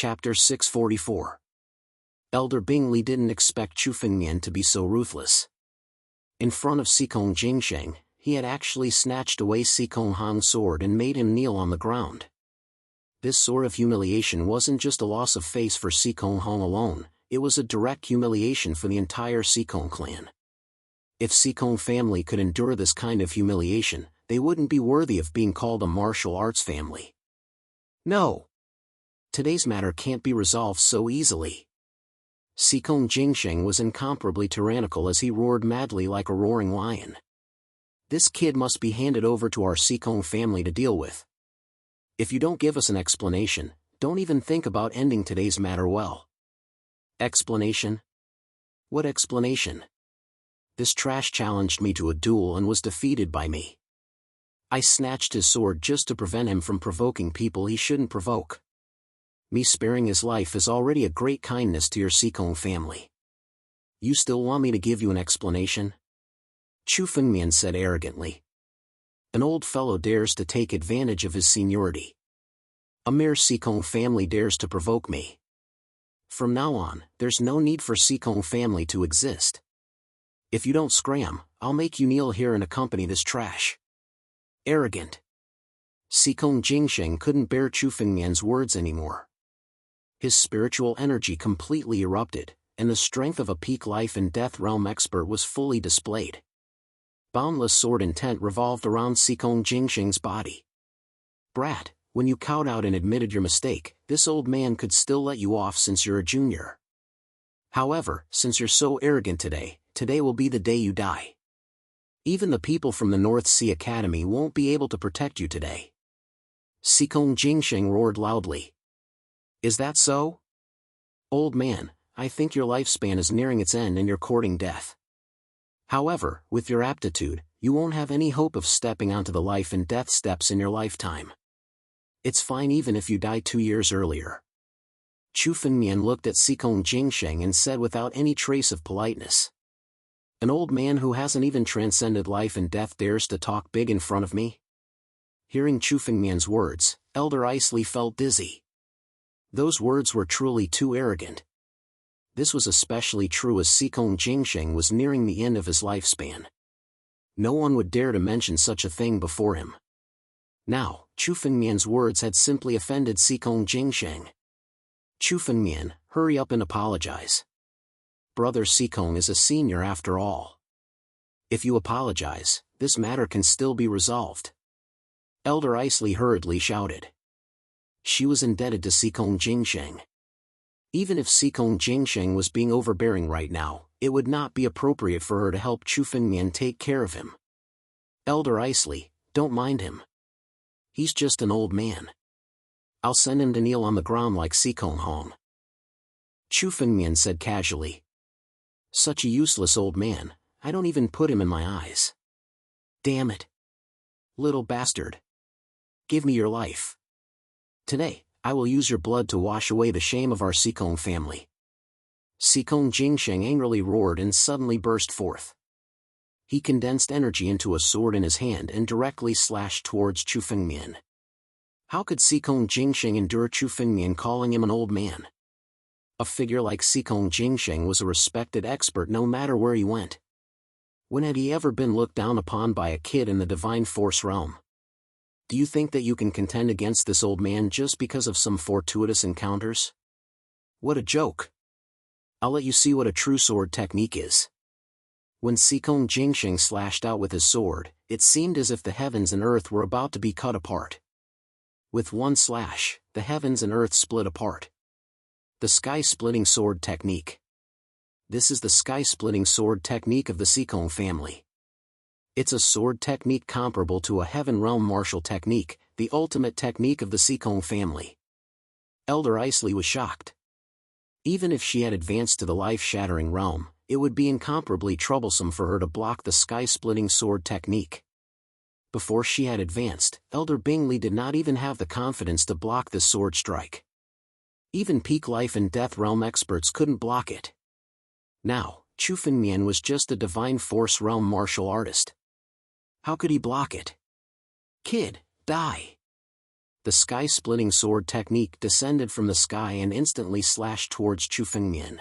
Chapter 644. Elder Bingley didn't expect Chu Fengmian to be so ruthless. In front of Sikong Jingsheng, he had actually snatched away Sikong Hong's sword and made him kneel on the ground. This sort of humiliation wasn't just a loss of face for Sikong Hong alone, it was a direct humiliation for the entire Sikong clan. If Sikong family could endure this kind of humiliation, they wouldn't be worthy of being called a martial arts family. No! Today's matter can't be resolved so easily. Sikong Jingsheng was incomparably tyrannical as he roared madly like a roaring lion. This kid must be handed over to our Sikong family to deal with. If you don't give us an explanation, don't even think about ending today's matter well. Explanation? What explanation? This trash challenged me to a duel and was defeated by me. I snatched his sword just to prevent him from provoking people he shouldn't provoke. Me sparing his life is already a great kindness to your Sikong family. You still want me to give you an explanation? Chu Fengmian said arrogantly. An old fellow dares to take advantage of his seniority. A mere Sikong family dares to provoke me. From now on, there's no need for Sikong family to exist. If you don't scram, I'll make you kneel here and accompany this trash. Arrogant. Sikong Jingsheng couldn't bear Chu Fengmian's words anymore. His spiritual energy completely erupted, and the strength of a peak life and death realm expert was fully displayed. Boundless sword intent revolved around Sikong Jingsheng's body. Brat, when you cowed out and admitted your mistake, this old man could still let you off since you're a junior. However, since you're so arrogant today will be the day you die. Even the people from the North Sea Academy won't be able to protect you today. Sikong Jingsheng roared loudly. Is that so? Old man, I think your lifespan is nearing its end and you're courting death. However, with your aptitude, you won't have any hope of stepping onto the life and death steps in your lifetime. It's fine even if you die 2 years earlier. Chu Fengmian looked at Sikong Jingsheng and said without any trace of politeness. An old man who hasn't even transcended life and death dares to talk big in front of me? Hearing Chu Fengmian's words, Elder Isley felt dizzy. Those words were truly too arrogant. This was especially true as Sikong Jingsheng was nearing the end of his lifespan. No one would dare to mention such a thing before him. Now, Chu Fengmian's words had simply offended Sikong Jingsheng. Chu Fengmian, hurry up and apologize. Brother Sikong is a senior after all. If you apologize, this matter can still be resolved. Elder Isley hurriedly shouted. She was indebted to Sikong Jingsheng. Even if Sikong Jingsheng was being overbearing right now, it would not be appropriate for her to help Chu Fengmian take care of him. Elder Isley, don't mind him. He's just an old man. I'll send him to kneel on the ground like Sikong Hong. Chu Fengmian said casually. Such a useless old man, I don't even put him in my eyes. Damn it. Little bastard. Give me your life. Today, I will use your blood to wash away the shame of our Sikong family. Sikong Jingsheng angrily roared and suddenly burst forth. He condensed energy into a sword in his hand and directly slashed towards Chu Fengmian. How could Sikong Jingsheng endure Chu Fengmian calling him an old man? A figure like Sikong Jingsheng was a respected expert no matter where he went. When had he ever been looked down upon by a kid in the divine force realm? Do you think that you can contend against this old man just because of some fortuitous encounters? What a joke. I'll let you see what a true sword technique is. When Sikong Jingsheng slashed out with his sword, it seemed as if the heavens and earth were about to be cut apart. With one slash, the heavens and earth split apart. The sky-splitting sword technique. This is the sky-splitting sword technique of the Sikong family. It's a sword technique comparable to a heaven realm martial technique, the ultimate technique of the Sikong family. Elder Isley was shocked. Even if she had advanced to the life-shattering realm, it would be incomparably troublesome for her to block the sky-splitting sword technique. Before she had advanced, Elder Bingley did not even have the confidence to block this sword strike. Even peak life and death realm experts couldn't block it. Now, Chu Fengmian was just a divine force realm martial artist. How could he block it? Kid, die. The sky-splitting sword technique descended from the sky and instantly slashed towards Chu Fengmian.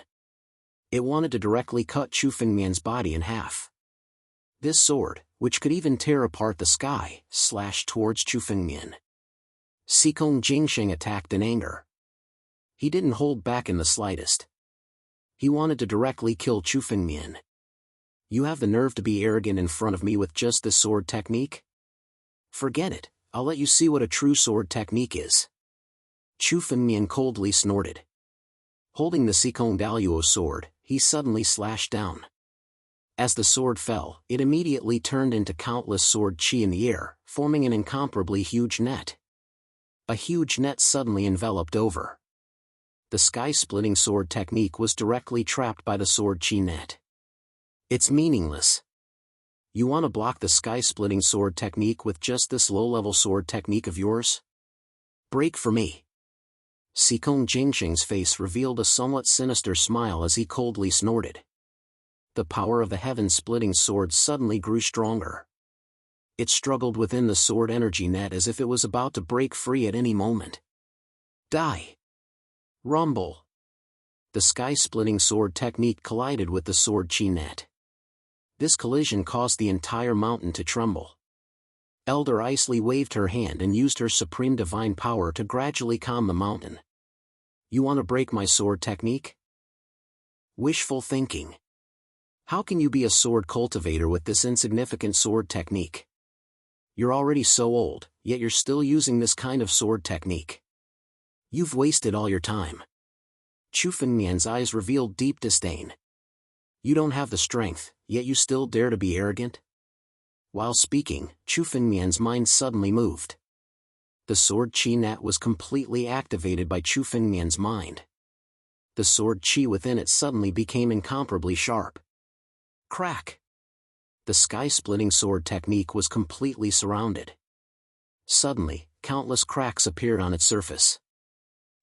It wanted to directly cut Chu Fengmian's body in half. This sword, which could even tear apart the sky, slashed towards Chu Fengmian. Xikong Jingsheng attacked in anger. He didn't hold back in the slightest. He wanted to directly kill Chu Fengmian. You have the nerve to be arrogant in front of me with just this sword technique? Forget it, I'll let you see what a true sword technique is. Chu Fengmian coldly snorted. Holding the Xikong Daluo sword, he suddenly slashed down. As the sword fell, it immediately turned into countless sword qi in the air, forming an incomparably huge net. A huge net suddenly enveloped over. The sky-splitting sword technique was directly trapped by the sword qi net. It's meaningless. You want to block the sky-splitting sword technique with just this low-level sword technique of yours? Break for me. Xikong Jingsheng's face revealed a somewhat sinister smile as he coldly snorted. The power of the heaven-splitting sword suddenly grew stronger. It struggled within the sword energy net as if it was about to break free at any moment. Die! Rumble! The sky-splitting sword technique collided with the sword qi net. This collision caused the entire mountain to tremble. Elder Isley waved her hand and used her supreme divine power to gradually calm the mountain. You want to break my sword technique? Wishful thinking. How can you be a sword cultivator with this insignificant sword technique? You're already so old, yet you're still using this kind of sword technique. You've wasted all your time. Chu Fengmian's eyes revealed deep disdain. You don't have the strength, yet you still dare to be arrogant? While speaking, Chu Fengmian's mind suddenly moved. The sword qi net was completely activated by Chu Fengmian's mind. The sword qi within it suddenly became incomparably sharp. Crack! The sky-splitting sword technique was completely surrounded. Suddenly, countless cracks appeared on its surface.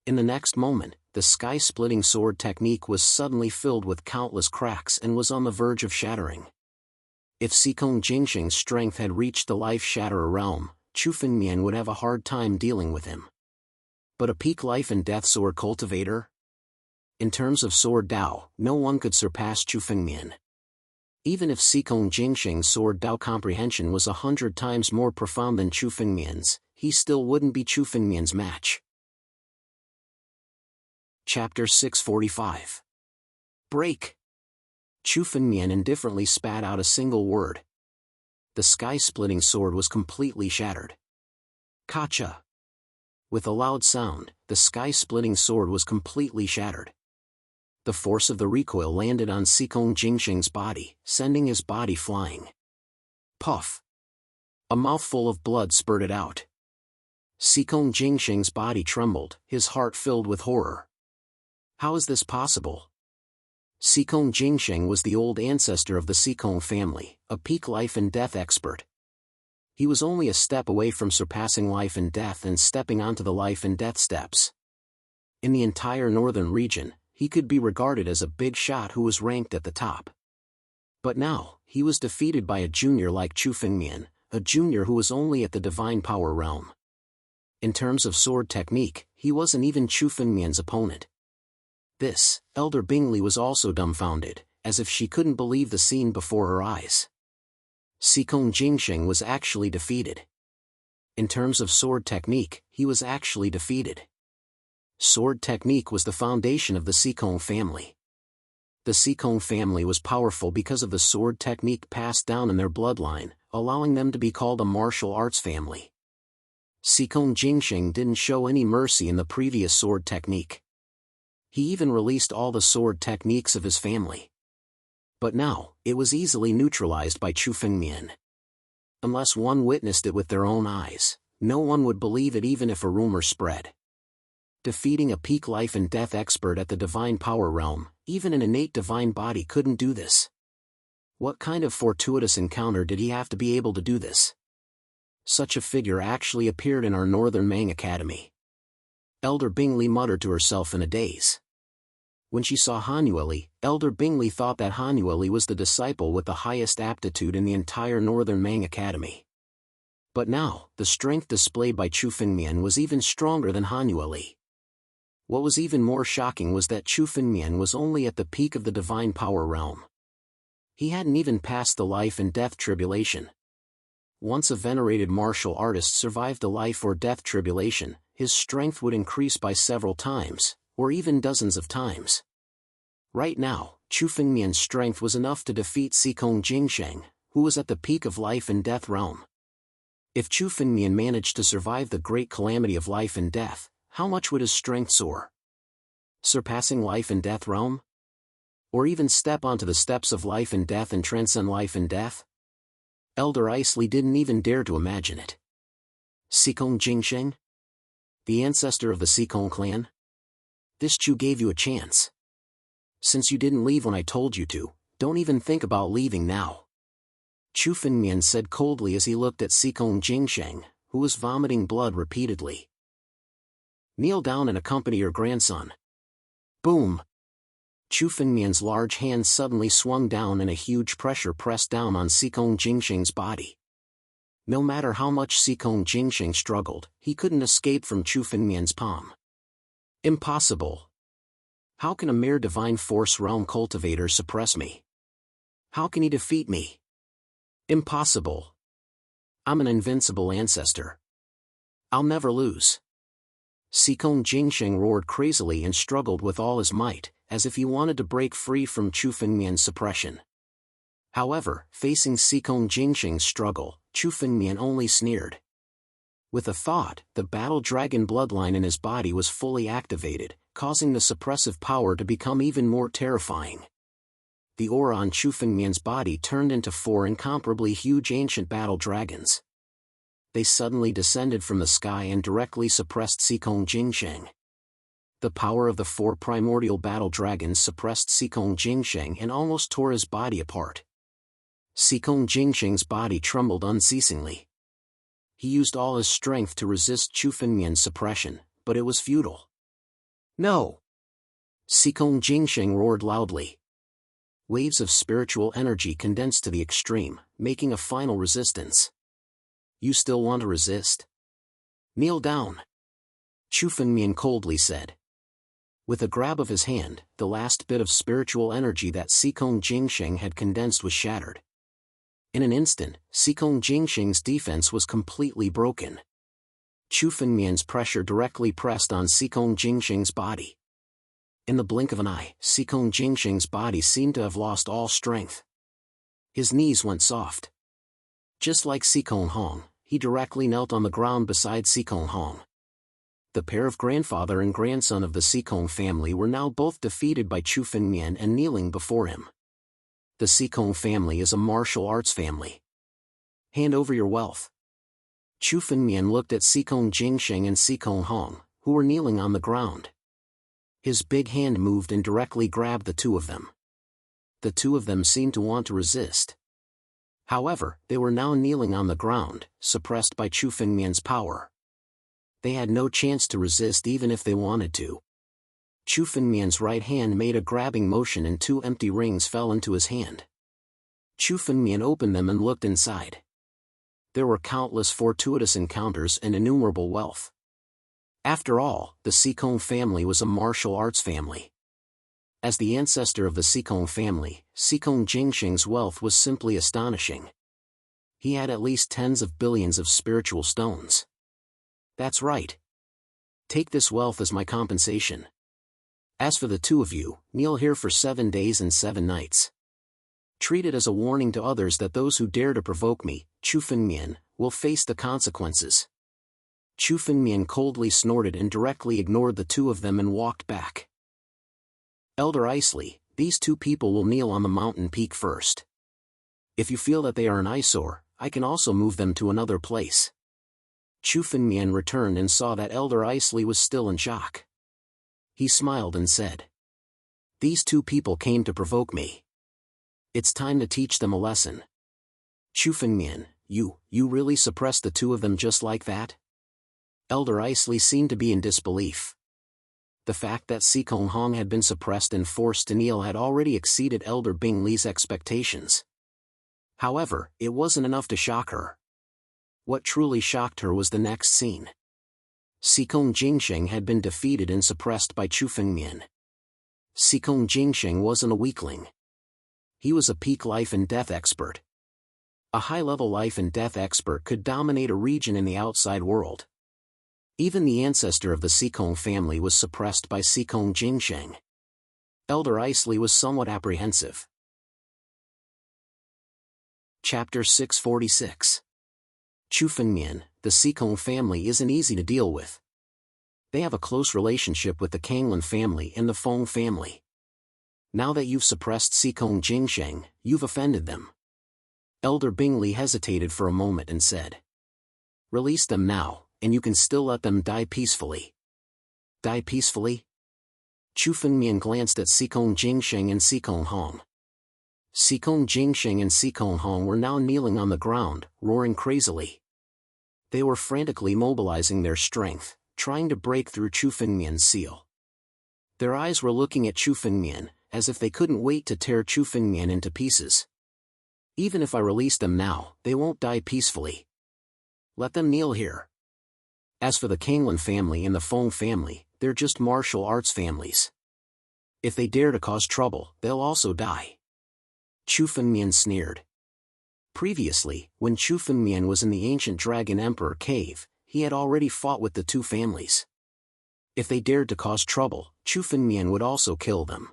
In the next moment, the sky-splitting sword technique was suddenly filled with countless cracks and was on the verge of shattering. If Xikong Jingsheng's strength had reached the life-shatterer realm, Chu Fengmian would have a hard time dealing with him. But a peak life and death sword cultivator? In terms of sword Dao, no one could surpass Chu Fengmian. Even if Xikong Jingsheng's sword Dao comprehension was 100 times more profound than Chu Fengmian's, he still wouldn't be Chu Fengmian's match. Chapter 645. Break! Chu Fengmian indifferently spat out a single word. The sky-splitting sword was completely shattered. Kacha! With a loud sound, the sky-splitting sword was completely shattered. The force of the recoil landed on Xikong Jingsheng's body, sending his body flying. Puff! A mouthful of blood spurted out. Xikong Jingsheng's body trembled, his heart filled with horror. How is this possible? Xikong Jingsheng was the old ancestor of the Xikong family, a peak life and death expert. He was only a step away from surpassing life and death and stepping onto the life and death steps. In the entire northern region, he could be regarded as a big shot who was ranked at the top. But now, he was defeated by a junior like Chu Fengmian, a junior who was only at the divine power realm. In terms of sword technique, he wasn't even Chu Fengmian's opponent. This, Elder Bingley was also dumbfounded, as if she couldn't believe the scene before her eyes. Xikong Jingsheng was actually defeated. In terms of sword technique, he was actually defeated. Sword technique was the foundation of the Xikong family. The Xikong family was powerful because of the sword technique passed down in their bloodline, allowing them to be called a martial arts family. Xikong Jingsheng didn't show any mercy in the previous sword technique. He even released all the sword techniques of his family. But now, it was easily neutralized by Chu Fengmian. Unless one witnessed it with their own eyes, no one would believe it even if a rumor spread. Defeating a peak life and death expert at the divine power realm, even an innate divine body couldn't do this. What kind of fortuitous encounter did he have to be able to do this? Such a figure actually appeared in our Northern Mang Academy. Elder Bingley muttered to herself in a daze. When she saw Hanueli, Elder Bingley thought that Hanueli was the disciple with the highest aptitude in the entire Northern Mang Academy. But now, the strength displayed by Chu Fengmian was even stronger than Han Yueli. What was even more shocking was that Chu Fengmian was only at the peak of the divine power realm. He hadn't even passed the life and death tribulation. Once a venerated martial artist survived the life or death tribulation, his strength would increase by several times, or even dozens of times. Right now, Chu Fengmian's strength was enough to defeat Xikong Jingsheng, who was at the peak of life and death realm. If Chu Fengmian managed to survive the great calamity of life and death, how much would his strength soar? Surpassing life and death realm? Or even step onto the steps of life and death and transcend life and death? Elder Isley didn't even dare to imagine it. Xikong Jingsheng? The ancestor of the Xikong clan? This Chu gave you a chance. Since you didn't leave when I told you to, don't even think about leaving now. Chu Fengmian said coldly as he looked at Xikong Jingsheng, who was vomiting blood repeatedly. Kneel down and accompany your grandson. Boom! Chu Fengmian's large hand suddenly swung down and a huge pressure pressed down on Xikong Jingsheng's body. No matter how much Xikong Jingsheng struggled, he couldn't escape from Chu Fengmian's palm. Impossible. How can a mere divine force realm cultivator suppress me? How can he defeat me? Impossible. I'm an invincible ancestor. I'll never lose. Xikong Jingsheng roared crazily and struggled with all his might, as if he wanted to break free from Chu Fengmian's suppression. However, facing Xikong Jingsheng's struggle, Chu Fengmian only sneered. With a thought, the battle dragon bloodline in his body was fully activated, causing the suppressive power to become even more terrifying. The aura on Chu Fengmian's body turned into 4 incomparably huge ancient battle dragons. They suddenly descended from the sky and directly suppressed Xikong Jingsheng. The power of the 4 primordial battle dragons suppressed Xikong Jingsheng and almost tore his body apart. Xikong Jingsheng's body trembled unceasingly. He used all his strength to resist Chu Fengmian's suppression, but it was futile. No! Xikong Jingsheng roared loudly. Waves of spiritual energy condensed to the extreme, making a final resistance. You still want to resist? Kneel down. Chu Fengmian coldly said. With a grab of his hand, the last bit of spiritual energy that Xikong Jingsheng had condensed was shattered. In an instant, Xikong Jingsheng's defense was completely broken. Chu Fengmian's pressure directly pressed on Xikong Jingsheng's body. In the blink of an eye, Xikong Jingsheng's body seemed to have lost all strength. His knees went soft. Just like Xikong Hong, he directly knelt on the ground beside Xikong Hong. The pair of grandfather and grandson of the Xikong family were now both defeated by Chu Fengmian and kneeling before him. The Xikong family is a martial arts family. Hand over your wealth. Chu Fengmian looked at Xikong Jingsheng and Xikong Hong, who were kneeling on the ground. His big hand moved and directly grabbed the 2 of them. The 2 of them seemed to want to resist. However, they were now kneeling on the ground, suppressed by Chu Fengmian's power. They had no chance to resist even if they wanted to. Chu Fengmian's right hand made a grabbing motion and 2 empty rings fell into his hand. Chu Fengmian opened them and looked inside. There were countless fortuitous encounters and innumerable wealth. After all, the Xikong family was a martial arts family. As the ancestor of the Xikong family, Xikong Jingsheng's wealth was simply astonishing. He had at least tens of billions of spiritual stones. That's right. Take this wealth as my compensation. As for the 2 of you, kneel here for 7 days and 7 nights. Treat it as a warning to others that those who dare to provoke me, Chu Fengmian, will face the consequences. Chu Fengmian coldly snorted and directly ignored the 2 of them and walked back. Elder Isley, these 2 people will kneel on the mountain peak first. If you feel that they are an eyesore, I can also move them to another place. Chu Fengmian returned and saw that Elder Isley was still in shock. He smiled and said, These 2 people came to provoke me. It's time to teach them a lesson. Chu Fengmian, you really suppressed the 2 of them just like that? Elder Isley seemed to be in disbelief. The fact that Xikong Hong had been suppressed and forced to kneel had already exceeded Elder Bing Li's expectations. However, it wasn't enough to shock her. What truly shocked her was the next scene. Xikong Jingsheng had been defeated and suppressed by Chu Fengmian. Xikong Jingsheng wasn't a weakling. He was a peak life and death expert. A high-level life and death expert could dominate a region in the outside world. Even the ancestor of the Xikong family was suppressed by Xikong Jingsheng. Elder Isley was somewhat apprehensive. Chapter 646. Chu Fengmian, the Xikong family isn't easy to deal with. They have a close relationship with the Kanglin family and the Feng family. Now that you've suppressed Xikong Jingsheng, you've offended them. Elder Bingley hesitated for a moment and said, "Release them now, and you can still let them die peacefully." Die peacefully? Chu Fengmian glanced at Xikong Jingsheng and Xikong Hong. Xikong Jingsheng and Xikong Hong were now kneeling on the ground, roaring crazily. They were frantically mobilizing their strength, trying to break through Chu Fengmian's seal. Their eyes were looking at Chu Fengmian, as if they couldn't wait to tear Chu Fengmian into pieces. Even if I release them now, they won't die peacefully. Let them kneel here. As for the Kanglin family and the Feng family, they're just martial arts families. If they dare to cause trouble, they'll also die. Chu Fengmian sneered. Previously, when Chu Fengmian was in the ancient Dragon Emperor cave, he had already fought with the two families. If they dared to cause trouble, Chu Fengmian would also kill them.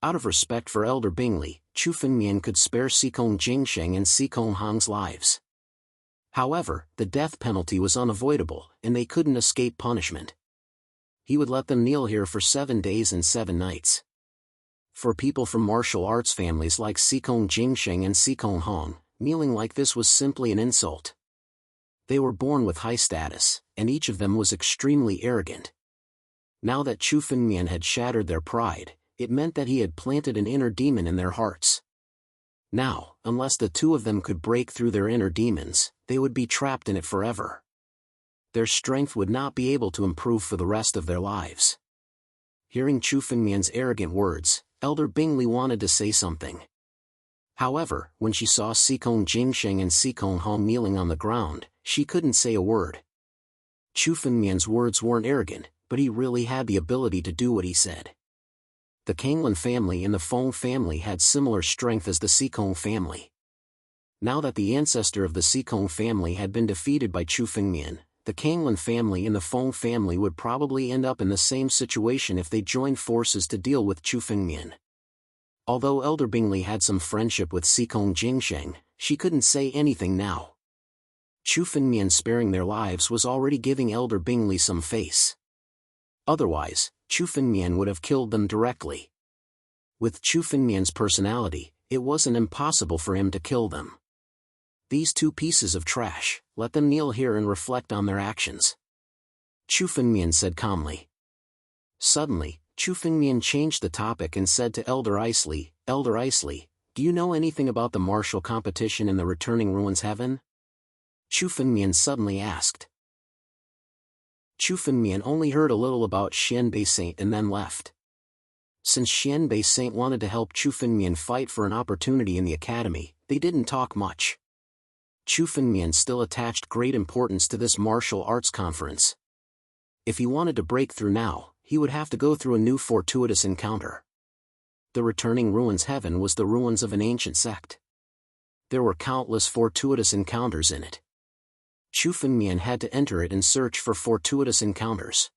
Out of respect for Elder Bingley, Chu Fengmian could spare Xikong Jingsheng and Xikong Hong's lives. However, the death penalty was unavoidable, and they couldn't escape punishment. He would let them kneel here for 7 days and 7 nights. For people from martial arts families like Xikong Jingsheng and Xikong Hong, kneeling like this was simply an insult. They were born with high status, and each of them was extremely arrogant. Now that Chu Fengmian had shattered their pride, it meant that he had planted an inner demon in their hearts. Now, unless the two of them could break through their inner demons, they would be trapped in it forever. Their strength would not be able to improve for the rest of their lives. Hearing Chu Fengmian's arrogant words, Elder Bingley wanted to say something. However, when she saw Xikong Jingsheng and Xikong Hong kneeling on the ground, she couldn't say a word. Chu Fengmian's words weren't arrogant, but he really had the ability to do what he said. The Kanglin family and the Feng family had similar strength as the Xikong family. Now that the ancestor of the Xikong family had been defeated by Chu Fengmian, the Kanglin family and the Feng family would probably end up in the same situation if they joined forces to deal with Chu Fengmian. Although Elder Bingley had some friendship with Xikong Jingsheng, she couldn't say anything now. Chu Fengmian sparing their lives was already giving Elder Bingley some face. Otherwise, Chu Fengmian would have killed them directly. With Chu Fengmian's personality, it wasn't impossible for him to kill them. These two pieces of trash, let them kneel here and reflect on their actions. Chu Fengmian said calmly. Suddenly, Chu Fengmian changed the topic and said to Elder Isley, "Elder Isley, do you know anything about the martial competition in the Returning Ruins Heaven?" Chu Fengmian suddenly asked. Chu Fengmian only heard a little about Xianbei Saint and then left. Since Xianbei Saint wanted to help Chu Fengmian fight for an opportunity in the academy, they didn't talk much. Chu Fengmian still attached great importance to this martial arts conference. If he wanted to break through now, he would have to go through a new fortuitous encounter. The Returning Ruins Heaven was the ruins of an ancient sect. There were countless fortuitous encounters in it. Chu Fengmian had to enter it and search for fortuitous encounters.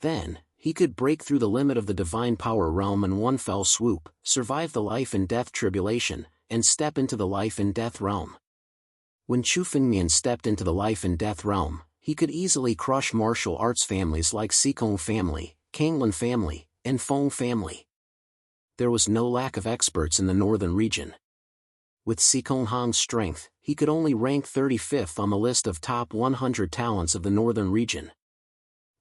Then, he could break through the limit of the divine power realm in one fell swoop, survive the life and death tribulation, and step into the life and death realm. When Chu Fengmian stepped into the life and death realm, he could easily crush martial arts families like Xikong family, Kanglin family, and Feng family. There was no lack of experts in the northern region. With Xikong Hong's strength, he could only rank 35th on the list of top 100 talents of the northern region.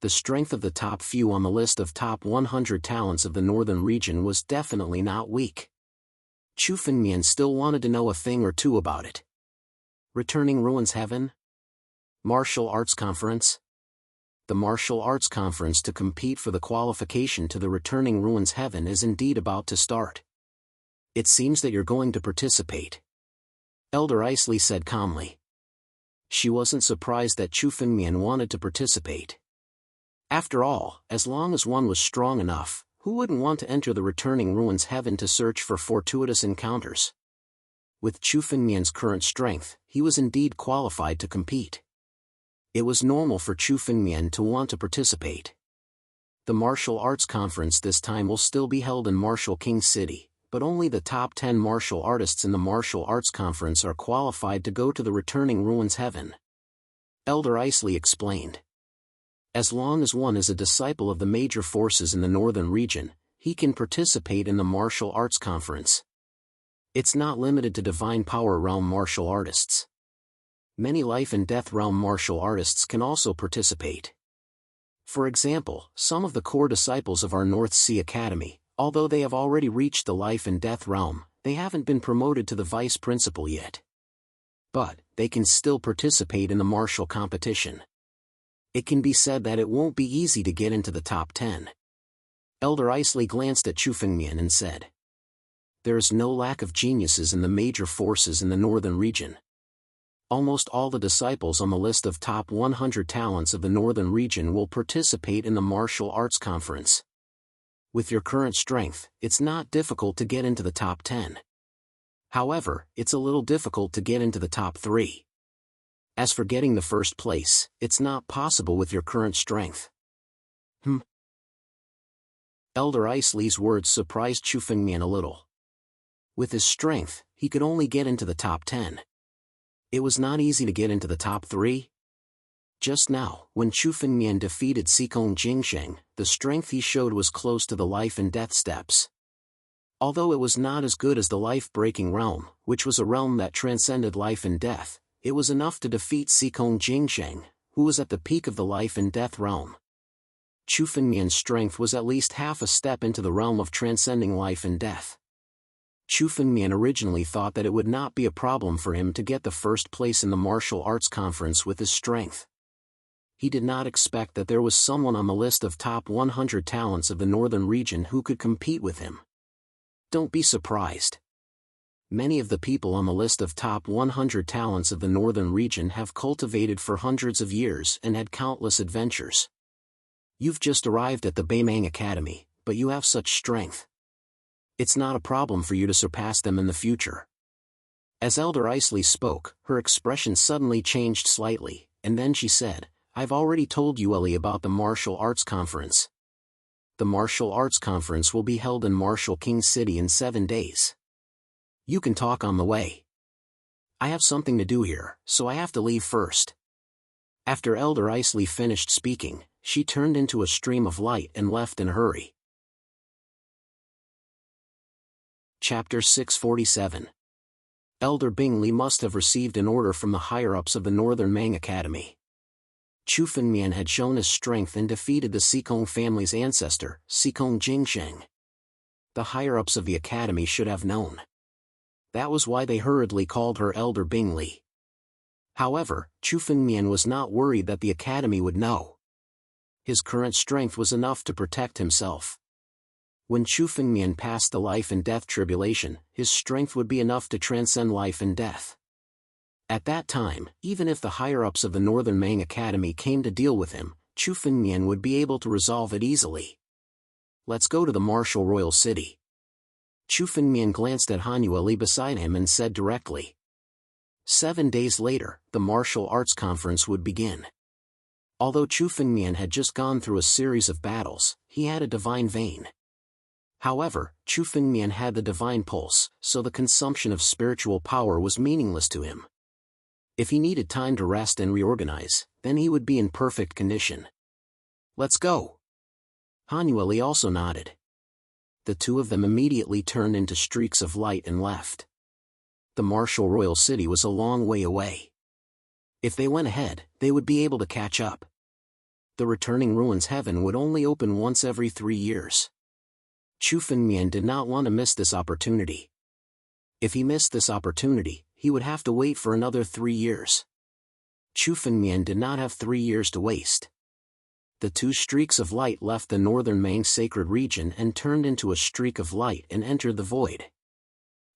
The strength of the top few on the list of top 100 talents of the northern region was definitely not weak. Chu Fengmian still wanted to know a thing or two about it. Returning Ruins Heaven? Martial Arts Conference? The Martial Arts Conference to compete for the qualification to the Returning Ruins Heaven is indeed about to start. It seems that you're going to participate. Elder Isley said calmly. She wasn't surprised that Chu Fengmian wanted to participate. After all, as long as one was strong enough, who wouldn't want to enter the returning ruins heaven to search for fortuitous encounters? With Chu Fengmian's current strength, he was indeed qualified to compete. It was normal for Chu Fengmian to want to participate. The martial arts conference this time will still be held in Martial King City, but only the top 10 martial artists in the martial arts conference are qualified to go to the returning ruins heaven. Elder Isley explained. As long as one is a disciple of the major forces in the northern region, he can participate in the martial arts conference. It's not limited to divine power realm martial artists. Many life and death realm martial artists can also participate. For example, some of the core disciples of our North Sea Academy, although they have already reached the life and death realm, they haven't been promoted to the vice principal yet. But they can still participate in the martial competition. It can be said that it won't be easy to get into the top 10. Elder Isley glanced at Chu Fengmian and said, "There is no lack of geniuses in the major forces in the northern region. Almost all the disciples on the list of top 100 talents of the northern region will participate in the martial arts conference. With your current strength, it's not difficult to get into the top 10. However, it's a little difficult to get into the top 3. As for getting the first place, it's not possible with your current strength." Elder Isley's words surprised Chu Fengmian a little. With his strength, he could only get into the top 10. It was not easy to get into the top 3. Just now, when Chu Fengmian defeated Sikong Jingsheng, the strength he showed was close to the life and death steps. Although it was not as good as the life-breaking realm, which was a realm that transcended life and death, it was enough to defeat Sikong Jingsheng, who was at the peak of the life and death realm. Chu Fengmian's strength was at least half a step into the realm of transcending life and death. Chu Fengmian originally thought that it would not be a problem for him to get the first place in the martial arts conference with his strength. He did not expect that there was someone on the list of top 100 talents of the northern region who could compete with him. Don't be surprised. Many of the people on the list of top 100 talents of the northern region have cultivated for hundreds of years and had countless adventures. You've just arrived at the Beimang Academy, but you have such strength. It's not a problem for you to surpass them in the future. As Elder Isley spoke, her expression suddenly changed slightly, and then she said, "I've already told you, Ellie, about the martial arts conference. The martial arts conference will be held in Martial King City in 7 days. You can talk on the way. I have something to do here, so I have to leave first." After Elder Isley finished speaking, she turned into a stream of light and left in a hurry. Chapter 647. Elder Bingley must have received an order from the higher-ups of the Northern Mang Academy. Chu Fengmian had shown his strength and defeated the Sikong family's ancestor, Sikong Jingsheng. The higher-ups of the academy should have known. That was why they hurriedly called her Elder Bingley. However, Chu Fengmian was not worried that the academy would know. His current strength was enough to protect himself. When Chu Fengmian passed the life and death tribulation, his strength would be enough to transcend life and death. At that time, even if the higher-ups of the Northern Mang Academy came to deal with him, Chu Fengmian would be able to resolve it easily. "Let's go to the Martial Royal City." Chu Fengmian glanced at Han Yueli beside him and said directly. 7 days later, the martial arts conference would begin. Although Chu Fengmian had just gone through a series of battles, he had a divine vein. However, Chu Fengmian had the divine pulse, so the consumption of spiritual power was meaningless to him. If he needed time to rest and reorganize, then he would be in perfect condition. "Let's go." Han Yueli also nodded. The two of them immediately turned into streaks of light and left. The Martial Royal City was a long way away. If they went ahead, they would be able to catch up. The returning ruins heaven would only open once every 3 years. Chu Fengmian did not want to miss this opportunity. If he missed this opportunity, he would have to wait for another 3 years. Chu Fengmian did not have 3 years to waste. The two streaks of light left the Northern Mang sacred region and turned into a streak of light and entered the void.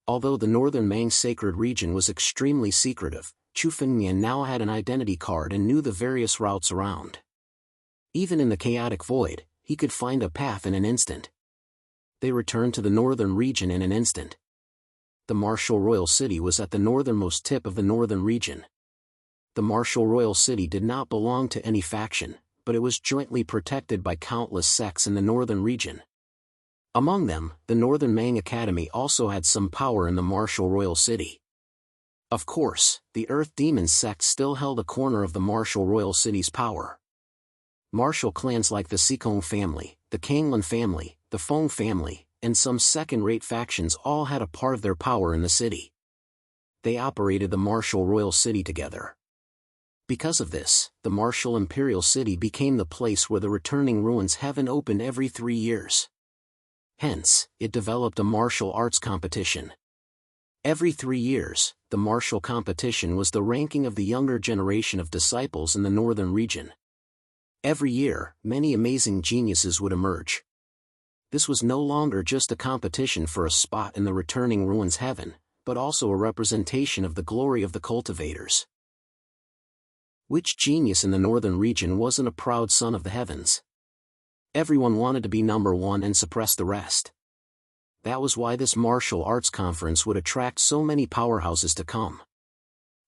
Although the Northern Mang sacred region was extremely secretive, Chu Fengmian now had an identity card and knew the various routes around. Even in the chaotic void, he could find a path in an instant. They returned to the northern region in an instant. The martial royal city was at the northernmost tip of the northern region. The martial royal city did not belong to any faction, but it was jointly protected by countless sects in the northern region. Among them, the Northern Mang Academy also had some power in the martial royal city. Of course, the Earth Demon sect still held a corner of the martial royal city's power. Martial clans like the Sikong family, the Kanglan family, the Feng family, and some second-rate factions all had a part of their power in the city. They operated the martial royal city together. Because of this, the martial imperial city became the place where the returning ruins heaven opened every 3 years. Hence, it developed a martial arts competition. Every 3 years, the martial competition was the ranking of the younger generation of disciples in the northern region. Every year, many amazing geniuses would emerge. This was no longer just a competition for a spot in the returning ruins heaven, but also a representation of the glory of the cultivators. Which genius in the northern region wasn't a proud son of the heavens? Everyone wanted to be number one and suppress the rest. That was why this martial arts conference would attract so many powerhouses to come.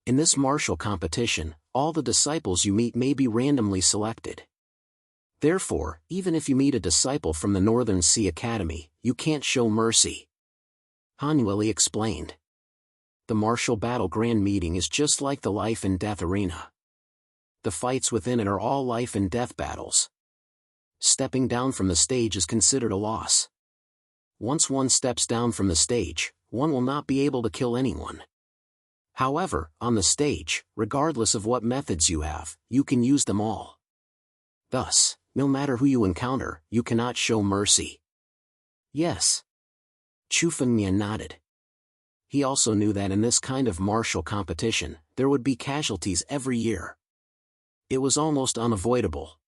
In this martial competition, all the disciples you meet may be randomly selected. Therefore, even if you meet a disciple from the Northern Sea Academy, you can't show mercy. Hanueli explained. The martial battle grand meeting is just like the life and death arena. The fights within it are all life and death battles. Stepping down from the stage is considered a loss. Once one steps down from the stage, one will not be able to kill anyone. However, on the stage, regardless of what methods you have, you can use them all. Thus, no matter who you encounter, you cannot show mercy. Yes. Chu Fengmian nodded. He also knew that in this kind of martial competition, there would be casualties every year. It was almost unavoidable.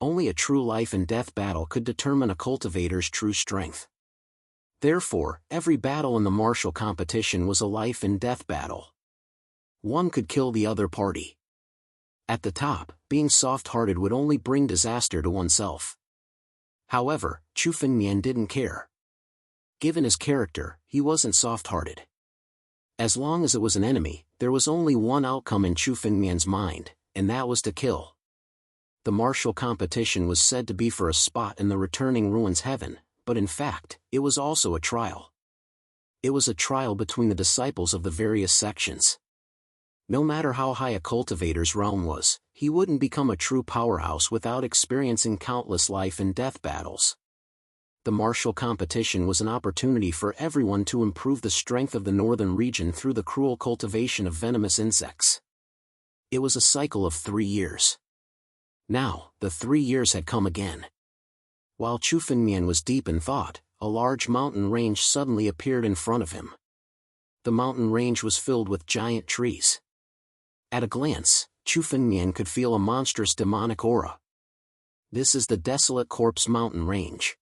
Only a true life and death battle could determine a cultivator's true strength. Therefore, every battle in the martial competition was a life and death battle. One could kill the other party. At the top, being soft-hearted would only bring disaster to oneself. However, Chu Fengmian didn't care. Given his character, he wasn't soft-hearted. As long as it was an enemy, there was only one outcome in Chu Fengmian's mind, and that was to kill. The martial competition was said to be for a spot in the returning ruins heaven, but in fact, it was also a trial. It was a trial between the disciples of the various sections. No matter how high a cultivator's realm was, he wouldn't become a true powerhouse without experiencing countless life and death battles. The martial competition was an opportunity for everyone to improve the strength of the northern region through the cruel cultivation of venomous insects. It was a cycle of 3 years. Now, the 3 years had come again. While Chu Fengmian was deep in thought, a large mountain range suddenly appeared in front of him. The mountain range was filled with giant trees. At a glance, Chu Fengmian could feel a monstrous demonic aura. This is the Desolate Corpse Mountain Range.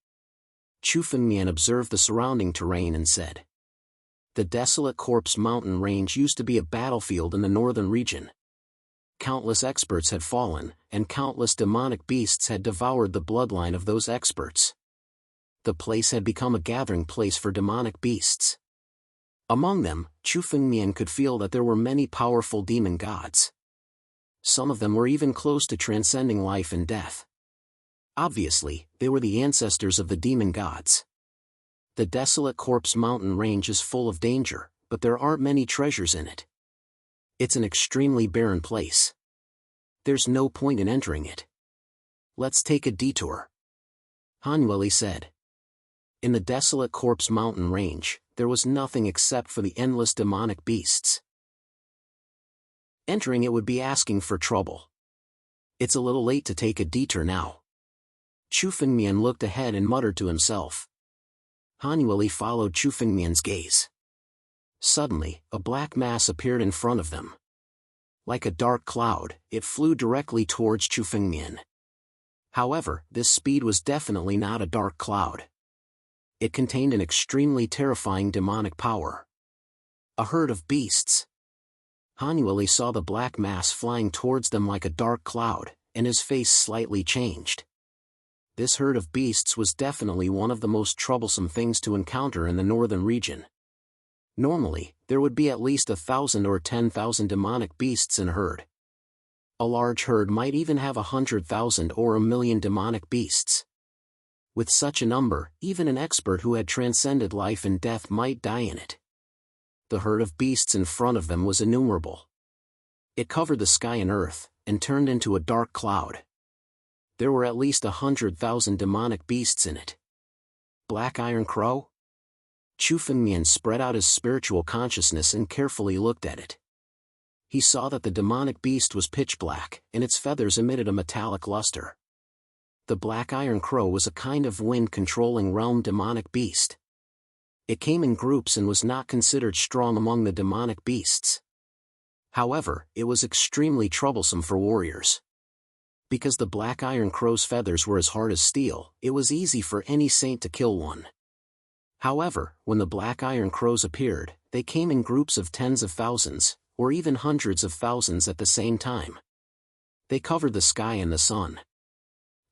Chu Fengmian observed the surrounding terrain and said, "The Desolate Corpse Mountain Range used to be a battlefield in the northern region. Countless experts had fallen, and countless demonic beasts had devoured the bloodline of those experts. The place had become a gathering place for demonic beasts. Among them, Chu Fengmian could feel that there were many powerful demon gods. Some of them were even close to transcending life and death. Obviously, they were the ancestors of the demon gods. The Desolate Corpse Mountain Range is full of danger, but there aren't many treasures in it. It's an extremely barren place. There's no point in entering it. Let's take a detour," Hanueli said. In the Desolate Corpse Mountain Range, there was nothing except for the endless demonic beasts. Entering it would be asking for trouble. It's a little late to take a detour now. Chu Fengmian looked ahead and muttered to himself. Hanueli followed Chu Fengmian's gaze. Suddenly, a black mass appeared in front of them. Like a dark cloud, it flew directly towards Chu Fengmian. However, this speed was definitely not a dark cloud. It contained an extremely terrifying demonic power. A herd of beasts. Hanueli saw the black mass flying towards them like a dark cloud, and his face slightly changed. This herd of beasts was definitely one of the most troublesome things to encounter in the northern region. Normally, there would be at least 1,000 or 10,000 demonic beasts in a herd. A large herd might even have 100,000 or 1,000,000 demonic beasts. With such a number, even an expert who had transcended life and death might die in it. The herd of beasts in front of them was innumerable. It covered the sky and earth, and turned into a dark cloud. There were at least 100,000 demonic beasts in it. Black Iron Crow? Chu Fengmian spread out his spiritual consciousness and carefully looked at it. He saw that the demonic beast was pitch black, and its feathers emitted a metallic luster. The Black Iron Crow was a kind of wind-controlling realm demonic beast. It came in groups and was not considered strong among the demonic beasts. However, it was extremely troublesome for warriors. Because the Black Iron Crow's feathers were as hard as steel, it was easy for any saint to kill one. However, when the Black Iron Crows appeared, they came in groups of tens of thousands, or even hundreds of thousands at the same time. They covered the sky and the sun.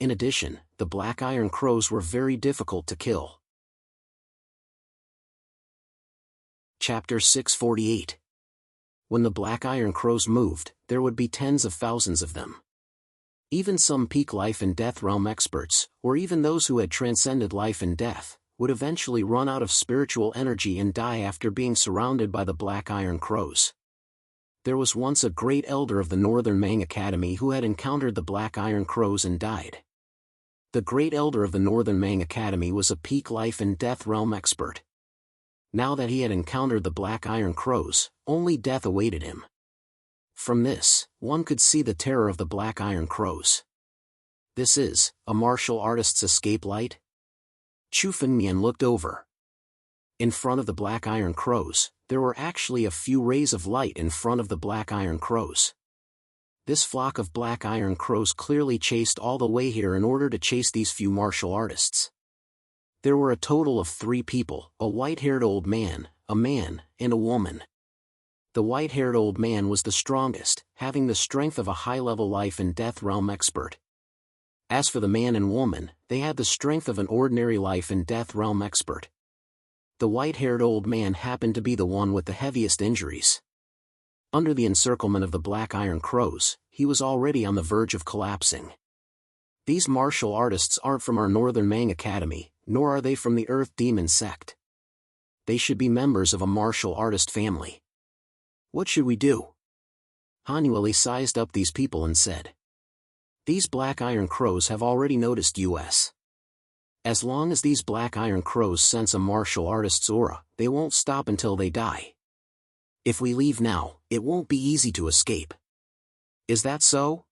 In addition, the Black Iron Crows were very difficult to kill. Chapter 648. When the Black Iron Crows moved, there would be tens of thousands of them. Even some peak life and death realm experts, or even those who had transcended life and death, would eventually run out of spiritual energy and die after being surrounded by the Black Iron Crows. There was once a great elder of the Northern Mang Academy who had encountered the Black Iron Crows and died. The great elder of the Northern Mang Academy was a peak life and death realm expert. Now that he had encountered the Black Iron Crows, only death awaited him. From this, one could see the terror of the Black Iron Crows. This is a martial artist's escape light? Chu Fengmian looked over. In front of the Black Iron Crows, there were actually a few rays of light in front of the Black Iron Crows. This flock of Black Iron Crows clearly chased all the way here in order to chase these few martial artists. There were a total of 3 people, a white-haired old man, a man, and a woman. The white-haired old man was the strongest, having the strength of a high-level life and death realm expert. As for the man and woman, they had the strength of an ordinary life and death realm expert. The white-haired old man happened to be the one with the heaviest injuries. Under the encirclement of the Black Iron Crows, he was already on the verge of collapsing. These martial artists aren't from our Northern Mang Academy, nor are they from the Earth Demon sect. They should be members of a martial artist family. What should we do? Hanueli sized up these people and said. These Black Iron Crows have already noticed us. As long as these Black Iron Crows sense a martial artist's aura, they won't stop until they die. If we leave now, it won't be easy to escape. Is that so?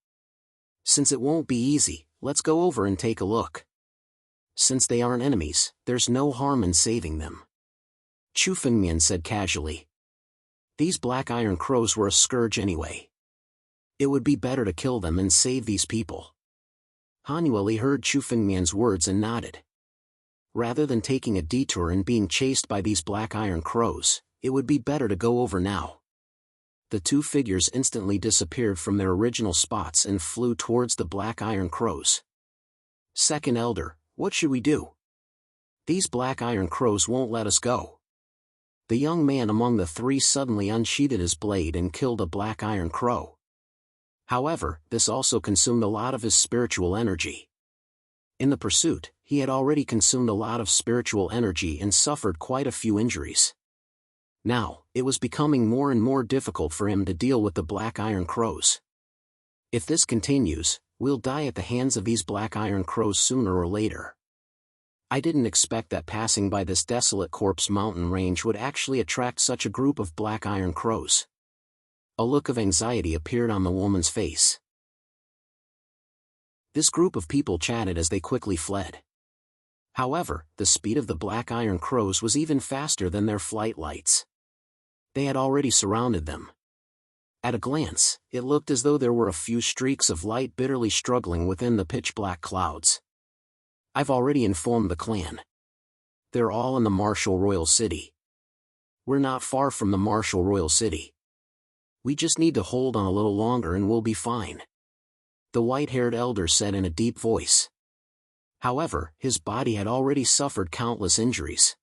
Since it won't be easy, let's go over and take a look. Since they aren't enemies, there's no harm in saving them. Chu Fengmian said casually. These Black Iron Crows were a scourge anyway. It would be better to kill them and save these people. Hanueli heard Chu Fengmian's words and nodded. Rather than taking a detour and being chased by these Black Iron Crows, it would be better to go over now. The 2 figures instantly disappeared from their original spots and flew towards the Black Iron Crows. Second Elder, what should we do? These Black Iron Crows won't let us go. The young man among the 3 suddenly unsheathed his blade and killed a Black Iron Crow. However, this also consumed a lot of his spiritual energy. In the pursuit, he had already consumed a lot of spiritual energy and suffered quite a few injuries. Now, it was becoming more and more difficult for him to deal with the Black Iron Crows. If this continues, we'll die at the hands of these Black Iron Crows sooner or later. I didn't expect that passing by this desolate corpse mountain range would actually attract such a group of Black Iron Crows. A look of anxiety appeared on the woman's face. This group of people chatted as they quickly fled. However, the speed of the Black Iron Crows was even faster than their flight lights. They had already surrounded them. At a glance, it looked as though there were a few streaks of light bitterly struggling within the pitch-black clouds. I've already informed the clan. They're all in the Martial Royal City. We're not far from the Martial Royal City. We just need to hold on a little longer and we'll be fine," the white-haired elder said in a deep voice. However, his body had already suffered countless injuries.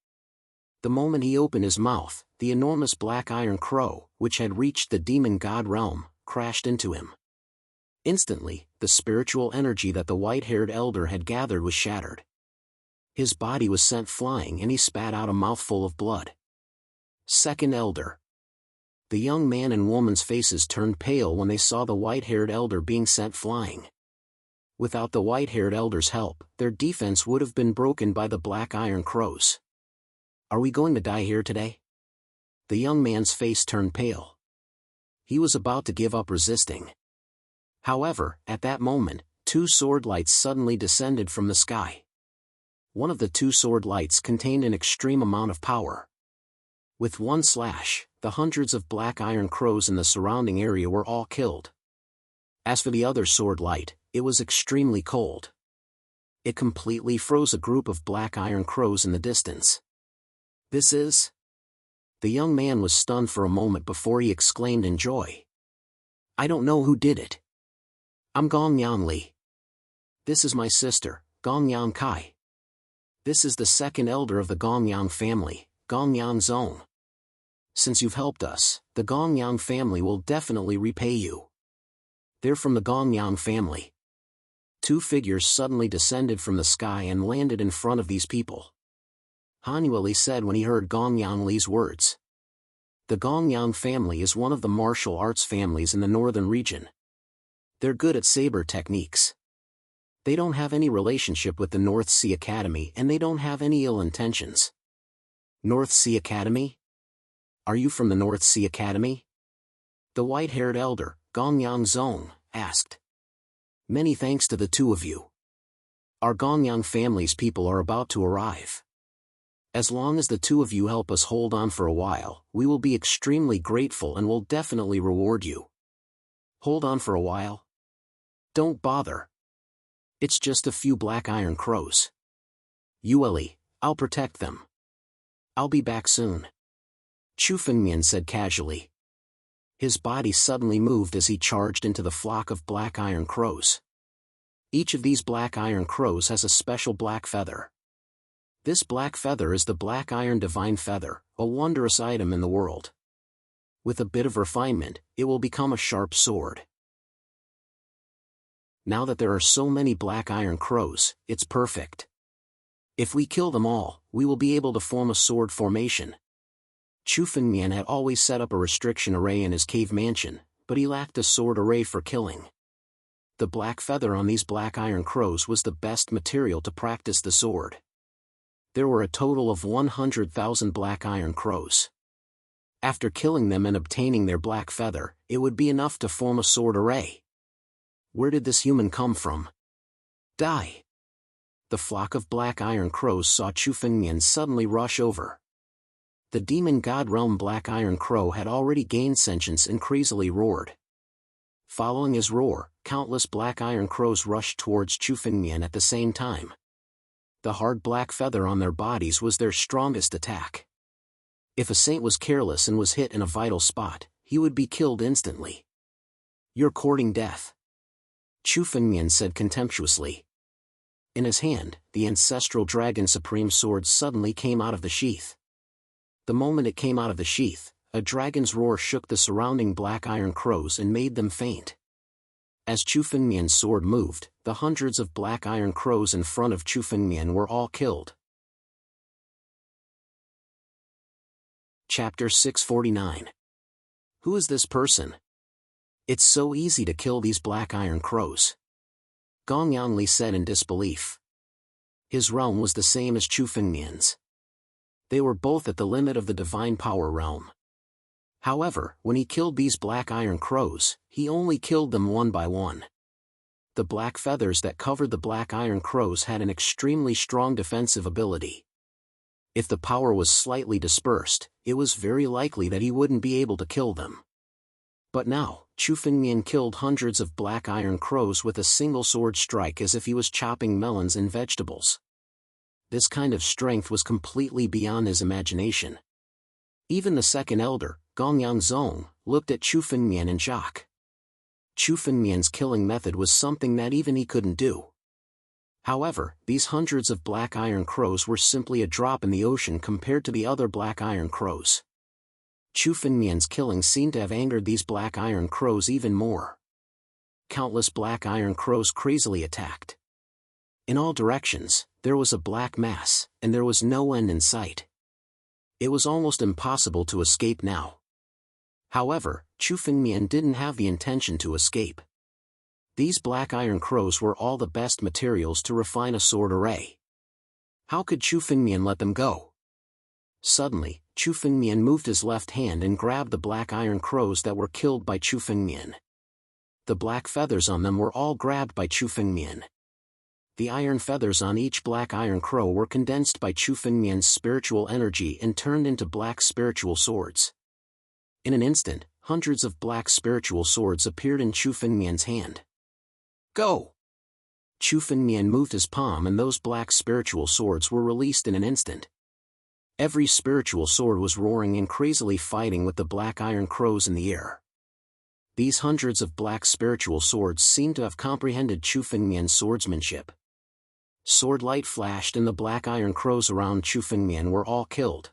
The moment he opened his mouth, the enormous black iron crow, which had reached the demon god realm, crashed into him. Instantly, the spiritual energy that the white-haired elder had gathered was shattered. His body was sent flying and he spat out a mouthful of blood. Second elder. The young man and woman's faces turned pale when they saw the white-haired elder being sent flying. Without the white-haired elder's help, their defense would have been broken by the black iron crows. "Are we going to die here today?" The young man's face turned pale. He was about to give up resisting. However, at that moment, two sword lights suddenly descended from the sky. One of the two sword lights contained an extreme amount of power. With one slash, the hundreds of black iron crows in the surrounding area were all killed. As for the other sword light, it was extremely cold. It completely froze a group of black iron crows in the distance. "This is..." The young man was stunned for a moment before he exclaimed in joy. "I don't know who did it. I'm Gongyan Li. This is my sister, Gongyan Kai. This is the second elder of the Gongyan family, Gongyan Zong. Since you've helped us, the Gongyan family will definitely repay you. They're from the Gongyan family." Two figures suddenly descended from the sky and landed in front of these people. Hanueli said when he heard Gongyan Li's words. The Gongyan family is one of the martial arts families in the northern region. They're good at saber techniques. They don't have any relationship with the North Sea Academy and they don't have any ill intentions. North Sea Academy? Are you from the North Sea Academy? The white-haired elder, Gongyan Zong, asked. Many thanks to the two of you. Our Gongyan family's people are about to arrive. As long as the two of you help us hold on for a while, we will be extremely grateful and will definitely reward you. Hold on for a while? Don't bother. It's just a few black iron crows. Yueli, I'll protect them. I'll be back soon. Chu Fengmian said casually. His body suddenly moved as he charged into the flock of black iron crows. Each of these black iron crows has a special black feather. This black feather is the black iron divine feather, a wondrous item in the world. With a bit of refinement, it will become a sharp sword. Now that there are so many black iron crows, it's perfect. If we kill them all, we will be able to form a sword formation. Chu Fengmian had always set up a restriction array in his cave mansion, but he lacked a sword array for killing. The black feather on these black iron crows was the best material to practice the sword. There were a total of 100,000 black iron crows. After killing them and obtaining their black feather, it would be enough to form a sword array. Where did this human come from? Die! The flock of black iron crows saw Chu Fengmian suddenly rush over. The demon god realm black iron crow had already gained sentience and crazily roared. Following his roar, countless black iron crows rushed towards Chu Fengmian at the same time. The hard black feather on their bodies was their strongest attack. If a saint was careless and was hit in a vital spot, he would be killed instantly. You're courting death. Chu Fengmian said contemptuously. In his hand, the ancestral dragon supreme sword suddenly came out of the sheath. The moment it came out of the sheath, a dragon's roar shook the surrounding black iron crows and made them faint. As Chu Fengmian's sword moved, the hundreds of black iron crows in front of Chu Fengmian were all killed. Chapter 649. Who is this person? It's so easy to kill these black iron crows. Gongyan Li said in disbelief. His realm was the same as Chu Fengmian's. They were both at the limit of the divine power realm. However, when he killed these black iron crows, he only killed them one by one. The black feathers that covered the black iron crows had an extremely strong defensive ability. If the power was slightly dispersed, it was very likely that he wouldn't be able to kill them. But now, Chu Fengmian killed hundreds of black iron crows with a single sword strike as if he was chopping melons and vegetables. This kind of strength was completely beyond his imagination. Even the second elder, Gong Yanzong, looked at Chu Fengmian in shock. Chu Fengmian's killing method was something that even he couldn't do. However, these hundreds of black iron crows were simply a drop in the ocean compared to the other black iron crows. Chu Fengmian's killing seemed to have angered these black iron crows even more. Countless black iron crows crazily attacked. In all directions, there was a black mass, and there was no end in sight. It was almost impossible to escape now. However, Chu Fengmian didn't have the intention to escape. These black iron crows were all the best materials to refine a sword array. How could Chu Fengmian let them go? Suddenly, Chu Fengmian moved his left hand and grabbed the black iron crows that were killed by Chu Fengmian. The black feathers on them were all grabbed by Chu Fengmian. The iron feathers on each black iron crow were condensed by Chu Fengmian's spiritual energy and turned into black spiritual swords. In an instant, hundreds of black spiritual swords appeared in Chu Fengmian's hand. Go! Chu Fengmian moved his palm and those black spiritual swords were released in an instant. Every spiritual sword was roaring and crazily fighting with the black iron crows in the air. These hundreds of black spiritual swords seemed to have comprehended Chu Fengmian's swordsmanship. Sword light flashed and the black iron crows around Chu Fengmian were all killed.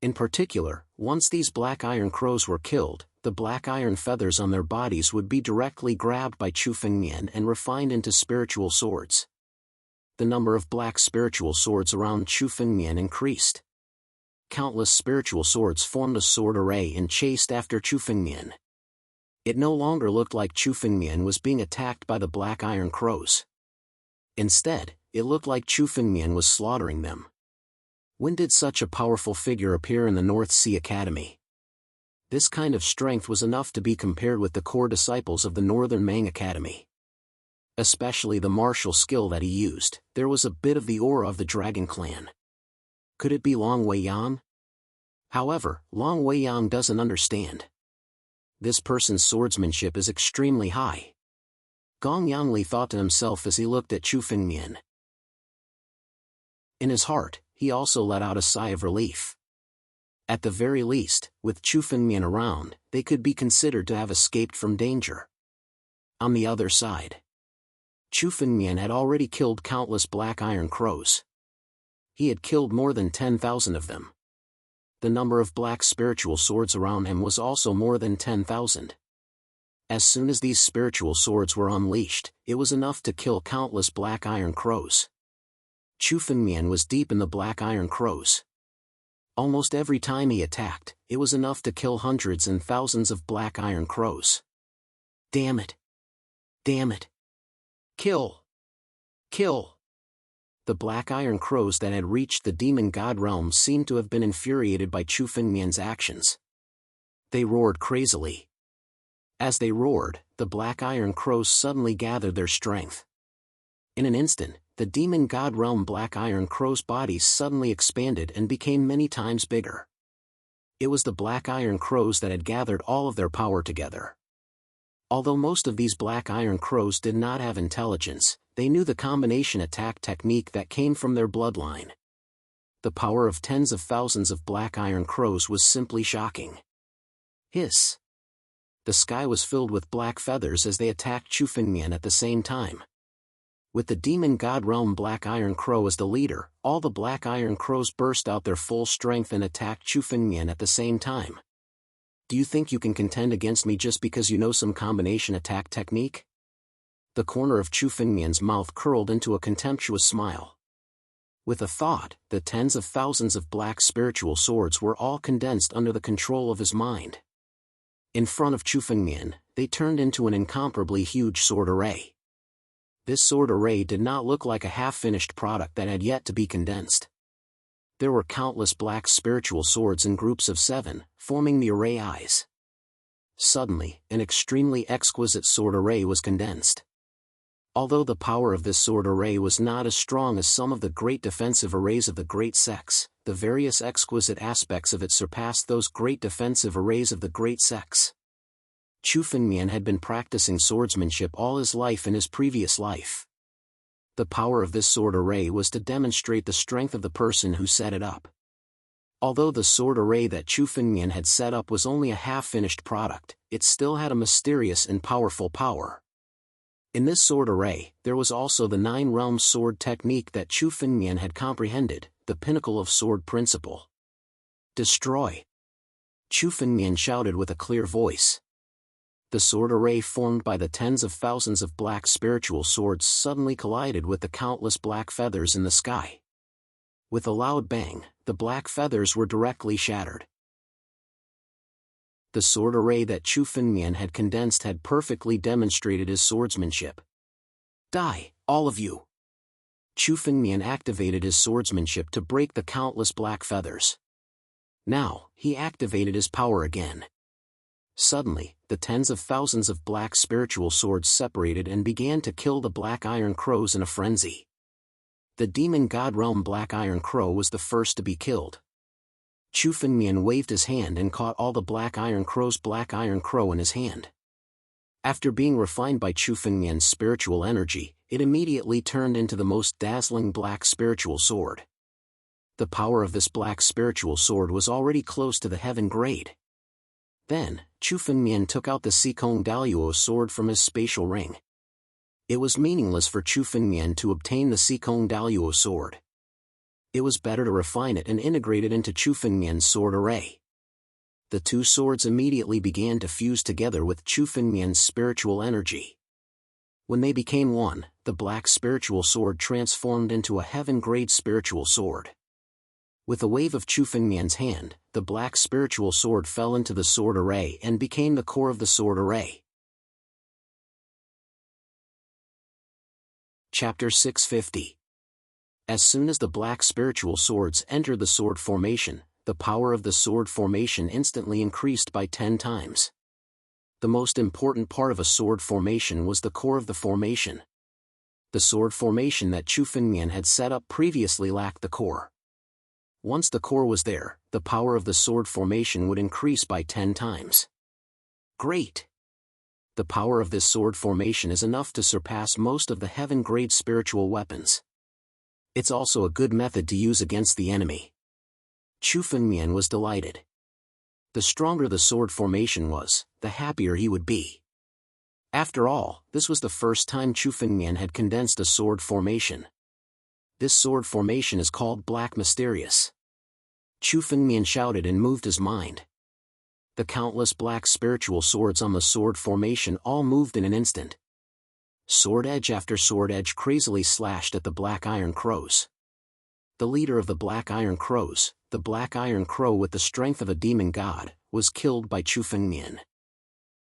In particular, once these black iron crows were killed, the black iron feathers on their bodies would be directly grabbed by Chu Fengmian and refined into spiritual swords. The number of black spiritual swords around Chu Fengmian increased. Countless spiritual swords formed a sword array and chased after Chu Fengmian. It no longer looked like Chu Fengmian was being attacked by the black iron crows. Instead, it looked like Chu Fengmian was slaughtering them. When did such a powerful figure appear in the North Sea Academy? This kind of strength was enough to be compared with the core disciples of the Northern Mang Academy. Especially the martial skill that he used, there was a bit of the aura of the Dragon Clan. Could it be Long Weiyang? However, Long Weiyang doesn't understand. This person's swordsmanship is extremely high. Gong Yangli thought to himself as he looked at Chu Fengmian. In his heart, he also let out a sigh of relief. At the very least, with Chu Fengmian around, they could be considered to have escaped from danger. On the other side, Chu Fengmian had already killed countless black iron crows. He had killed more than 10,000 of them. The number of black spiritual swords around him was also more than 10,000. As soon as these spiritual swords were unleashed, it was enough to kill countless black iron crows. Chu Fengmian was deep in the black iron crows. Almost every time he attacked, it was enough to kill hundreds and thousands of black iron crows. Damn it! Damn it! Kill! Kill! The black iron crows that had reached the demon god realm seemed to have been infuriated by Chu Fengmian's actions. They roared crazily. As they roared, the black iron crows suddenly gathered their strength. In an instant, the demon god realm black iron crows' bodies suddenly expanded and became many times bigger. It was the black iron crows that had gathered all of their power together. Although most of these black iron crows did not have intelligence, they knew the combination attack technique that came from their bloodline. The power of tens of thousands of black iron crows was simply shocking. Hiss! The sky was filled with black feathers as they attacked Chu Fengmian at the same time. With the demon god realm black iron crow as the leader, all the black iron crows burst out their full strength and attacked Chu Fengmian at the same time. Do you think you can contend against me just because you know some combination attack technique? The corner of Chu Fengmian's mouth curled into a contemptuous smile. With a thought, the tens of thousands of black spiritual swords were all condensed under the control of his mind. In front of Chu Fengmian, they turned into an incomparably huge sword array. This sword array did not look like a half-finished product that had yet to be condensed. There were countless black spiritual swords in groups of 7, forming the array eyes. Suddenly, an extremely exquisite sword array was condensed. Although the power of this sword array was not as strong as some of the great defensive arrays of the great sects, the various exquisite aspects of it surpassed those great defensive arrays of the great sects. Chu Fengmian had been practicing swordsmanship all his life in his previous life. The power of this sword array was to demonstrate the strength of the person who set it up. Although the sword array that Chu Fengmian had set up was only a half-finished product, it still had a mysterious and powerful power. In this sword array, there was also the 9 realms sword technique that Chu Fengmian had comprehended, the pinnacle of sword principle. Destroy! Chu Fengmian shouted with a clear voice. The sword array formed by the tens of thousands of black spiritual swords suddenly collided with the countless black feathers in the sky. With a loud bang, the black feathers were directly shattered. The sword array that Chu Fengmian had condensed had perfectly demonstrated his swordsmanship. Die, all of you! Chu Fengmian activated his swordsmanship to break the countless black feathers. Now, he activated his power again. Suddenly, the tens of thousands of black spiritual swords separated and began to kill the black iron crows in a frenzy. The demon god realm black iron crow was the first to be killed. Chu Fengmian waved his hand and caught all the black iron crow's black iron crow in his hand. After being refined by Chu Fengmian's spiritual energy, it immediately turned into the most dazzling black spiritual sword. The power of this black spiritual sword was already close to the heaven grade. Then, Chu Fengmian took out the Sikong Daluo sword from his spatial ring. It was meaningless for Chu Fengmian to obtain the Sikong Daluo sword. It was better to refine it and integrate it into Chu Fengmian's sword array. The two swords immediately began to fuse together with Chu Fengmian's spiritual energy. When they became one, the black spiritual sword transformed into a heaven-grade spiritual sword. With a wave of Chu Fengmian's hand, the black spiritual sword fell into the sword array and became the core of the sword array. Chapter 650. As soon as the black spiritual swords entered the sword formation, the power of the sword formation instantly increased by 10 times. The most important part of a sword formation was the core of the formation. The sword formation that Chu Fengmian had set up previously lacked the core. Once the core was there, the power of the sword formation would increase by 10 times. Great! The power of this sword formation is enough to surpass most of the heaven-grade spiritual weapons. It's also a good method to use against the enemy. Chu Fengmian was delighted. The stronger the sword formation was, the happier he would be. After all, this was the first time Chu Fengmian had condensed a sword formation. This sword formation is called Black Mysterious. Chu Fengmian shouted and moved his mind. The countless black spiritual swords on the sword formation all moved in an instant. Sword edge after sword edge crazily slashed at the black iron crows. The leader of the black iron crows, the black iron crow with the strength of a demon god, was killed by Chu Fengmian.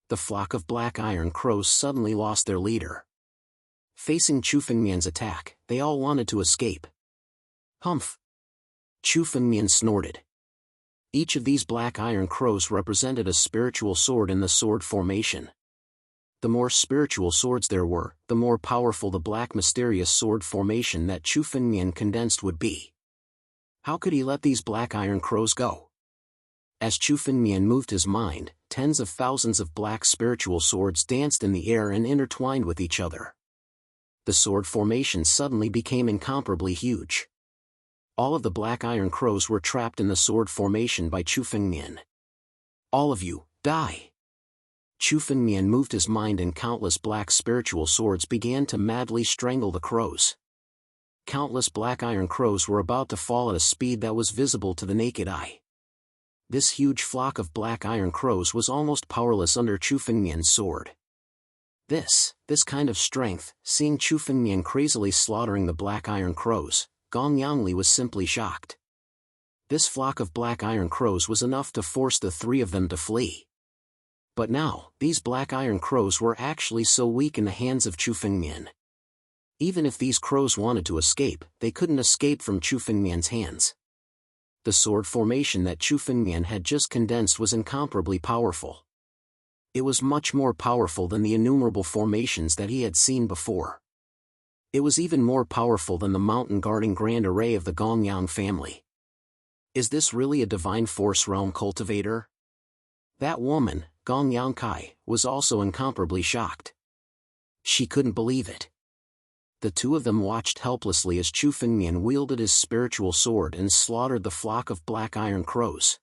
The flock of black iron crows suddenly lost their leader. Facing Chu Fengmian's attack, they all wanted to escape. Humph! Chu Fengmian snorted. Each of these black iron crows represented a spiritual sword in the sword formation. The more spiritual swords there were, the more powerful the black mysterious sword formation that Chu Fengmian condensed would be. How could he let these black iron crows go? As Chu Fengmian moved his mind, tens of thousands of black spiritual swords danced in the air and intertwined with each other. The sword formation suddenly became incomparably huge. All of the black iron crows were trapped in the sword formation by Chu Fengmian. All of you, die! Chu Fengmian moved his mind and countless black spiritual swords began to madly strangle the crows. Countless black iron crows were about to fall at a speed that was visible to the naked eye. This huge flock of black iron crows was almost powerless under Chu Fengmian's sword. This kind of strength, seeing Chu Fengmian crazily slaughtering the black iron crows, Gong Yangli was simply shocked. This flock of black iron crows was enough to force the 3 of them to flee. But now, these black iron crows were actually so weak in the hands of Chu Fengmian. Even if these crows wanted to escape, they couldn't escape from Chu Fengmian's hands. The sword formation that Chu Fengmian had just condensed was incomparably powerful. It was much more powerful than the innumerable formations that he had seen before. It was even more powerful than the mountain-guarding grand array of the Gongyang family. Is this really a divine force realm cultivator? That woman, Gongyang Kai, was also incomparably shocked. She couldn't believe it. The two of them watched helplessly as Chu Fengmian wielded his spiritual sword and slaughtered the flock of black iron crows.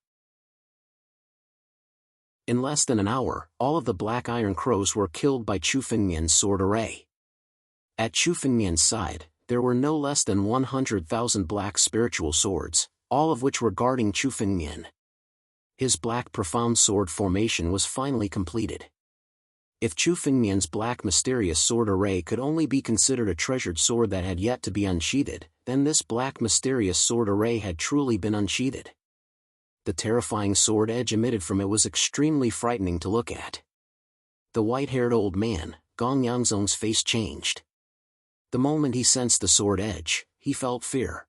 In less than an hour, all of the black iron crows were killed by Chu Fengmian's sword array. At Chu Fengmian's side, there were no less than 100,000 black spiritual swords, all of which were guarding Chu Fengmian. His black profound sword formation was finally completed. If Chu Fengmian's black mysterious sword array could only be considered a treasured sword that had yet to be unsheathed, then this black mysterious sword array had truly been unsheathed. The terrifying sword edge emitted from it was extremely frightening to look at. The white-haired old man, Gong Yangzong's face changed. The moment he sensed the sword edge, he felt fear.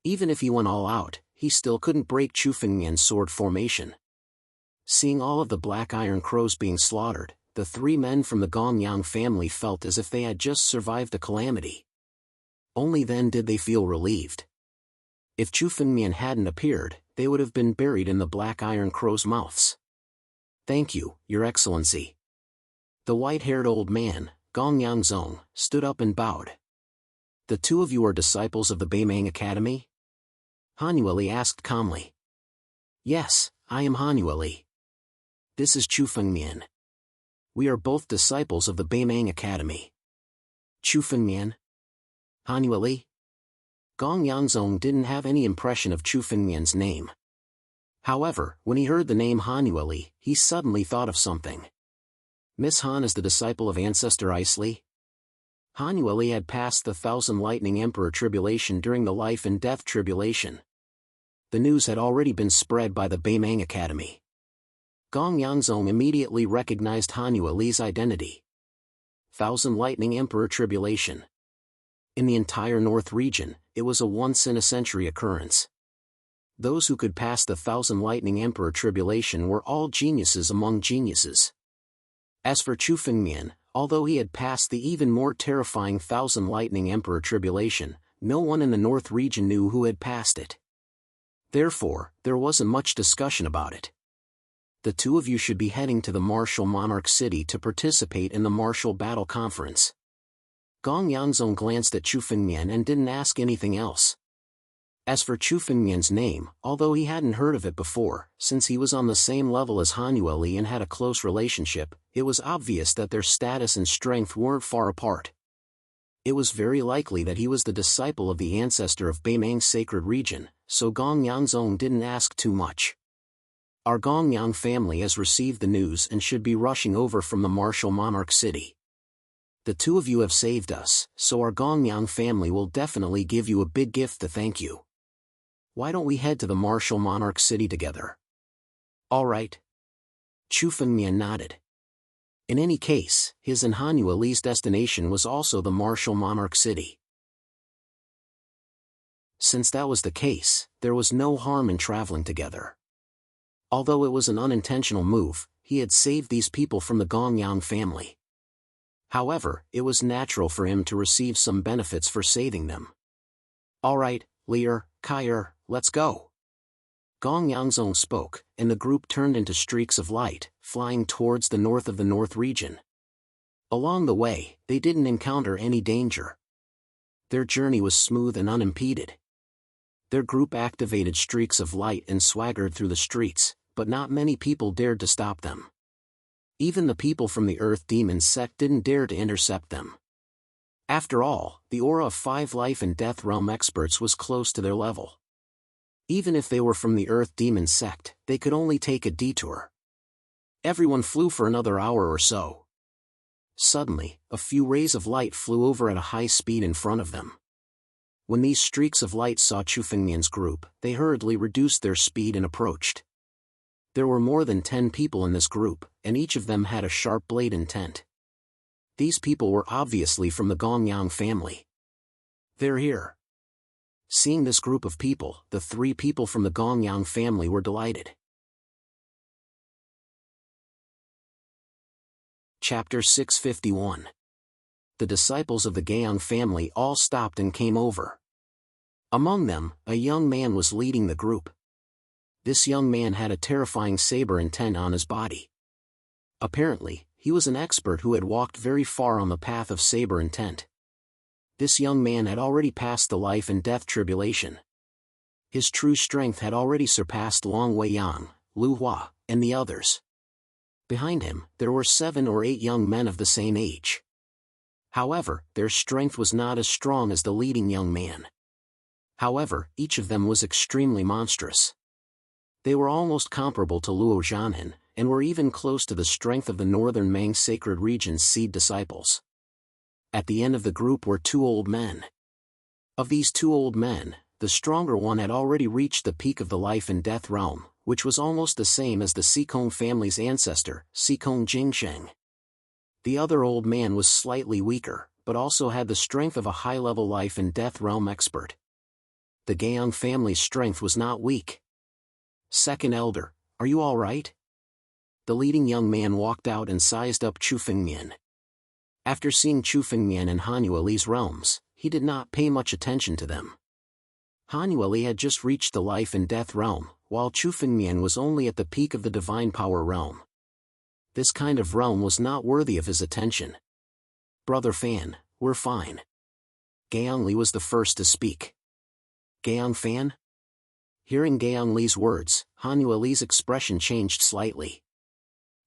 Even if he went all out, he still couldn't break Chu Fengmian's sword formation. Seeing all of the black iron crows being slaughtered, the three men from the Gongyang family felt as if they had just survived a calamity. Only then did they feel relieved. If Chu Fengmian hadn't appeared, they would have been buried in the black iron crows' mouths. "Thank you, Your Excellency." The white-haired old man, Gong Yangzong, stood up and bowed. "The two of you are disciples of the Beimang Academy?" Han Yueli asked calmly. "Yes, I am Han Yueli. This is Chu Fengmian. We are both disciples of the Beimang Academy." "Chu Fengmian? Han Yueli?" Gong Yangzong didn't have any impression of Chu Fengmian's name. However, when he heard the name Han Yueli, he suddenly thought of something. Miss Han is the disciple of Ancestor Isley? Han Yueli had passed the Thousand Lightning Emperor tribulation during the Life and Death tribulation. The news had already been spread by the Beimang Academy. Gong Yangzong immediately recognized Han Yueli's identity. Thousand Lightning Emperor tribulation. In the entire North region, it was a once-in-a-century occurrence. Those who could pass the Thousand Lightning Emperor tribulation were all geniuses among geniuses. As for Chu Fengmian, although he had passed the even more terrifying Thousand Lightning Emperor tribulation, no one in the North region knew who had passed it. Therefore, there wasn't much discussion about it. "The two of you should be heading to the Martial Monarch City to participate in the Martial Battle Conference." Gong Yangzong glanced at Chu Fengmian and didn't ask anything else. As for Chu Fengmian's name, although he hadn't heard of it before, since he was on the same level as Han Yueli and had a close relationship, it was obvious that their status and strength weren't far apart. It was very likely that he was the disciple of the ancestor of Beimang's sacred region, so Gong Yangzong didn't ask too much. "Our Gongyang family has received the news and should be rushing over from the Martial Monarch City. The two of you have saved us, so our Gongyang family will definitely give you a big gift to thank you. Why don't we head to the Martial Monarch City together?" "All right." Chu Fengmian nodded. In any case, his and Han Yueli's destination was also the Martial Monarch City. Since that was the case, there was no harm in traveling together. Although it was an unintentional move, he had saved these people from the Gongyang family. However, it was natural for him to receive some benefits for saving them. "All right, Lear, Kyer, let's go." Gong Yangzong spoke, and the group turned into streaks of light, flying towards the north of the North region. Along the way, they didn't encounter any danger. Their journey was smooth and unimpeded. Their group activated streaks of light and swaggered through the streets, but not many people dared to stop them. Even the people from the Earth Demon sect didn't dare to intercept them. After all, the aura of 5 Life and Death Realm experts was close to their level. Even if they were from the Earth Demon sect, they could only take a detour. Everyone flew for another hour or so. Suddenly, a few rays of light flew over at a high speed in front of them. When these streaks of light saw Chu Fengmian's group, they hurriedly reduced their speed and approached. There were more than 10 people in this group, and each of them had a sharp blade intent. These people were obviously from the Gongyang family. "They're here." Seeing this group of people, the 3 people from the Gongyang family were delighted. Chapter 651. The disciples of the Gayang family all stopped and came over. Among them, a young man was leading the group. This young man had a terrifying saber intent on his body. Apparently, he was an expert who had walked very far on the path of saber intent. This young man had already passed the life and death tribulation. His true strength had already surpassed Long Wei Yang, Lu Hua, and the others. Behind him, there were 7 or 8 young men of the same age. However, their strength was not as strong as the leading young man. However, each of them was extremely monstrous. They were almost comparable to Luo Zhanhan, and were even close to the strength of the northern Mang sacred region's seed disciples. At the end of the group were 2 old men. Of these 2 old men, the stronger one had already reached the peak of the life and death realm, which was almost the same as the Sikong family's ancestor, Sikong Jingsheng. The other old man was slightly weaker, but also had the strength of a high-level life and death realm expert. The Gaiyang family's strength was not weak. "Second elder, are you all right?" The leading young man walked out and sized up Chu Fengmian. After seeing Chu Fengmian and Han Yueli's realms, he did not pay much attention to them. Han Yueli had just reached the life and death realm, while Chu Fengmian was only at the peak of the divine power realm. This kind of realm was not worthy of his attention. "Brother Fan, we're fine." Gaiyang Li was the first to speak. "Gaiyang Fan?" Hearing Gaiyang Li's words, Han Yueli's expression changed slightly.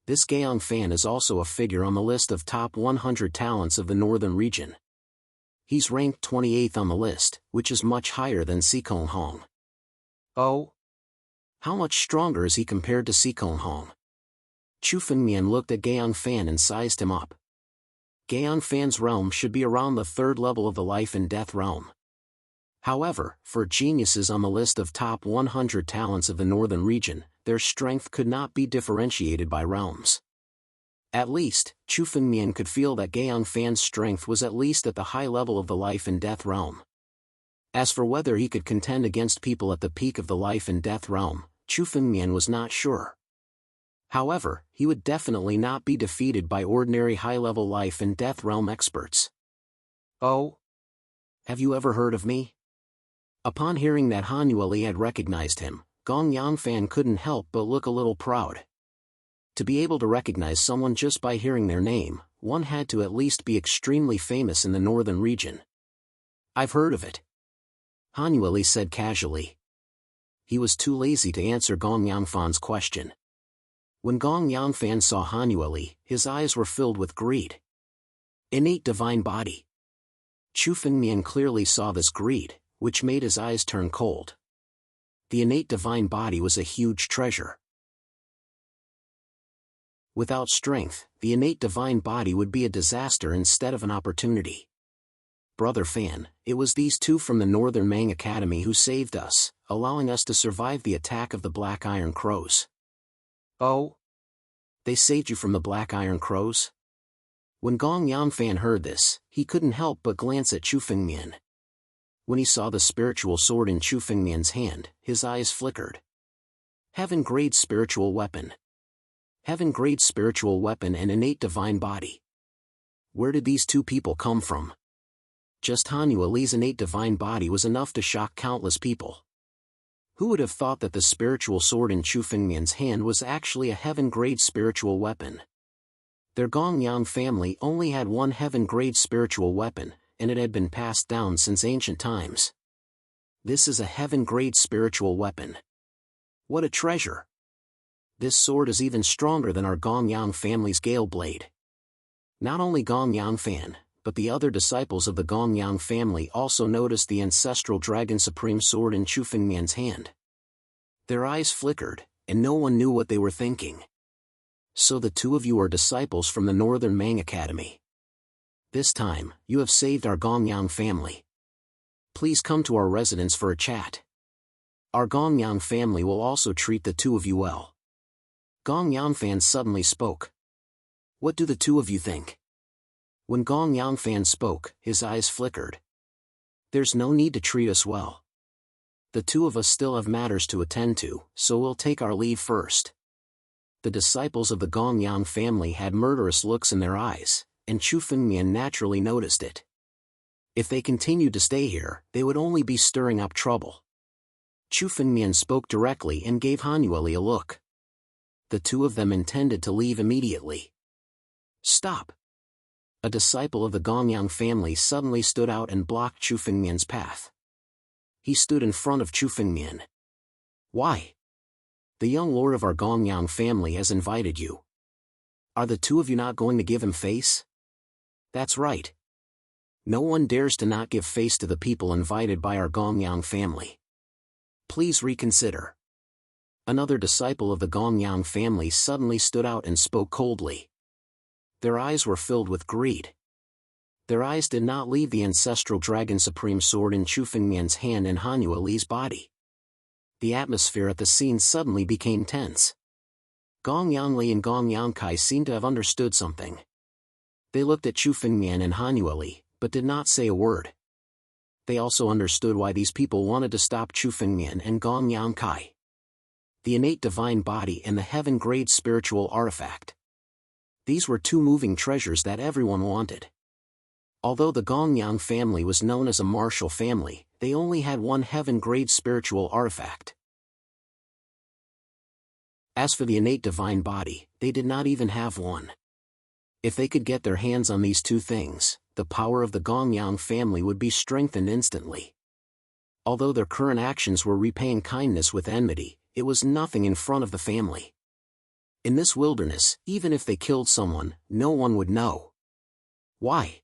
This Gaiyang Fan is also a figure on the list of top 100 talents of the northern region. He's ranked 28th on the list, which is much higher than Sikong Hong. "Oh? How much stronger is he compared to Sikong Hong?" Chu Fengmian looked at Gaiyang Fan and sized him up. Gaiyang Fan's realm should be around the 3rd level of the life and death realm. However, for geniuses on the list of top 100 talents of the northern region, their strength could not be differentiated by realms. At least, Chu Fengmian could feel that Gaiyang Fan's strength was at least at the high level of the life and death realm. As for whether he could contend against people at the peak of the life and death realm, Chu Fengmian was not sure. However, he would definitely not be defeated by ordinary high-level life and death realm experts. "Oh? Have you ever heard of me?" Upon hearing that Han Yueli had recognized him, Gong Yanfan couldn't help but look a little proud. To be able to recognize someone just by hearing their name, one had to at least be extremely famous in the northern region. "I've heard of it," Han Yueli said casually. He was too lazy to answer Gong Yanfan's question. When Gong Yanfan saw Han Yueli, his eyes were filled with greed. Innate divine body. Chu Fengmian clearly saw this greed, which made his eyes turn cold. The innate divine body was a huge treasure. Without strength, the innate divine body would be a disaster instead of an opportunity. "Brother Fan, it was these 2 from the Northern Mang Academy who saved us, allowing us to survive the attack of the Black Iron Crows." "Oh? They saved you from the Black Iron Crows?" When Gong Yanfan heard this, he couldn't help but glance at Chu Fengmian. When he saw the spiritual sword in Chu Fengmian's hand, his eyes flickered. Heaven-grade spiritual weapon. Heaven-grade spiritual weapon and innate divine body. Where did these 2 people come from? Just Han Yueli's innate divine body was enough to shock countless people. Who would have thought that the spiritual sword in Chu Fengmian's hand was actually a heaven-grade spiritual weapon? Their Gongyang family only had one heaven-grade spiritual weapon, and it had been passed down since ancient times. This is a heaven-grade spiritual weapon. What a treasure! This sword is even stronger than our Gongyang family's Gale Blade. Not only Gongyang Fan, but the other disciples of the Gongyang family also noticed the ancestral Dragon Supreme sword in Chu Fengmian's hand. Their eyes flickered, and no one knew what they were thinking. "So the 2 of you are disciples from the Northern Mang Academy. This time, you have saved our Gongyang family. Please come to our residence for a chat. Our Gongyang family will also treat the 2 of you well." Gong Yanfan suddenly spoke. "What do the 2 of you think?" When Gong Yanfan spoke, his eyes flickered. "There's no need to treat us well. The 2 of us still have matters to attend to, so we'll take our leave first." The disciples of the Gongyang family had murderous looks in their eyes, and Chu Fengmian naturally noticed it. If they continued to stay here, they would only be stirring up trouble. Chu Fengmian spoke directly and gave Han Yueli a look. The 2 of them intended to leave immediately. "Stop!" A disciple of the Gongyang family suddenly stood out and blocked Chu Fengmian's path. He stood in front of Chu Fengmian. Why? The young lord of our Gongyang family has invited you. Are the two of you not going to give him face? That's right. No one dares to not give face to the people invited by our Gongyang family. Please reconsider. Another disciple of the Gongyang family suddenly stood out and spoke coldly. Their eyes were filled with greed. Their eyes did not leave the ancestral dragon supreme sword in Chu Fengmian's hand and Hanyu Li's body. The atmosphere at the scene suddenly became tense. Gongyang Li and Gongyang Kai seemed to have understood something. They looked at Chu Fengmian and Hanyu Li, but did not say a word. They also understood why these people wanted to stop Chu Fengmian and Gongyang Kai. The innate divine body and the heaven-grade spiritual artifact. These were two moving treasures that everyone wanted. Although the Gongyang family was known as a martial family, they only had one heaven-grade spiritual artifact. As for the innate divine body, they did not even have one. If they could get their hands on these two things, the power of the Gongyang family would be strengthened instantly. Although their current actions were repaying kindness with enmity, it was nothing in front of the family. In this wilderness, even if they killed someone, no one would know. Why?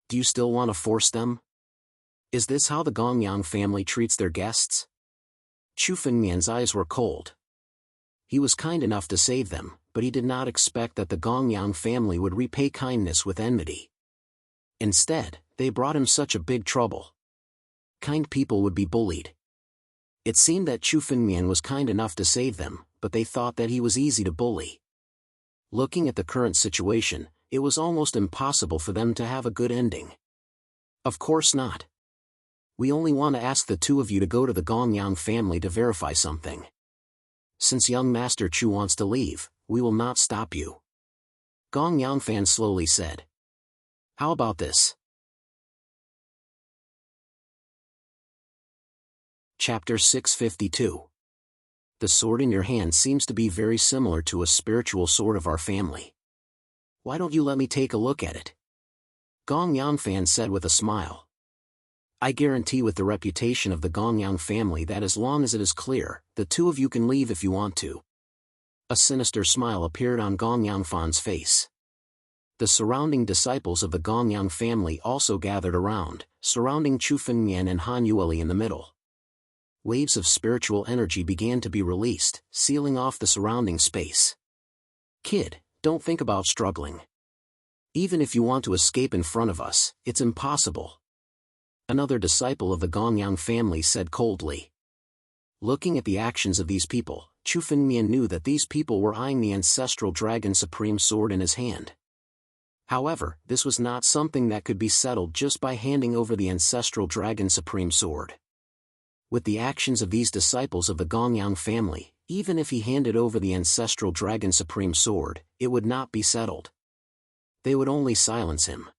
Do you still want to force them? Is this how the Gongyang family treats their guests? Chu Fengmian's eyes were cold. He was kind enough to save them, but he did not expect that the Gongyang family would repay kindness with enmity. Instead, they brought him such a big trouble. Kind people would be bullied. It seemed that Chu Fengmian was kind enough to save them, but they thought that he was easy to bully. Looking at the current situation, it was almost impossible for them to have a good ending. Of course not. We only want to ask the two of you to go to the Gongyang family to verify something. Since young Master Chu wants to leave, we will not stop you. Gongyang Fan slowly said. How about this? Chapter 652. The sword in your hand seems to be very similar to a spiritual sword of our family. Why don't you let me take a look at it? Gongyang Fan said with a smile. I guarantee with the reputation of the Gongyang family that as long as it is clear, the two of you can leave if you want to. A sinister smile appeared on Gongyang Fan's face. The surrounding disciples of the Gongyang family also gathered around, surrounding Chu Fengmian and Hanyu Li in the middle. Waves of spiritual energy began to be released, sealing off the surrounding space. Kid, don't think about struggling. Even if you want to escape in front of us, it's impossible. Another disciple of the Gongyang family said coldly. Looking at the actions of these people, Chu Fengmian knew that these people were eyeing the ancestral dragon supreme sword in his hand. However, this was not something that could be settled just by handing over the ancestral dragon supreme sword. With the actions of these disciples of the Gongyang family, even if he handed over the ancestral dragon supreme sword, it would not be settled. They would only silence him.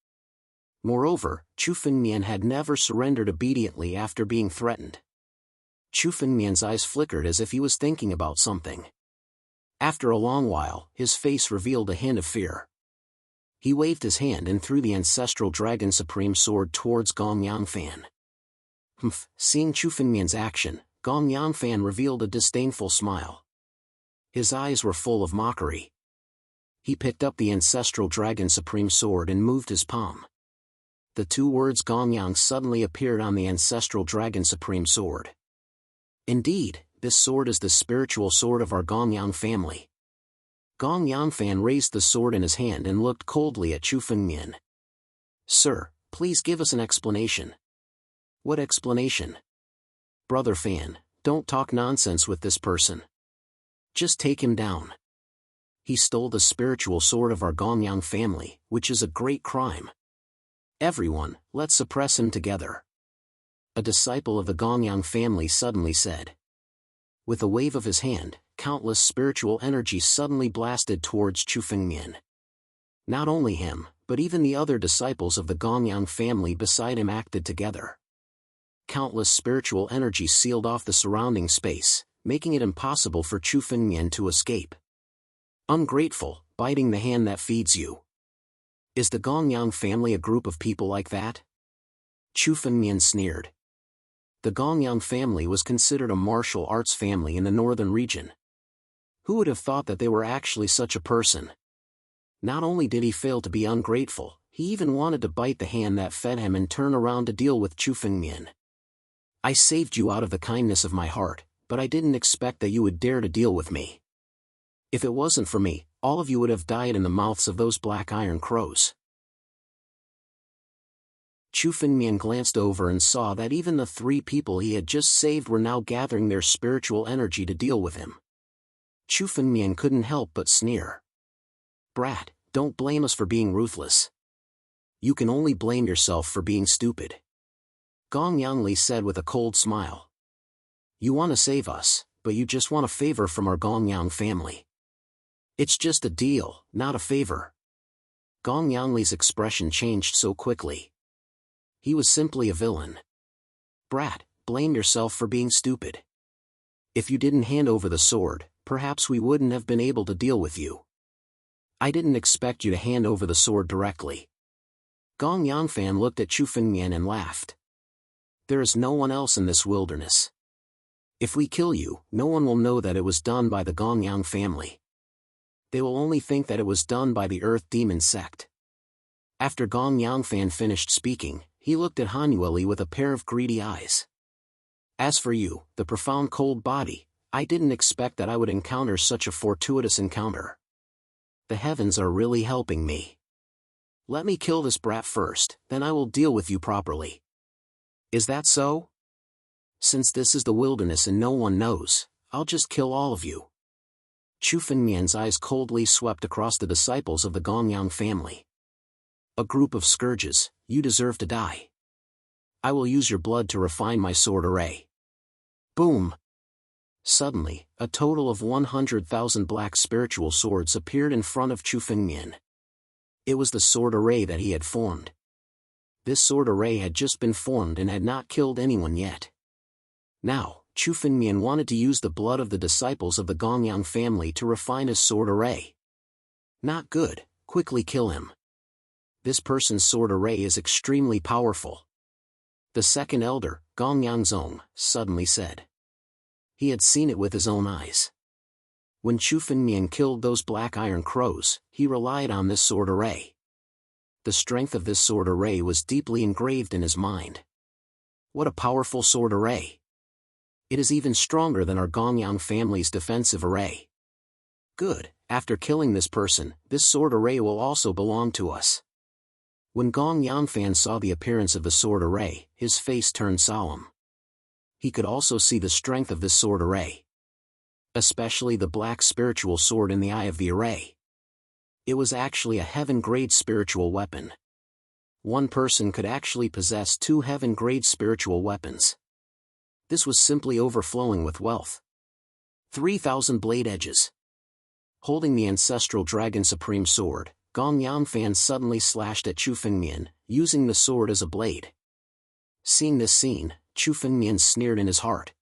Moreover, Chu Fengmian had never surrendered obediently after being threatened. Chu Fengmian's eyes flickered as if he was thinking about something. After a long while, his face revealed a hint of fear. He waved his hand and threw the ancestral dragon supreme sword towards Gongyang Fan. Seeing Chu Fengmian's action, Gongyang Fan revealed a disdainful smile. His eyes were full of mockery. He picked up the ancestral dragon supreme sword and moved his palm. The two words Gongyang suddenly appeared on the ancestral dragon supreme sword. Indeed, this sword is the spiritual sword of our Gongyang family. Gongyang Fan raised the sword in his hand and looked coldly at Chu Fengmian. Sir, please give us an explanation. What explanation? Brother Fan, don't talk nonsense with this person. Just take him down. He stole the spiritual sword of our Gongyang family, which is a great crime. Everyone, let's suppress him together. A disciple of the Gongyang family suddenly said. With a wave of his hand, countless spiritual energies suddenly blasted towards Chu Fengmian. Not only him, but even the other disciples of the Gongyang family beside him acted together. Countless spiritual energies sealed off the surrounding space, making it impossible for Chu Fengmian to escape. Ungrateful, biting the hand that feeds you. Is the Gongyang family a group of people like that? Chu Fengmian sneered. The Gongyang family was considered a martial arts family in the northern region. Who would have thought that they were actually such a person? Not only did he fail to be ungrateful, he even wanted to bite the hand that fed him and turn around to deal with Chu Fengmian. I saved you out of the kindness of my heart, but I didn't expect that you would dare to deal with me. If it wasn't for me, all of you would have died in the mouths of those black iron crows. Chu Fengmian glanced over and saw that even the 3 people he had just saved were now gathering their spiritual energy to deal with him. Chu Fengmian couldn't help but sneer. Brat, don't blame us for being ruthless. You can only blame yourself for being stupid. Gong Yangli said with a cold smile. You want to save us, but you just want a favor from our Gongyang family. It's just a deal, not a favor. Gong Yangli's expression changed so quickly. He was simply a villain. Brat, blame yourself for being stupid. If you didn't hand over the sword, perhaps we wouldn't have been able to deal with you. I didn't expect you to hand over the sword directly. Gong Yangfan looked at Chu Fengmian and laughed. There is no one else in this wilderness. If we kill you, no one will know that it was done by the Gongyang family. They will only think that it was done by the Earth Demon sect. After Gong Yangfan finished speaking, he looked at Han Yueli with a pair of greedy eyes. As for you, the profound cold body, I didn't expect that I would encounter such a fortuitous encounter. The heavens are really helping me. Let me kill this brat first, then I will deal with you properly. Is that so? Since this is the wilderness and no one knows, I'll just kill all of you. Chu Fengmian's eyes coldly swept across the disciples of the Gongyang family. A group of scourges, you deserve to die. I will use your blood to refine my sword array. Boom! Suddenly, a total of 100,000 black spiritual swords appeared in front of Chu Fengmian. It was the sword array that he had formed. This sword array had just been formed and had not killed anyone yet. Now, Chu Fengmian wanted to use the blood of the disciples of the Gongyang family to refine his sword array. Not good, quickly kill him. This person's sword array is extremely powerful. The second elder, Gongyang Zong, suddenly said. He had seen it with his own eyes. When Chu Fengmian killed those black iron crows, he relied on this sword array. The strength of this sword array was deeply engraved in his mind. What a powerful sword array! It is even stronger than our Gongyang family's defensive array. Good, after killing this person, this sword array will also belong to us. When Gong Yanfan saw the appearance of the sword array, his face turned solemn. He could also see the strength of this sword array. Especially the black spiritual sword in the eye of the array. It was actually a heaven-grade spiritual weapon. One person could actually possess 2 heaven-grade spiritual weapons. This was simply overflowing with wealth. 3,000 blade edges. Holding the ancestral dragon supreme sword, Gong Yanfan suddenly slashed at Chu Fengmian, using the sword as a blade. Seeing this scene, Chu Fengmian sneered in his heart.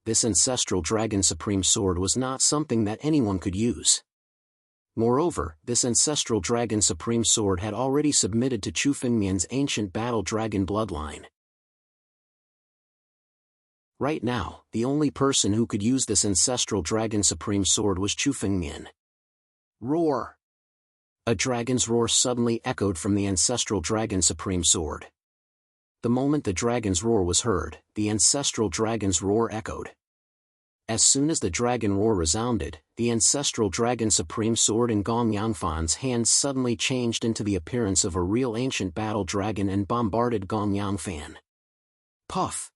This ancestral dragon supreme sword was not something that anyone could use. Moreover, this ancestral dragon supreme sword had already submitted to Chu Fengmian's ancient battle dragon bloodline. Right now, the only person who could use this ancestral dragon supreme sword was Chu Fengmian. Roar! A dragon's roar suddenly echoed from the ancestral dragon supreme sword. The moment the dragon's roar was heard, the ancestral dragon's roar echoed. As soon as the dragon roar resounded, the ancestral dragon supreme sword in Gong Yanfan's hands suddenly changed into the appearance of a real ancient battle dragon and bombarded Gong Yanfan. Puff!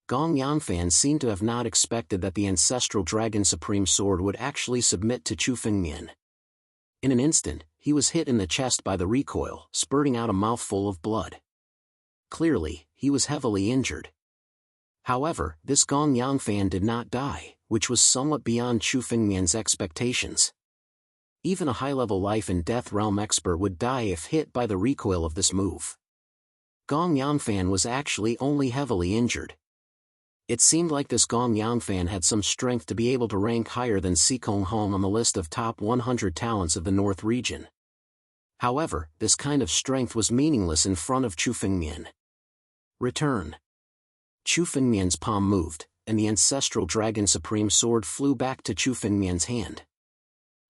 Gong Yanfan seemed to have not expected that the ancestral dragon supreme sword would actually submit to Chu Fengmian. In an instant, he was hit in the chest by the recoil, spurting out a mouthful of blood. Clearly, he was heavily injured. However, this Gong Yanfan did not die, which was somewhat beyond Chu Fengmian's expectations. Even a high-level life and death realm expert would die if hit by the recoil of this move. Gong Yanfan was actually only heavily injured. It seemed like this Gong Yanfan had some strength to be able to rank higher than Sikong Hong on the list of top 100 talents of the North region. However, this kind of strength was meaningless in front of Chu Fengmian. Return. Chu Fengmian's palm moved, and the ancestral Dragon Supreme Sword flew back to Chu Fengmian's hand.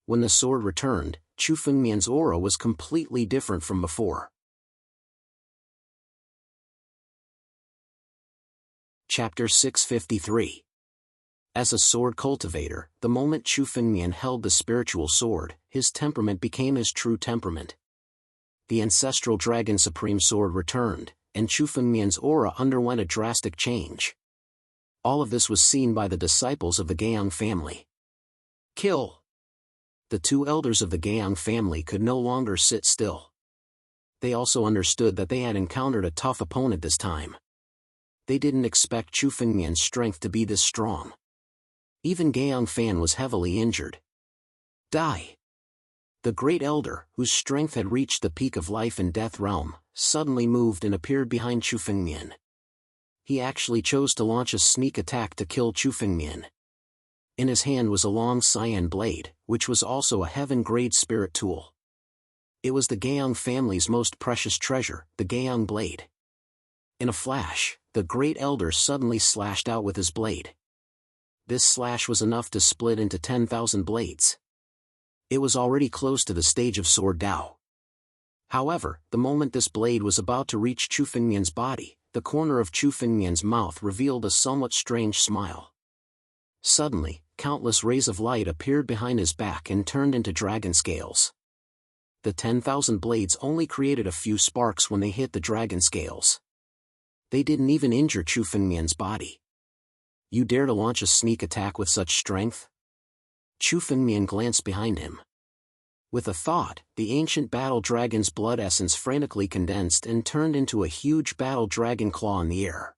When the sword returned, Chu Fengmian's aura was completely different from before. Chapter 653. As a sword cultivator, the moment Chu Fengmian held the spiritual sword, his temperament became his true temperament. The ancestral Dragon Supreme Sword returned, and Chu Fengmian's aura underwent a drastic change. All of this was seen by the disciples of the Gaiyang family. Kill! The two elders of the Gaiyang family could no longer sit still. They also understood that they had encountered a tough opponent this time. They didn't expect Chu Fengmian's strength to be this strong. Even Gaiyang Fan was heavily injured. Die! The Great Elder, whose strength had reached the peak of life and death realm, suddenly moved and appeared behind Chu Fengmian. He actually chose to launch a sneak attack to kill Chu Fengmian. In his hand was a long cyan blade, which was also a heaven-grade spirit tool. It was the Gaiyang family's most precious treasure, the Gaiyang blade. In a flash, the Great Elder suddenly slashed out with his blade. This slash was enough to split into 10,000 blades. It was already close to the stage of Sword Dao. However, the moment this blade was about to reach Chu Fengmian's body, the corner of Chu Fengmian's mouth revealed a somewhat strange smile. Suddenly, countless rays of light appeared behind his back and turned into dragon scales. The 10,000 blades only created a few sparks when they hit the dragon scales. They didn't even injure Chu Fengmian's body. You dare to launch a sneak attack with such strength? Chu Fengmian glanced behind him. With a thought, the ancient battle dragon's blood essence frantically condensed and turned into a huge battle dragon claw in the air.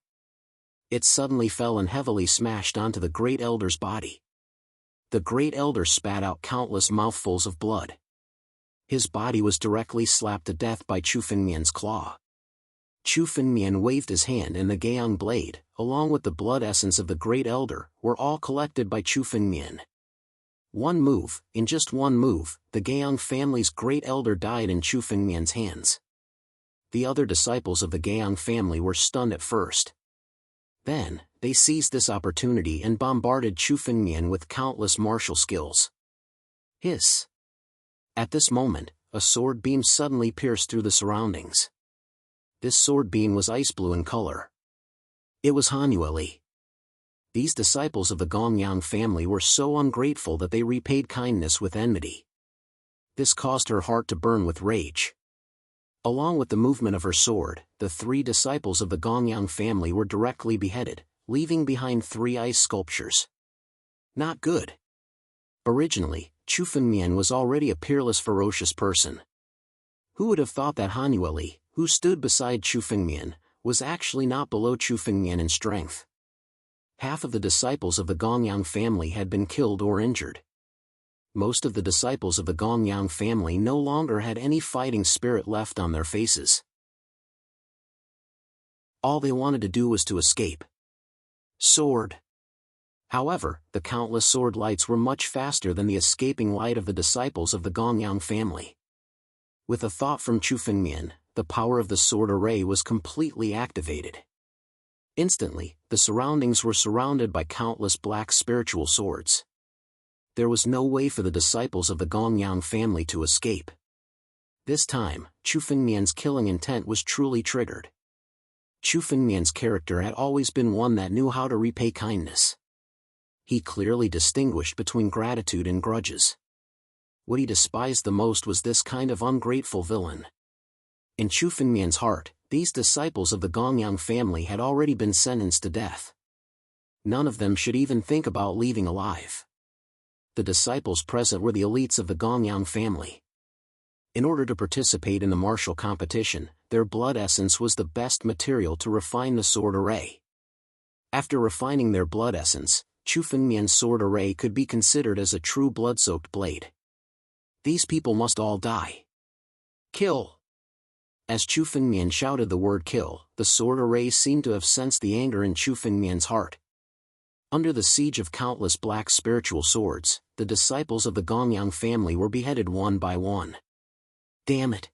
It suddenly fell and heavily smashed onto the Great Elder's body. The Great Elder spat out countless mouthfuls of blood. His body was directly slapped to death by Chu Fengmian's claw. Chu Fengmian waved his hand and the Gaiyang blade, along with the blood essence of the Great Elder, were all collected by Chu Fengmian. In just one move, the Gaiyang family's Great Elder died in Chu Fengmian's hands. The other disciples of the Gaiyang family were stunned at first. Then, they seized this opportunity and bombarded Chu Fengmian with countless martial skills. Hiss! At this moment, a sword beam suddenly pierced through the surroundings. This sword beam was ice blue in color. It was Hanueli. These disciples of the Gongyang family were so ungrateful that they repaid kindness with enmity. This caused her heart to burn with rage. Along with the movement of her sword, the three disciples of the Gongyang family were directly beheaded, leaving behind 3 ice sculptures. Not good. Originally, Chu Fengmian was already a peerless, ferocious person. Who would have thought that Hanueli, who stood beside Chu Fengmian, was actually not below Chu Fengmian in strength? Half of the disciples of the Gongyang family had been killed or injured. Most of the disciples of the Gongyang family no longer had any fighting spirit left on their faces. All they wanted to do was to escape. Sword. However, the countless sword lights were much faster than the escaping light of the disciples of the Gongyang family. With a thought from Chu Fengmian, the power of the sword array was completely activated. Instantly, the surroundings were surrounded by countless black spiritual swords. There was no way for the disciples of the Gongyang family to escape. This time, Chu Fengmian's killing intent was truly triggered. Chu Fengmian's character had always been one that knew how to repay kindness. He clearly distinguished between gratitude and grudges. What he despised the most was this kind of ungrateful villain. In Chu Fengmian's heart, these disciples of the Gongyang family had already been sentenced to death. None of them should even think about leaving alive. The disciples present were the elites of the Gongyang family. In order to participate in the martial competition, their blood essence was the best material to refine the sword array. After refining their blood essence, Chu Fengmian's sword array could be considered as a true blood-soaked blade. These people must all die. Kill! As Chu Fengmian shouted the word kill, the sword array seemed to have sensed the anger in Chu Fengmian's heart. Under the siege of countless black spiritual swords, the disciples of the Gongyang family were beheaded one by one. Damn it.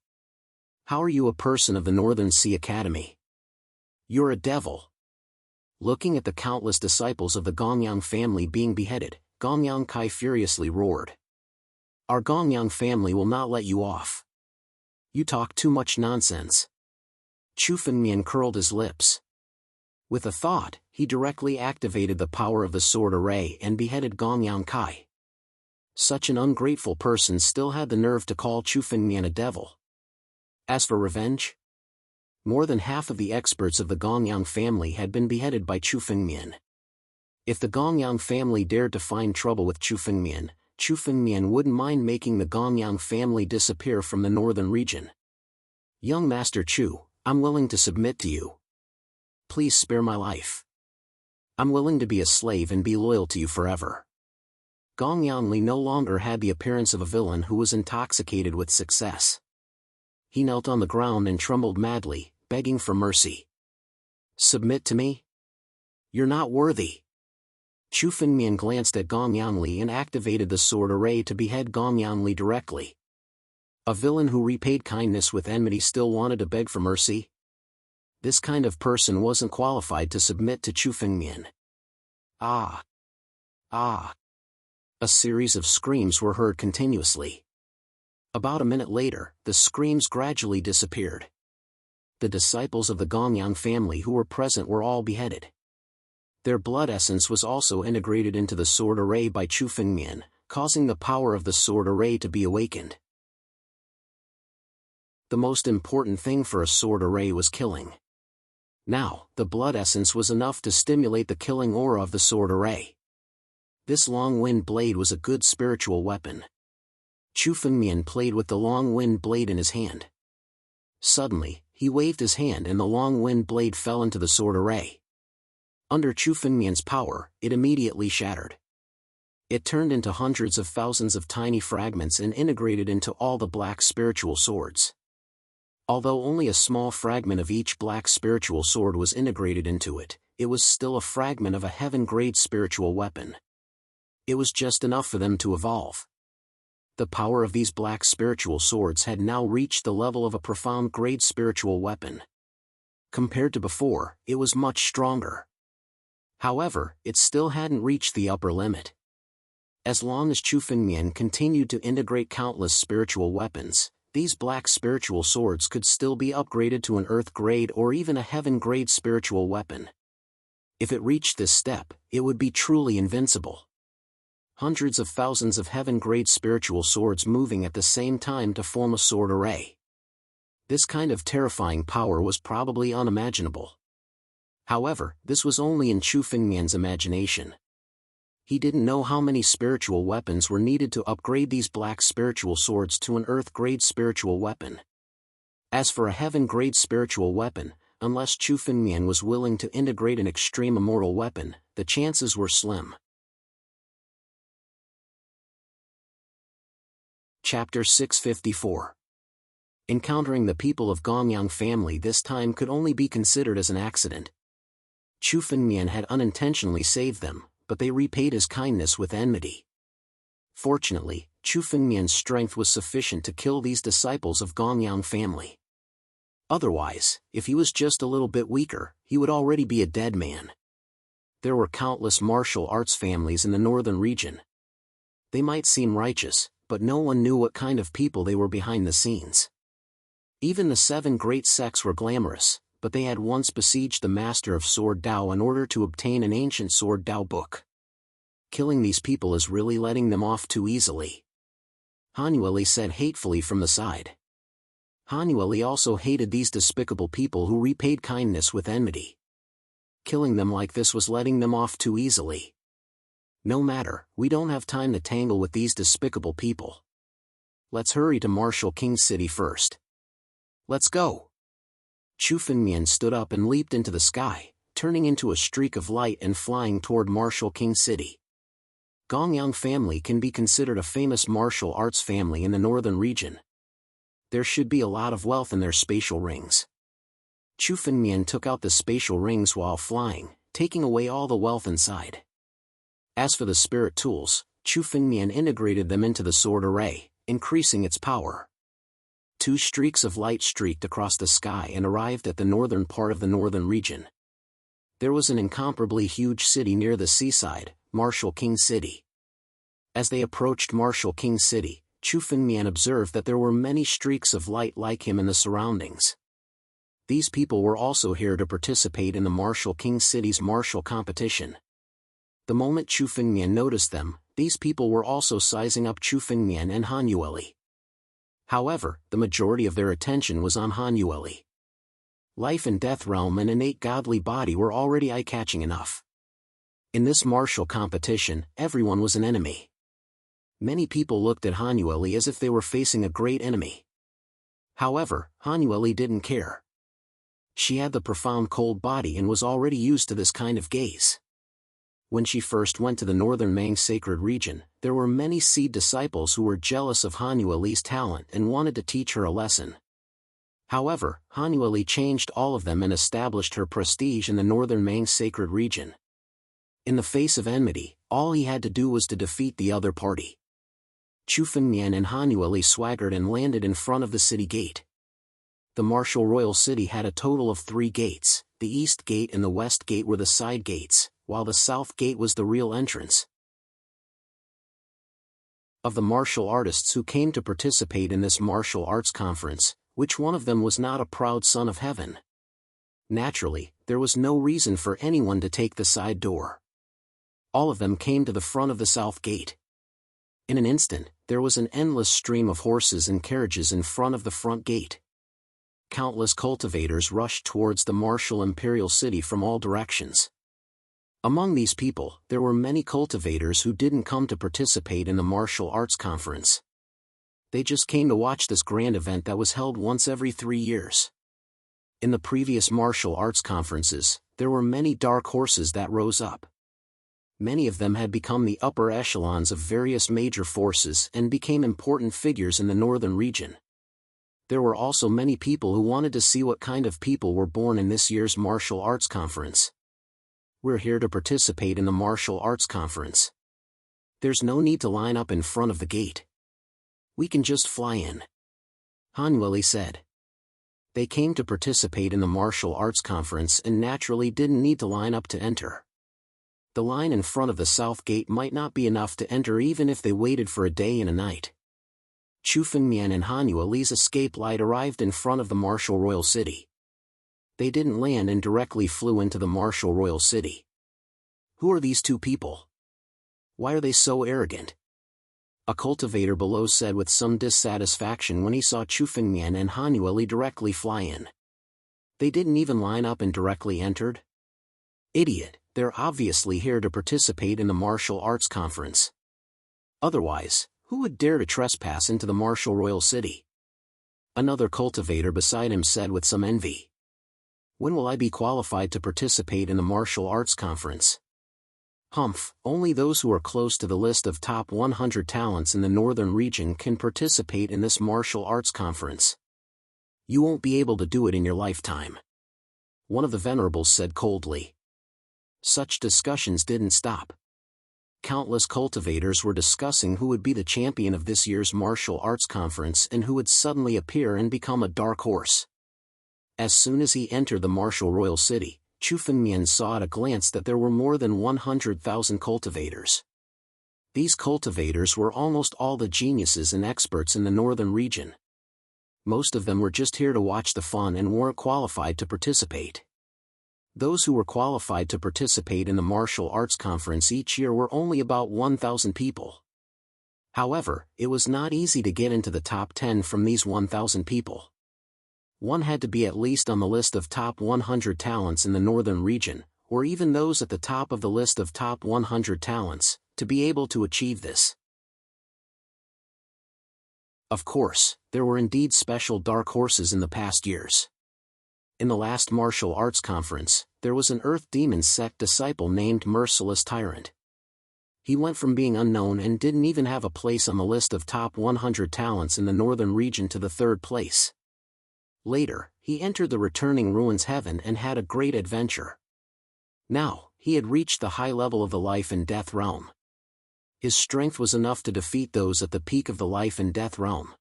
How are you a person of the Northern Sea Academy? You're a devil. Looking at the countless disciples of the Gongyang family being beheaded, Gongyang Kai furiously roared. Our Gongyang family will not let you off. You talk too much nonsense. Chu Fengmian curled his lips. With a thought, he directly activated the power of the sword array and beheaded Gongyang Kai. Such an ungrateful person still had the nerve to call Chu Fengmian a devil. As for revenge, more than half of the experts of the Gongyang family had been beheaded by Chu Fengmian. If the Gongyang family dared to find trouble with Chu Fengmian wouldn't mind making the Gongyang family disappear from the northern region. Young Master Chu, I'm willing to submit to you. Please spare my life. I'm willing to be a slave and be loyal to you forever. Gongyang Li no longer had the appearance of a villain who was intoxicated with success. He knelt on the ground and trembled madly, begging for mercy. Submit to me? You're not worthy. Chu Fengmian glanced at Gongyang Li and activated the sword array to behead Gongyang Li directly. A villain who repaid kindness with enmity still wanted to beg for mercy? This kind of person wasn't qualified to submit to Chu Fengmian. Ah! Ah! A series of screams were heard continuously. About a minute later, the screams gradually disappeared. The disciples of the Gongyang family who were present were all beheaded. Their blood essence was also integrated into the sword array by Chu Fengmian, causing the power of the sword array to be awakened. The most important thing for a sword array was killing. Now, the blood essence was enough to stimulate the killing aura of the sword array. This long wind blade was a good spiritual weapon. Chu Fengmian played with the long wind blade in his hand. Suddenly, he waved his hand and the long wind blade fell into the sword array. Under Chu Fengmian's power, it immediately shattered. It turned into hundreds of thousands of tiny fragments and integrated into all the black spiritual swords. Although only a small fragment of each black spiritual sword was integrated into it, it was still a fragment of a heaven-grade spiritual weapon. It was just enough for them to evolve. The power of these black spiritual swords had now reached the level of a profound grade spiritual weapon. Compared to before, it was much stronger. However, it still hadn't reached the upper limit. As long as Chu Fengmian continued to integrate countless spiritual weapons, these black spiritual swords could still be upgraded to an earth-grade or even a heaven-grade spiritual weapon. If it reached this step, it would be truly invincible. Hundreds of thousands of heaven-grade spiritual swords moving at the same time to form a sword array. This kind of terrifying power was probably unimaginable. However, this was only in Chu Fengmian's imagination. He didn't know how many spiritual weapons were needed to upgrade these black spiritual swords to an earth-grade spiritual weapon. As for a heaven-grade spiritual weapon, unless Chu Fengmian was willing to integrate an extreme immortal weapon, the chances were slim. Chapter 654. Encountering the people of Gongyang family this time could only be considered as an accident. Chu Fengmian had unintentionally saved them, but they repaid his kindness with enmity. Fortunately, Chu Fengmian's strength was sufficient to kill these disciples of Gongyang family. Otherwise, if he was just a little bit weaker, he would already be a dead man. There were countless martial arts families in the northern region. They might seem righteous, but no one knew what kind of people they were behind the scenes. Even the 7 great sects were glamorous, but they had once besieged the master of Sword Dao in order to obtain an ancient Sword Dao book. Killing these people is really letting them off too easily. Hanueli said hatefully from the side. Hanueli also hated these despicable people who repaid kindness with enmity. Killing them like this was letting them off too easily. No matter, we don't have time to tangle with these despicable people. Let's hurry to Martial King City first. Let's go. Chu Fengmian stood up and leaped into the sky, turning into a streak of light and flying toward Martial King City. Gongyang family can be considered a famous martial arts family in the northern region. There should be a lot of wealth in their spatial rings. Chu Fengmian took out the spatial rings while flying, taking away all the wealth inside. As for the spirit tools, Chu Fengmian integrated them into the sword array, increasing its power. two streaks of light streaked across the sky and arrived at the northern part of the northern region. There was an incomparably huge city near the seaside, Martial King City. As they approached Martial King City, Chu Fengmian observed that there were many streaks of light like him in the surroundings. These people were also here to participate in the Martial King City's martial competition. The moment Chu Fengmian noticed them, these people were also sizing up Chu Fengmian and Han Yueli. However, the majority of their attention was on Han Yueli. Life and death realm and innate godly body were already eye-catching enough. In this martial competition, everyone was an enemy. Many people looked at Han Yueli as if they were facing a great enemy. However, Han Yueli didn't care. She had the profound cold body and was already used to this kind of gaze. When she first went to the northern Mang sacred region, there were many seed disciples who were jealous of Han Yueli's talent and wanted to teach her a lesson. However, Han Yueli changed all of them and established her prestige in the northern Mang sacred region. In the face of enmity, all he had to do was to defeat the other party. Chu Fengmian and Han Yueli swaggered and landed in front of the city gate. The martial royal city had a total of 3 gates. The east gate and the west gate were the side gates, while the south gate was the real entrance. Of the martial artists who came to participate in this martial arts conference, which one of them was not a proud son of heaven? Naturally, there was no reason for anyone to take the side door. All of them came to the front of the south gate. In an instant, there was an endless stream of horses and carriages in front of the front gate. Countless cultivators rushed towards the martial imperial city from all directions. Among these people, there were many cultivators who didn't come to participate in the martial arts conference. They just came to watch this grand event that was held once every 3 years. In the previous martial arts conferences, there were many dark horses that rose up. Many of them had become the upper echelons of various major forces and became important figures in the northern region. There were also many people who wanted to see what kind of people were born in this year's martial arts conference. We're here to participate in the martial arts conference. There's no need to line up in front of the gate. We can just fly in. Han Yueli said. They came to participate in the martial arts conference and naturally didn't need to line up to enter. The line in front of the south gate might not be enough to enter even if they waited for a day and a night. Chu Fengmian and Han Yueli's escape light arrived in front of the martial royal city. They didn't land and directly flew into the martial royal city. Who are these two people? Why are they so arrogant? A cultivator below said with some dissatisfaction when he saw Chu Fengmian and Han Yueli directly fly in. They didn't even line up and directly entered? Idiot, they're obviously here to participate in the martial arts conference. Otherwise, who would dare to trespass into the martial royal city? Another cultivator beside him said with some envy. When will I be qualified to participate in the martial arts conference? Humph, only those who are close to the list of top 100 talents in the northern region can participate in this martial arts conference. You won't be able to do it in your lifetime. One of the venerables said coldly. Such discussions didn't stop. Countless cultivators were discussing who would be the champion of this year's martial arts conference and who would suddenly appear and become a dark horse. As soon as he entered the martial royal city, Chu Fengmian saw at a glance that there were more than 100,000 cultivators. These cultivators were almost all the geniuses and experts in the northern region. Most of them were just here to watch the fun and weren't qualified to participate. Those who were qualified to participate in the martial arts conference each year were only about 1,000 people. However, it was not easy to get into the top 10 from these 1,000 people. One had to be at least on the list of top 100 talents in the northern region, or even those at the top of the list of top 100 talents, to be able to achieve this. Of course, there were indeed special dark horses in the past years. In the last martial arts conference, there was an Earth Demon sect disciple named Merciless Tyrant. He went from being unknown and didn't even have a place on the list of top 100 talents in the northern region to the 3rd place. Later, he entered the returning ruins heaven and had a great adventure. Now, he had reached the high level of the life and death realm. His strength was enough to defeat those at the peak of the life and death realm.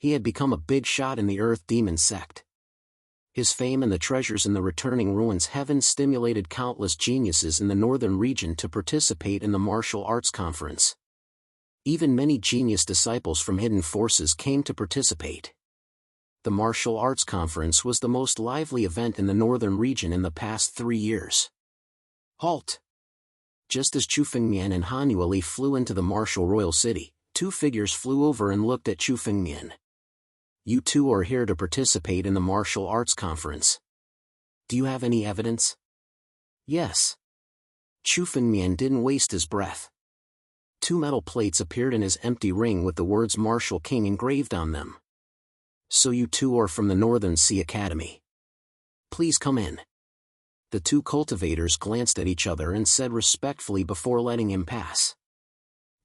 He had become a big shot in the Earth Demon sect. His fame and the treasures in the returning ruins heaven stimulated countless geniuses in the northern region to participate in the martial arts conference. Even many genius disciples from hidden forces came to participate. The martial arts conference was the most lively event in the northern region in the past 3 years. Halt! Just as Chu Fengmian and Han Yueli flew into the martial royal city, two figures flew over and looked at Chu Fengmian. You two are here to participate in the martial arts conference. Do you have any evidence? Yes. Chu Fengmian didn't waste his breath. 2 metal plates appeared in his empty ring with the words Martial King engraved on them. So you two are from the Northern Sea Academy. Please come in. The two cultivators glanced at each other and said respectfully before letting him pass.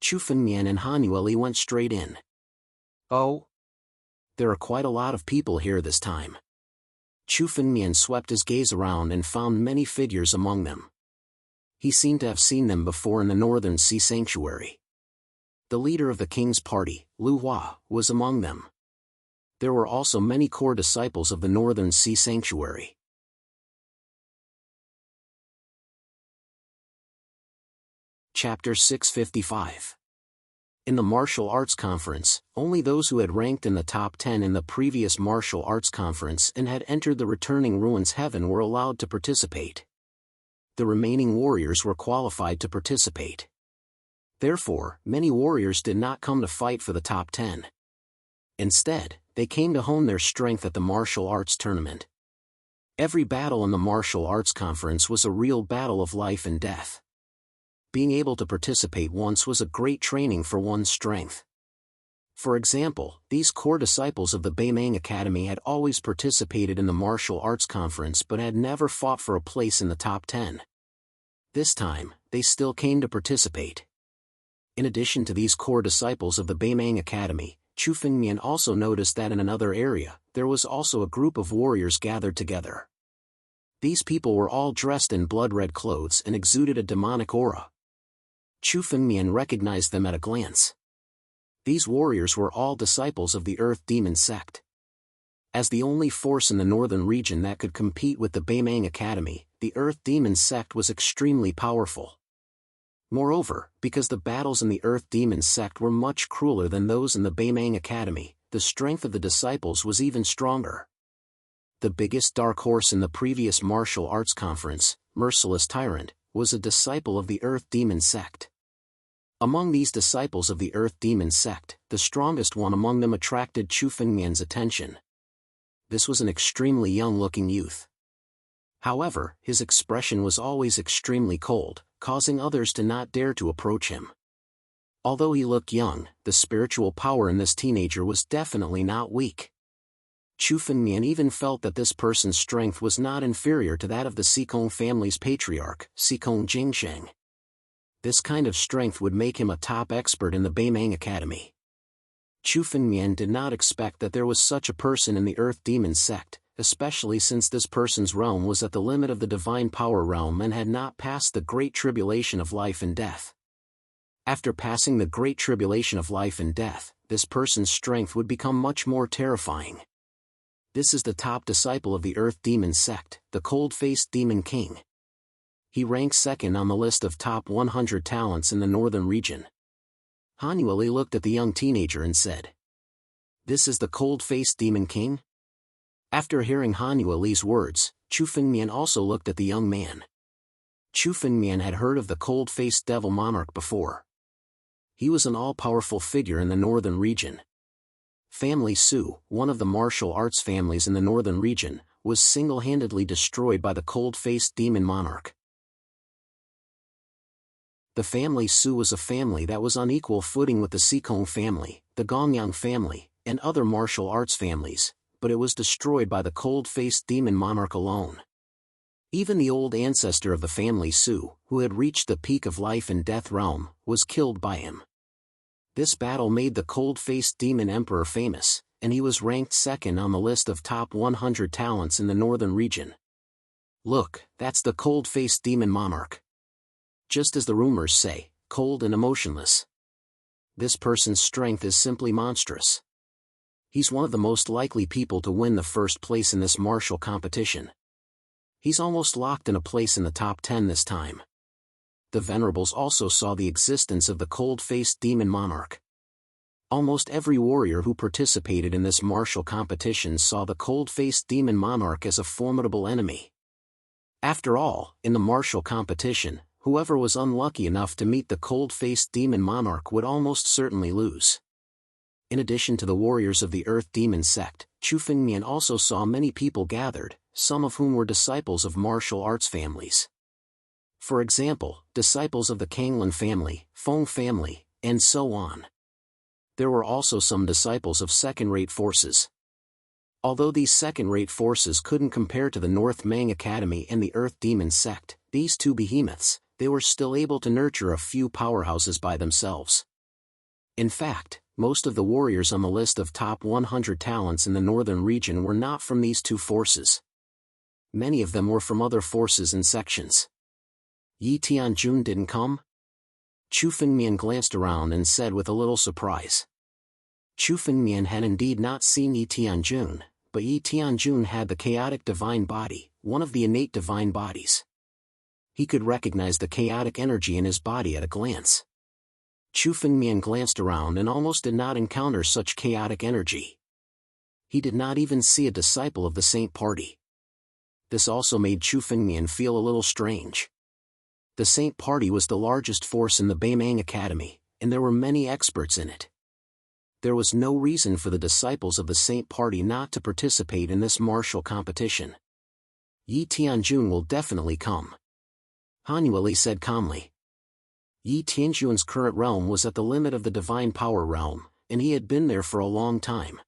Chu Fengmian and Han Yueli went straight in. Oh? There are quite a lot of people here this time. Chu Fengmian swept his gaze around and found many figures among them. He seemed to have seen them before in the Northern Sea Sanctuary. The leader of the king's party, Lu Hua, was among them. There were also many core disciples of the Northern Sea Sanctuary. Chapter 655. In the martial arts conference, only those who had ranked in the top 10 in the previous martial arts conference and had entered the returning ruins heaven were allowed to participate. The remaining warriors were qualified to participate. Therefore, many warriors did not come to fight for the top 10. Instead, they came to hone their strength at the martial arts tournament. Every battle in the martial arts conference was a real battle of life and death. Being able to participate once was a great training for one's strength. For example, these core disciples of the Beimang Academy had always participated in the martial arts conference but had never fought for a place in the top 10. This time, they still came to participate. In addition to these core disciples of the Beimang Academy, Chu Fengmian also noticed that in another area, there was also a group of warriors gathered together. These people were all dressed in blood-red clothes and exuded a demonic aura. Chu Fengmian recognized them at a glance. These warriors were all disciples of the Earth Demon sect. As the only force in the northern region that could compete with the Beimang Academy, the Earth Demon sect was extremely powerful. Moreover, because the battles in the Earth Demon sect were much crueler than those in the Beimang Academy, the strength of the disciples was even stronger. The biggest dark horse in the previous martial arts conference, Merciless Tyrant, was a disciple of the Earth Demon sect. Among these disciples of the Earth Demon sect, the strongest one among them attracted Chu Fengmian's attention. This was an extremely young-looking youth. However, his expression was always extremely cold, causing others to not dare to approach him. Although he looked young, the spiritual power in this teenager was definitely not weak. Chu Fengmian even felt that this person's strength was not inferior to that of the Sikong family's patriarch, Sikong Jingsheng. This kind of strength would make him a top expert in the Beimang Academy. Chu Fengmian did not expect that there was such a person in the Earth Demon sect, especially since this person's realm was at the limit of the divine power realm and had not passed the great tribulation of life and death. After passing the great tribulation of life and death, this person's strength would become much more terrifying. This is the top disciple of the Earth Demon sect, the Cold-Faced Demon King. He ranks second on the list of top 100 talents in the northern region. Han Yueli looked at the young teenager and said, "This is the Cold-Faced Demon King?" After hearing Han Yueli's words, Chu Fengmian also looked at the young man. Chu Fengmian had heard of the Cold-Faced Devil Monarch before. He was an all-powerful figure in the northern region. Family Su, one of the martial arts families in the northern region, was single-handedly destroyed by the Cold-Faced Demon Monarch. The family Su was a family that was on equal footing with the Sikong family, the Gongyang family, and other martial arts families, but it was destroyed by the Cold-Faced Demon Monarch alone. Even the old ancestor of the family Su, who had reached the peak of life and death realm, was killed by him. This battle made the Cold-Faced Demon Emperor famous, and he was ranked second on the list of top 100 talents in the northern region. Look, that's the Cold-Faced Demon Monarch. Just as the rumors say, cold and emotionless. This person's strength is simply monstrous. He's one of the most likely people to win the first place in this martial competition. He's almost locked in a place in the top 10 this time. The Venerables also saw the existence of the cold-faced demon monarch. Almost every warrior who participated in this martial competition saw the cold-faced demon monarch as a formidable enemy. After all, in the martial competition, whoever was unlucky enough to meet the cold-faced demon monarch would almost certainly lose. In addition to the warriors of the Earth Demon sect, Chu Fengmian also saw many people gathered, some of whom were disciples of martial arts families. For example, disciples of the Kanglan family, Feng family, and so on. There were also some disciples of second-rate forces. Although these second-rate forces couldn't compare to the North Mang Academy and the Earth Demon sect, these two behemoths, they were still able to nurture a few powerhouses by themselves. In fact, most of the warriors on the list of top 100 talents in the northern region were not from these two forces. Many of them were from other forces and sections. Yi Tianjun didn't come? Chu Fengmian glanced around and said with a little surprise. Chu Fengmian had indeed not seen Yi Tianjun, but Yi Tianjun had the chaotic divine body, one of the innate divine bodies. He could recognize the chaotic energy in his body at a glance. Chu Fengmian glanced around and almost did not encounter such chaotic energy. He did not even see a disciple of the Saint Party. This also made Chu Fengmian feel a little strange. The Saint Party was the largest force in the Beimang Academy, and there were many experts in it. There was no reason for the disciples of the Saint Party not to participate in this martial competition. Yi Tianjun will definitely come. Han Yueli said calmly. Yi Tianjun's current realm was at the limit of the divine power realm, and he had been there for a long time.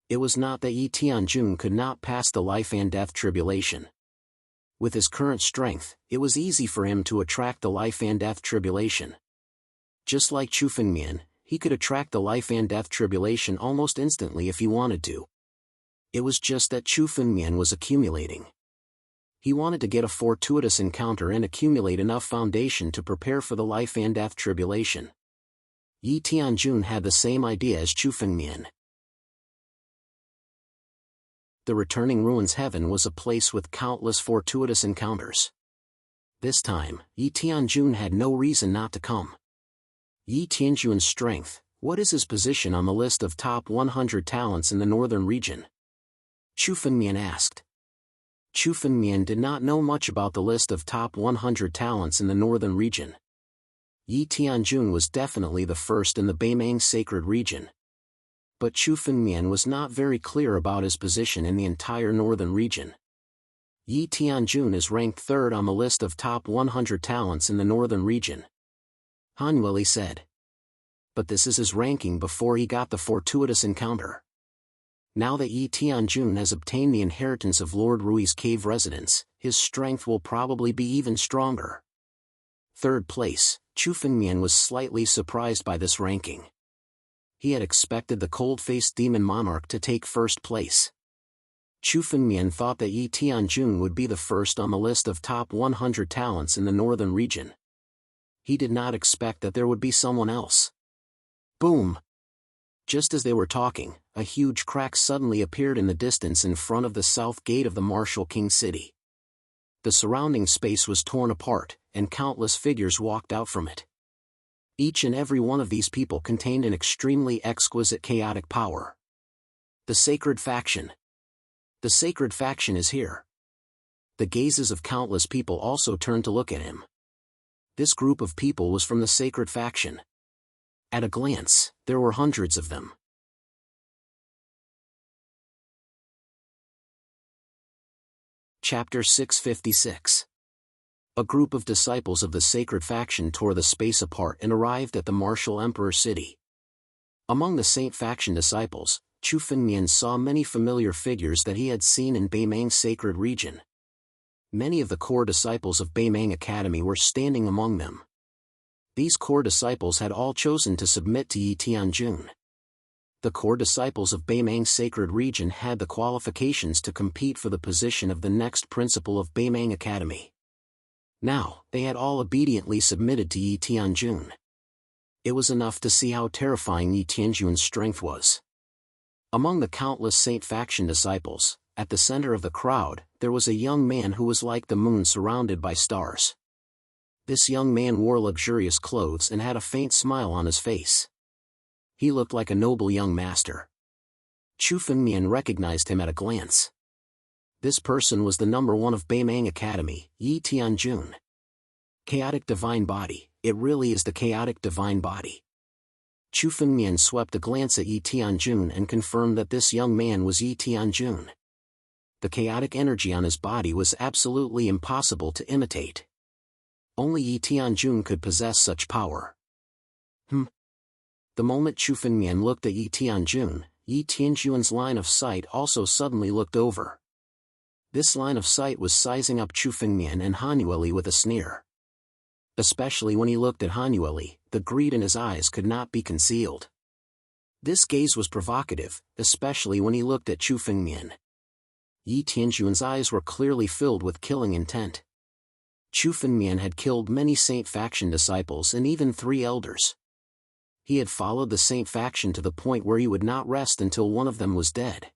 It was not that Yi Tianjun could not pass the life and death tribulation. With his current strength, it was easy for him to attract the life and death tribulation. Just like Chu Fengmian, he could attract the life and death tribulation almost instantly if he wanted to. It was just that Chu Fengmian was accumulating. He wanted to get a fortuitous encounter and accumulate enough foundation to prepare for the life and death tribulation. Yi Tianjun had the same idea as Chu Fengmian. The returning ruins heaven was a place with countless fortuitous encounters. This time, Yi Tianjun had no reason not to come. Yi Tianjun's strength, what is his position on the list of top 100 talents in the northern region? Chu Fengmian asked. Chu Fengmian did not know much about the list of top 100 talents in the northern region. Yi Tianjun was definitely the first in the Beimang sacred region. But Chu Fengmian was not very clear about his position in the entire northern region. Yi Tianjun is ranked third on the list of top 100 talents in the northern region. Han Yueli said. But this is his ranking before he got the fortuitous encounter. Now that Yi Tianjun has obtained the inheritance of Lord Rui's cave residence, his strength will probably be even stronger. Third place, Chu Fengmian was slightly surprised by this ranking. He had expected the cold-faced demon monarch to take first place. Chu Fengmian thought that Yi Tianjun would be the first on the list of top 100 talents in the northern region. He did not expect that there would be someone else. Boom! Just as they were talking, a huge crack suddenly appeared in the distance in front of the south gate of the Martial King City. The surrounding space was torn apart, and countless figures walked out from it. Each and every one of these people contained an extremely exquisite chaotic power. The Sacred Faction. The Sacred Faction is here. The gazes of countless people also turned to look at him. This group of people was from the Sacred Faction. At a glance, there were hundreds of them. Chapter 656. A group of disciples of the Sacred Faction tore the space apart and arrived at the Martial Emperor City. Among the Saint Faction disciples, Chu Fengmian saw many familiar figures that he had seen in Beimang's sacred region. Many of the core disciples of Beimang Academy were standing among them. These core disciples had all chosen to submit to Yi Tianjun. The core disciples of Beimang's sacred region had the qualifications to compete for the position of the next principal of Beimang Academy. Now, they had all obediently submitted to Yi Tianjun. It was enough to see how terrifying Yi Tianjun's strength was. Among the countless Saint faction disciples, at the center of the crowd, there was a young man who was like the moon surrounded by stars. This young man wore luxurious clothes and had a faint smile on his face. He looked like a noble young master. Chu Fengmian recognized him at a glance. This person was the number one of Beimang Academy, Yi Tianjun. Chaotic Divine Body, it really is the chaotic divine body. Chu Fengmian swept a glance at Yi Tianjun and confirmed that this young man was Yi Tianjun. The chaotic energy on his body was absolutely impossible to imitate. Only Yi Tianjun could possess such power. The moment Chu Fengmian looked at Yi Tianjun's line of sight also suddenly looked over. This line of sight was sizing up Chu Fengmian and Han Yueli with a sneer. Especially when he looked at Han Yueli, the greed in his eyes could not be concealed. This gaze was provocative, especially when he looked at Chu Fengmian. Yi Tianjun's eyes were clearly filled with killing intent. Chu Fengmian had killed many Saint faction disciples and even 3 elders. He had followed the Saint faction to the point where he would not rest until one of them was dead.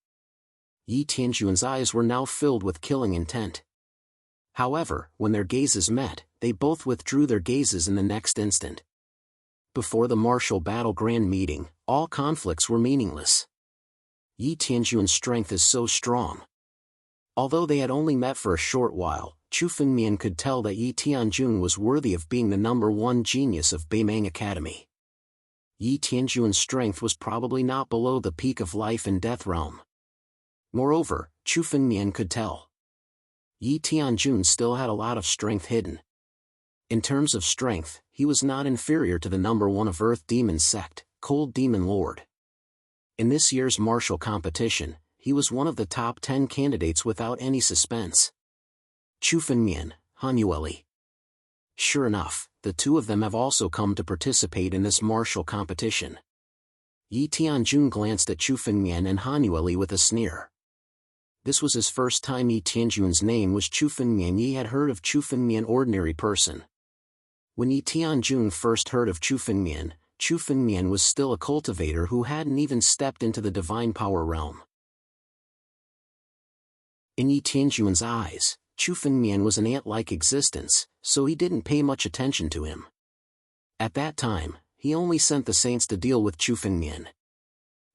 Yi Tianjun's eyes were now filled with killing intent. However, when their gazes met, they both withdrew their gazes in the next instant. Before the martial battle grand meeting, all conflicts were meaningless. Yi Tianjun's strength is so strong. Although they had only met for a short while, Chu Fengmian could tell that Yi Tianjun was worthy of being the number 1 genius of Beimang Academy. Yi Tianjun's strength was probably not below the peak of life and death realm. Moreover, Chu Fengmian could tell Yi Tianjun still had a lot of strength hidden. In terms of strength, he was not inferior to the number 1 of Earth Demon Sect, Cold Demon Lord. In this year's martial competition, he was one of the top 10 candidates without any suspense. Chu Fengmian, Han Yueli. Sure enough, the 2 of them have also come to participate in this martial competition. Yi Tianjun glanced at Chu Fengmian and Han Yueli with a sneer. This was his first time Yi Tianjun's name was Chu Fengmian. Yi had heard of Chu Fengmian, ordinary person. When Yi Tianjun first heard of Chu Fengmian was still a cultivator who hadn't even stepped into the divine power realm. In Yi Tianjun's eyes, Chu Fengmian was an ant-like existence, so he didn't pay much attention to him. At that time, he only sent the saints to deal with Chu Fengmian.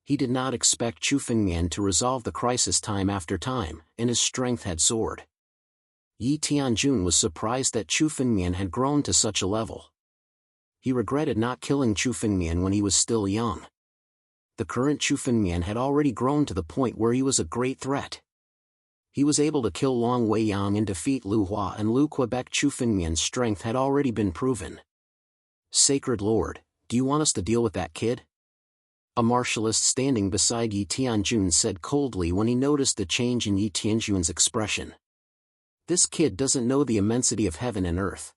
He did not expect Chu Fengmian to resolve the crisis time after time, and his strength had soared. Yi Tianjun was surprised that Chu Fengmian had grown to such a level. He regretted not killing Chu Fengmian when he was still young. The current Chu Fengmian had already grown to the point where he was a great threat. He was able to kill Long Weiyang and defeat Lu Hua and Lu Quebec. Chu Fengmian's strength had already been proven. Sacred Lord, do you want us to deal with that kid? A martialist standing beside Yi Tianjun said coldly when he noticed the change in Yi Tianjun's expression. This kid doesn't know the immensity of heaven and earth.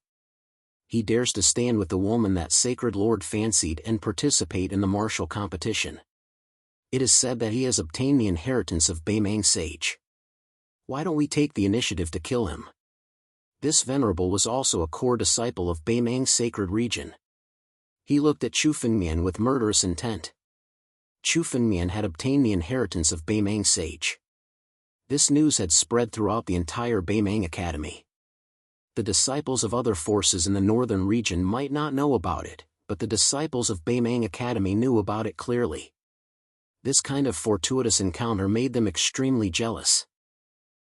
He dares to stand with the woman that Sacred Lord fancied and participate in the martial competition. It is said that he has obtained the inheritance of Beimang Sage. Why don't we take the initiative to kill him? This venerable was also a core disciple of Beimang's sacred region. He looked at Chu Fengmian with murderous intent. Chu Fengmian had obtained the inheritance of Beimang Sage. This news had spread throughout the entire Beimang Academy. The disciples of other forces in the northern region might not know about it, but the disciples of Beimang Academy knew about it clearly. This kind of fortuitous encounter made them extremely jealous.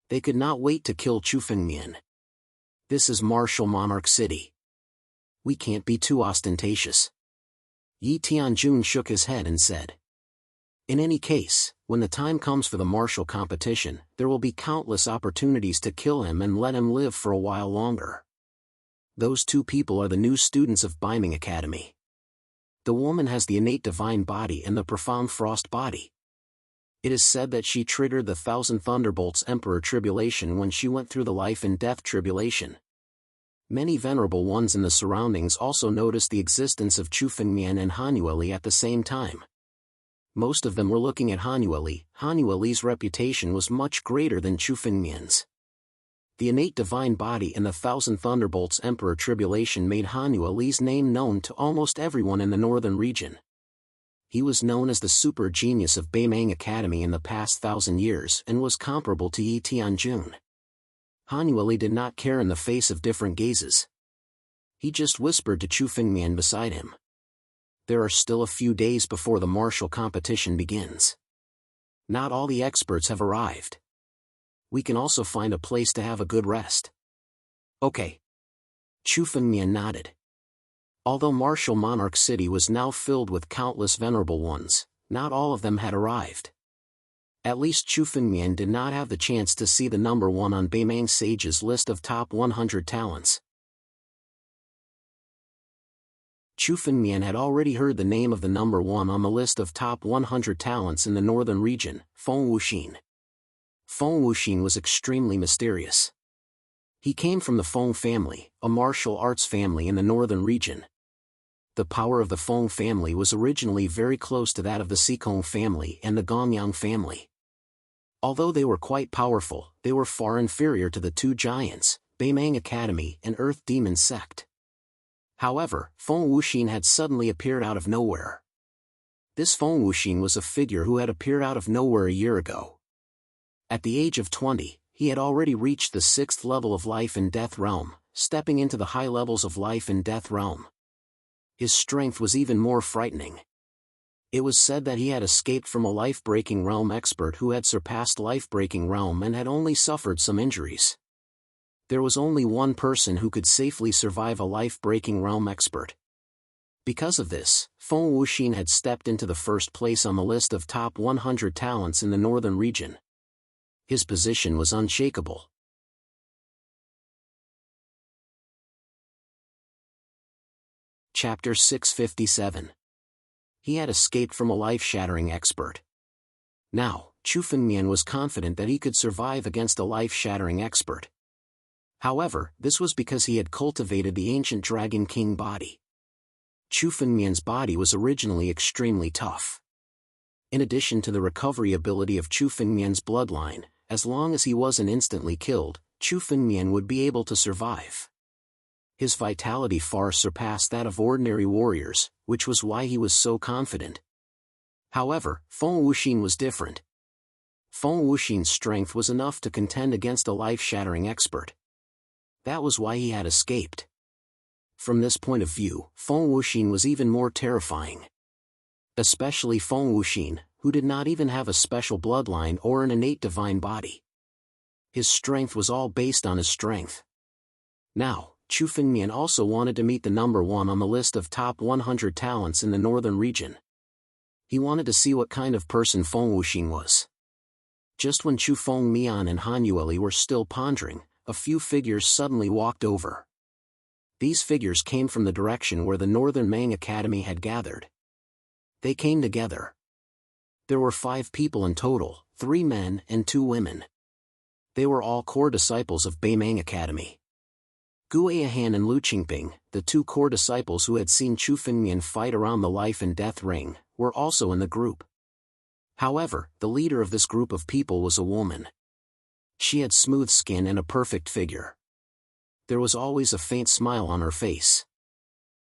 They could not wait to kill Chu Fengmian. This is martial monarch city. We can't be too ostentatious. Yi Tianjun shook his head and said. In any case, when the time comes for the martial competition, there will be countless opportunities to kill him and let him live for a while longer. Those 2 people are the new students of Beimang Academy. The woman has the innate divine body and the profound frost body. It is said that she triggered the 1,000 Thunderbolts Emperor Tribulation when she went through the life and death tribulation. Many venerable ones in the surroundings also noticed the existence of Chu Fengmian and Han Yueli at the same time. Most of them were looking at Han Yueli. Han Yueli's reputation was much greater than Chu Fengmian's. The innate divine body and the 1,000 Thunderbolts Emperor Tribulation made Han Yueli's name known to almost everyone in the northern region. He was known as the super genius of Beimang Academy in the past 1,000 years and was comparable to Yi Tianjun. Han Yueli did not care in the face of different gazes. He just whispered to Chu Fengmian beside him. There are still a few days before the martial competition begins. Not all the experts have arrived. We can also find a place to have a good rest. Okay. Chu Fengmian nodded. Although Martial Monarch City was now filled with countless venerable ones, not all of them had arrived. At least Chu Fengmian did not have the chance to see the number 1 on Beimang Sage's list of top 100 talents. Chu Fengmian had already heard the name of the number 1 on the list of top 100 talents in the northern region, Feng Wuxin. Feng Wuxin was extremely mysterious. He came from the Feng family, a martial arts family in the northern region. The power of the Feng family was originally very close to that of the Xikong family and the Gongyang family. Although they were quite powerful, they were far inferior to the two giants, Beimang Academy and Earth Demon Sect. However, Feng Wuxin had suddenly appeared out of nowhere. This Feng Wuxin was a figure who had appeared out of nowhere a year ago. At the age of 20, he had already reached the 6th level of Life and Death Realm, stepping into the high levels of Life and Death Realm. His strength was even more frightening. It was said that he had escaped from a life-breaking realm expert who had surpassed life-breaking realm and had only suffered some injuries. There was only one person who could safely survive a life-breaking realm expert. Because of this, Feng Wuxin had stepped into the first place on the list of top 100 talents in the northern region. His position was unshakable. Chapter 657. He had escaped from a life-shattering expert. Now, Chu Fengmian was confident that he could survive against a life-shattering expert. However, this was because he had cultivated the ancient Dragon King body. Chu Fengmian's body was originally extremely tough. In addition to the recovery ability of Chu Fengmian's bloodline, as long as he wasn't instantly killed, Chu Fengmian would be able to survive. His vitality far surpassed that of ordinary warriors, which was why he was so confident. However, Feng Wuxin was different. Feng Wuxin's strength was enough to contend against a life-shattering expert. That was why he had escaped. From this point of view, Feng Wuxin was even more terrifying. Especially Feng Wuxin, who did not even have a special bloodline or an innate divine body. His strength was all based on his strength. Now, Chu Fengmian also wanted to meet the number 1 on the list of top 100 talents in the northern region. He wanted to see what kind of person Feng Wuxin was. Just when Chu Fengmian and Han Yueli were still pondering, a few figures suddenly walked over. These figures came from the direction where the Northern Mang Academy had gathered. They came together. There were 5 people in total, 3 men and 2 women. They were all core disciples of Beimang Academy. Gu Ayahan and Lu Qingping, the 2 core disciples who had seen Chu Fengmian fight around the life and death ring, were also in the group. However, the leader of this group of people was a woman. She had smooth skin and a perfect figure. There was always a faint smile on her face.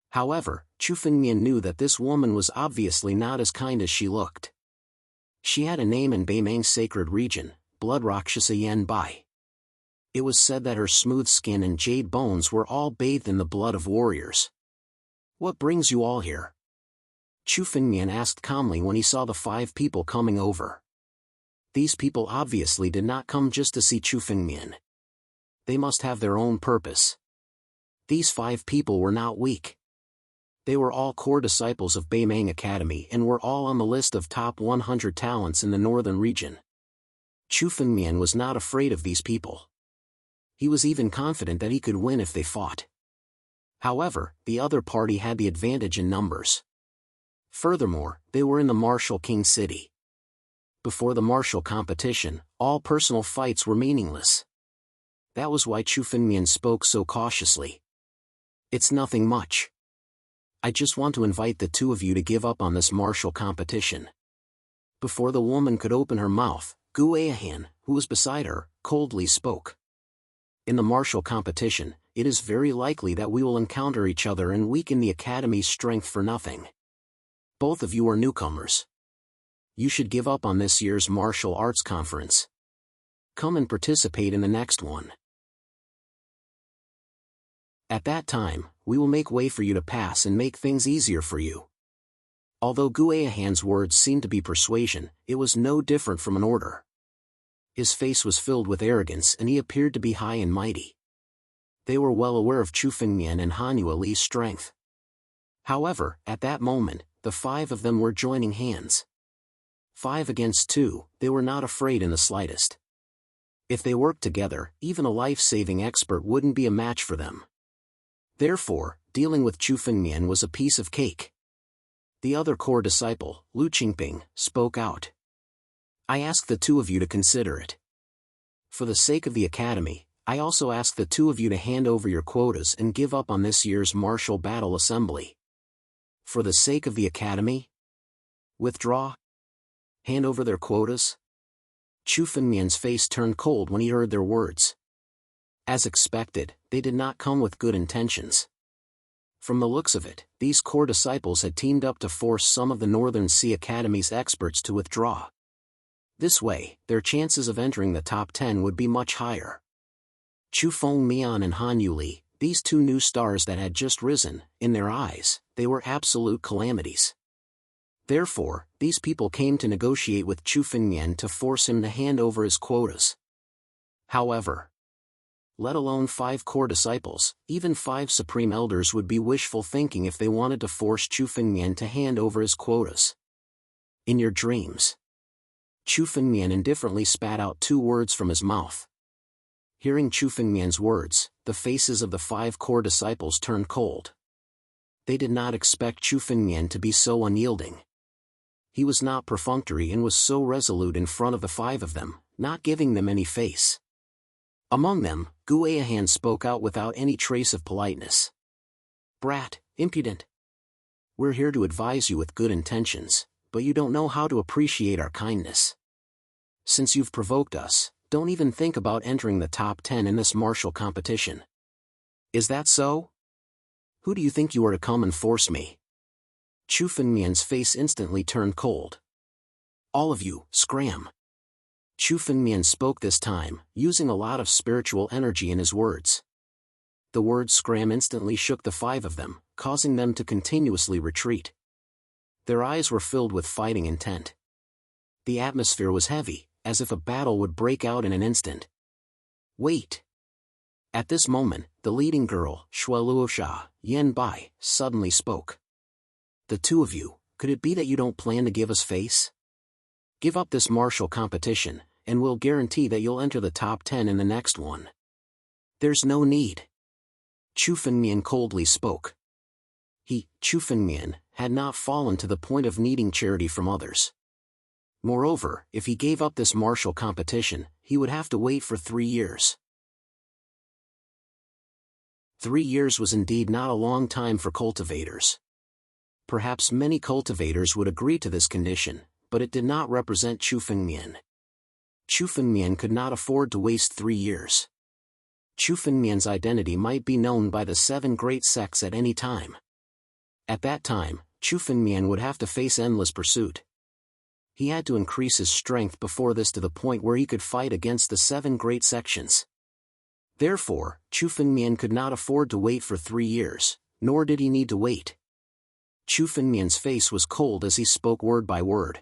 However, Chu Fengmian knew that this woman was obviously not as kind as she looked. She had a name in Beimang's sacred region, Blood Rakshasa Yen Bai. It was said that her smooth skin and jade bones were all bathed in the blood of warriors. "What brings you all here?" Chu Fengmian asked calmly when he saw the 5 people coming over. These people obviously did not come just to see Chu Fengmian. They must have their own purpose. These 5 people were not weak. They were all core disciples of Beimang Academy and were all on the list of top 100 talents in the northern region. Chu Fengmian was not afraid of these people. He was even confident that he could win if they fought. However, the other party had the advantage in numbers. Furthermore, they were in the Martial King City. Before the martial competition, all personal fights were meaningless. That was why Chu Fengmian spoke so cautiously. "It's nothing much. I just want to invite the 2 of you to give up on this martial competition." Before the woman could open her mouth, Gu Ayahan, who was beside her, coldly spoke. "In the martial competition, it is very likely that we will encounter each other and weaken the Academy's strength for nothing. Both of you are newcomers. You should give up on this year's martial arts conference. Come and participate in the next one. At that time, we will make way for you to pass and make things easier for you. Although Guayahan's words seemed to be persuasion, it was no different from an order. His face was filled with arrogance and he appeared to be high and mighty. They were well aware of Chu Fengmian and Han Yueli's strength. However, at that moment, the 5 of them were joining hands. 5 against 2, they were not afraid in the slightest. If they worked together, even a life-saving expert wouldn't be a match for them. Therefore, dealing with Chu Fengmian was a piece of cake. The other core disciple, Lu Qingping, spoke out. I ask the 2 of you to consider it. For the sake of the academy, I also ask the 2 of you to hand over your quotas and give up on this year's martial battle assembly. For the sake of the academy? Withdraw? Hand over their quotas? Chu Fengmian's face turned cold when he heard their words. As expected, they did not come with good intentions. From the looks of it, these core disciples had teamed up to force some of the Northern Sea Academy's experts to withdraw. This way, their chances of entering the top 10 would be much higher. Chu Fengmian and Han Yuli, these 2 new stars that had just risen, in their eyes, they were absolute calamities. Therefore, these people came to negotiate with Chu Fengmian to force him to hand over his quotas. However, let alone 5 core disciples, even 5 supreme elders would be wishful thinking if they wanted to force Chu Fengmian to hand over his quotas. In your dreams. Chu Fengmian indifferently spat out 2 words from his mouth. Hearing Chu Fengmian's words, the faces of the 5 core disciples turned cold. They did not expect Chu Fengmian to be so unyielding. He was not perfunctory and was so resolute in front of the 5 of them, not giving them any face. Among them, Guayahan spoke out without any trace of politeness. Brat, impudent. We're here to advise you with good intentions, but you don't know how to appreciate our kindness. Since you've provoked us, don't even think about entering the top 10 in this martial competition. Is that so? Who do you think you are to come and force me? Chu Fengmian's face instantly turned cold. All of you, scram. Chu Fengmian spoke this time, using a lot of spiritual energy in his words. The word scram instantly shook the 5 of them, causing them to continuously retreat. Their eyes were filled with fighting intent. The atmosphere was heavy, as if a battle would break out in an instant. Wait! At this moment, the leading girl, Shueluosha, Yen Bai, suddenly spoke. The 2 of you, could it be that you don't plan to give us face? Give up this martial competition, and we'll guarantee that you'll enter the top 10 in the next one. There's no need. Chu Fengmian coldly spoke. He, Chu Fengmian, had not fallen to the point of needing charity from others. Moreover, if he gave up this martial competition, he would have to wait for 3 years. 3 years was indeed not a long time for cultivators. Perhaps many cultivators would agree to this condition, but it did not represent Chu Fengmian. Chu Fengmian could not afford to waste 3 years. Chu Fengmian's identity might be known by the 7 great sects at any time. At that time, Chu Fengmian would have to face endless pursuit. He had to increase his strength before this to the point where he could fight against the 7 great sections. Therefore, Chu Fengmian could not afford to wait for 3 years, nor did he need to wait. Chu Fengmian's face was cold as he spoke word by word.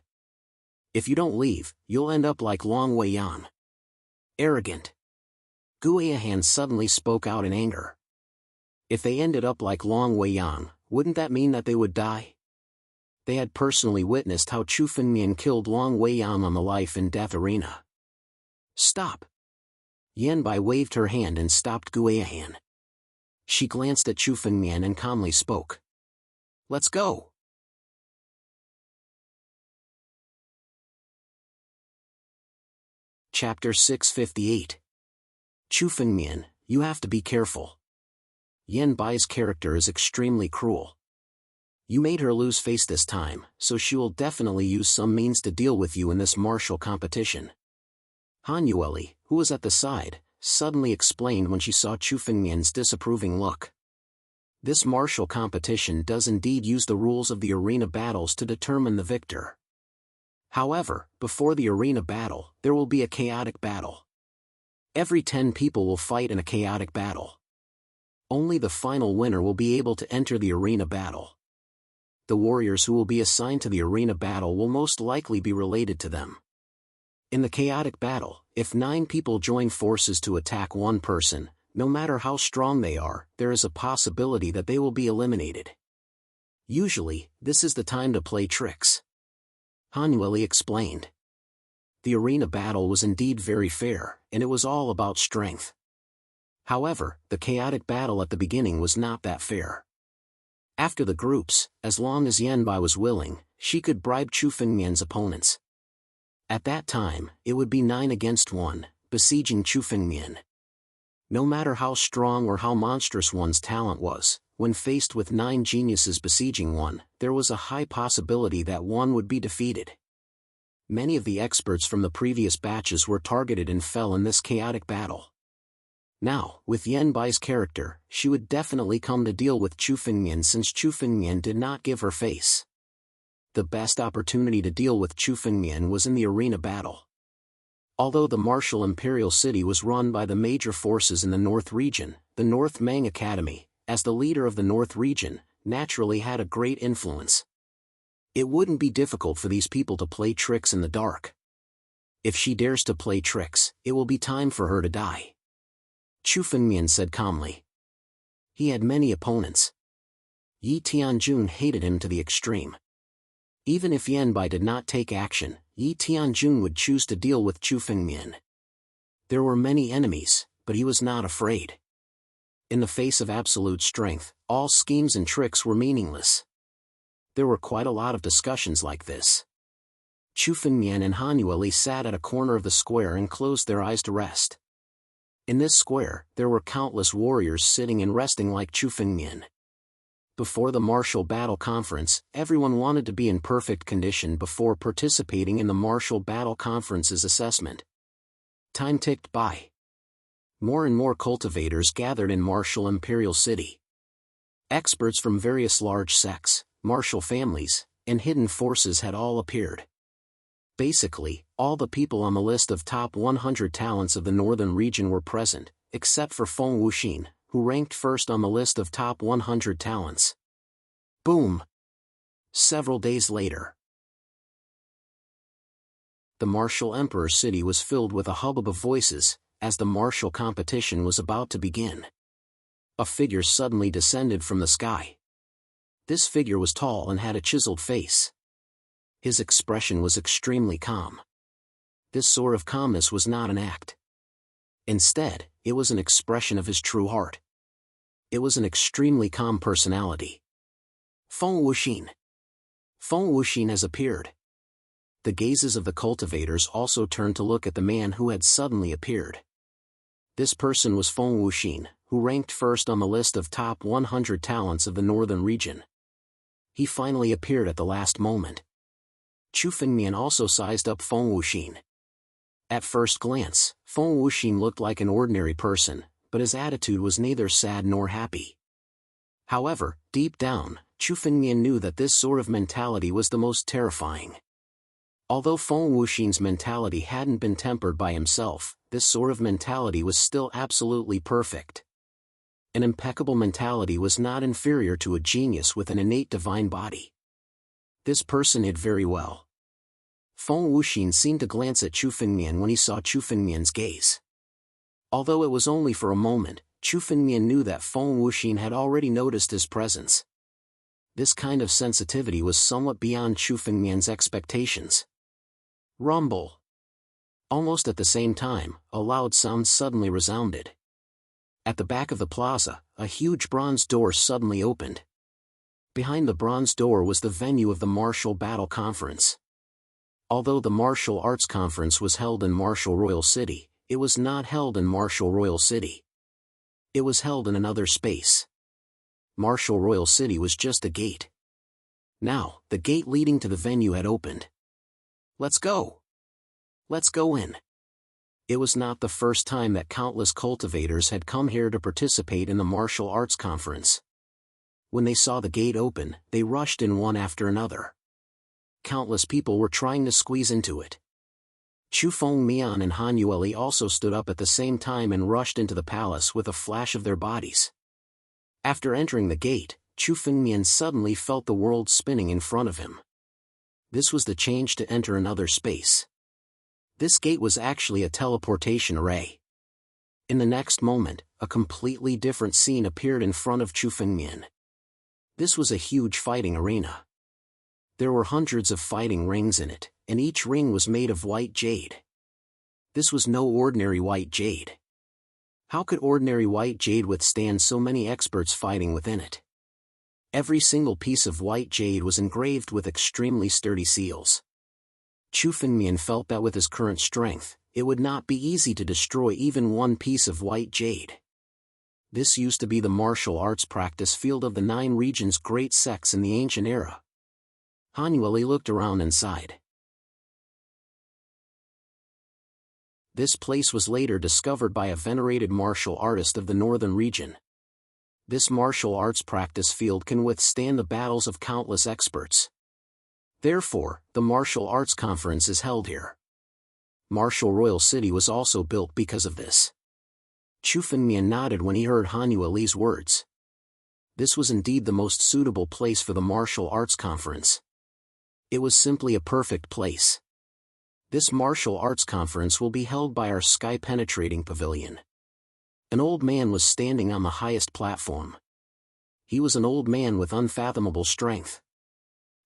If you don't leave, you'll end up like Long Wei-yan. Arrogant. Guayahan suddenly spoke out in anger. If they ended up like Long Wei-yan, wouldn't that mean that they would die? They had personally witnessed how Chu Fengmian killed Long Wei-yan on the life and death arena. Stop! Yen Bai waved her hand and stopped Guayahan. She glanced at Chu Fengmian and calmly spoke. Let's go! Chapter 658. Chu Fengmian, you have to be careful. Yen Bai's character is extremely cruel. You made her lose face this time, so she will definitely use some means to deal with you in this martial competition. Han Yueli, who was at the side, suddenly explained when she saw Chu Fengmian's disapproving look. This martial competition does indeed use the rules of the arena battles to determine the victor. However, before the arena battle, there will be a chaotic battle. Every 10 people will fight in a chaotic battle. Only the final winner will be able to enter the arena battle. The warriors who will be assigned to the arena battle will most likely be related to them. In the chaotic battle, if 9 people join forces to attack one person, no matter how strong they are, there is a possibility that they will be eliminated. Usually, this is the time to play tricks. Hanueli explained. The arena battle was indeed very fair, and it was all about strength. However, the chaotic battle at the beginning was not that fair. After the groups, as long as Yanbai was willing, she could bribe Chu Fengmian's opponents. At that time, it would be 9 against 1, besieging Chu Fengmian. No matter how strong or how monstrous one's talent was, when faced with 9 geniuses besieging one, there was a high possibility that one would be defeated. Many of the experts from the previous batches were targeted and fell in this chaotic battle. Now, with Yanbai's character, she would definitely come to deal with Chu Fengmian since Chu Fengmian did not give her face. The best opportunity to deal with Chu Fengmian was in the arena battle. Although the martial imperial city was run by the major forces in the North region, the North Mang Academy, as the leader of the North region, naturally had a great influence. It wouldn't be difficult for these people to play tricks in the dark. If she dares to play tricks, it will be time for her to die. Chu Fengmian said calmly. He had many opponents. Yi Tianjun hated him to the extreme. Even if Yanbai did not take action, Yi Tianjun would choose to deal with Chu Fengmian. There were many enemies, but he was not afraid. In the face of absolute strength, all schemes and tricks were meaningless. There were quite a lot of discussions like this. Chu Fengmian and Hanueli sat at a corner of the square and closed their eyes to rest. In this square, there were countless warriors sitting and resting like Chu Fengmian. Before the martial battle conference, everyone wanted to be in perfect condition before participating in the martial battle conference's assessment. Time ticked by. More and more cultivators gathered in martial imperial city. Experts from various large sects, martial families, and hidden forces had all appeared. Basically, all the people on the list of top 100 talents of the northern region were present, except for Feng Wuxin, who ranked first on the list of top 100 talents. Boom! Several days later, the martial emperor city was filled with a hubbub of voices, as the martial competition was about to begin. A figure suddenly descended from the sky. This figure was tall and had a chiseled face. His expression was extremely calm. This sort of calmness was not an act. Instead, it was an expression of his true heart. It was an extremely calm personality. Feng Wuxin. Feng Wuxin has appeared. The gazes of the cultivators also turned to look at the man who had suddenly appeared. This person was Feng Wuxin, who ranked first on the list of top 100 talents of the northern region. He finally appeared at the last moment. Chu Fengmian also sized up Feng Wuxin. At first glance, Feng Wuxin looked like an ordinary person, but his attitude was neither sad nor happy. However, deep down, Chu Fengmian knew that this sort of mentality was the most terrifying. Although Feng Wuxin's mentality hadn't been tempered by himself, this sort of mentality was still absolutely perfect. An impeccable mentality was not inferior to a genius with an innate divine body. This person hid very well. Feng Wuxin seemed to glance at Chu Fengmian when he saw Chu Fengmian's gaze. Although it was only for a moment, Chu Fengmian knew that Feng Wuxin had already noticed his presence. This kind of sensitivity was somewhat beyond Chu Fengmian's expectations. Rumble. Almost at the same time, a loud sound suddenly resounded. At the back of the plaza, a huge bronze door suddenly opened. Behind the bronze door was the venue of the martial battle conference. Although the martial arts conference was held in Martial Royal City, it was not held in Martial Royal City. It was held in another space. Martial Royal City was just a gate. Now, the gate leading to the venue had opened. Let's go! Let's go in. It was not the first time that countless cultivators had come here to participate in the martial arts conference. When they saw the gate open, they rushed in one after another. Countless people were trying to squeeze into it. Chu Fengmian and Han Yueli also stood up at the same time and rushed into the palace with a flash of their bodies. After entering the gate, Chu Fengmian suddenly felt the world spinning in front of him. This was the change to enter another space. This gate was actually a teleportation array. In the next moment, a completely different scene appeared in front of Chu Fengmian. This was a huge fighting arena. There were hundreds of fighting rings in it, and each ring was made of white jade. This was no ordinary white jade. How could ordinary white jade withstand so many experts fighting within it? Every single piece of white jade was engraved with extremely sturdy seals. Chu Fengmian felt that with his current strength, it would not be easy to destroy even one piece of white jade. This used to be the martial arts practice field of the 9 regions' great sects in the ancient era. Han Yueli looked around and sighed. This place was later discovered by a venerated martial artist of the northern region. This martial arts practice field can withstand the battles of countless experts. Therefore, the martial arts conference is held here. Martial Royal City was also built because of this. Chu Fengmian nodded when he heard Han Yueli's words. This was indeed the most suitable place for the martial arts conference. It was simply a perfect place. This martial arts conference will be held by our sky-penetrating pavilion. An old man was standing on the highest platform. He was an old man with unfathomable strength.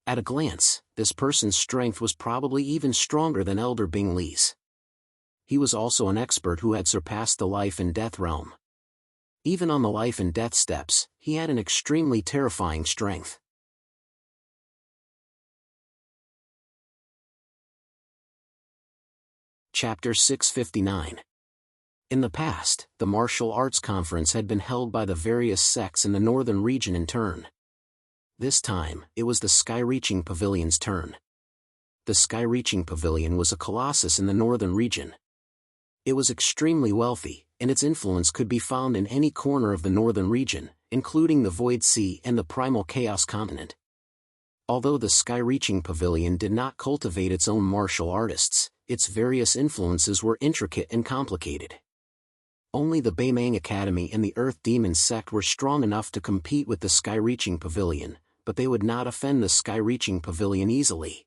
At a glance, this person's strength was probably even stronger than Elder Bing Li's. He was also an expert who had surpassed the life and death realm. Even on the life and death steps, he had an extremely terrifying strength. Chapter 659. In the past, the martial arts conference had been held by the various sects in the northern region in turn. This time, it was the Sky-Reaching Pavilion's turn. The Sky-Reaching Pavilion was a colossus in the northern region. It was extremely wealthy, and its influence could be found in any corner of the northern region, including the Void Sea and the Primal Chaos continent. Although the Sky-Reaching Pavilion did not cultivate its own martial artists, its various influences were intricate and complicated. Only the Beimang Academy and the Earth Demon sect were strong enough to compete with the Sky-Reaching Pavilion, but they would not offend the Sky-Reaching Pavilion easily.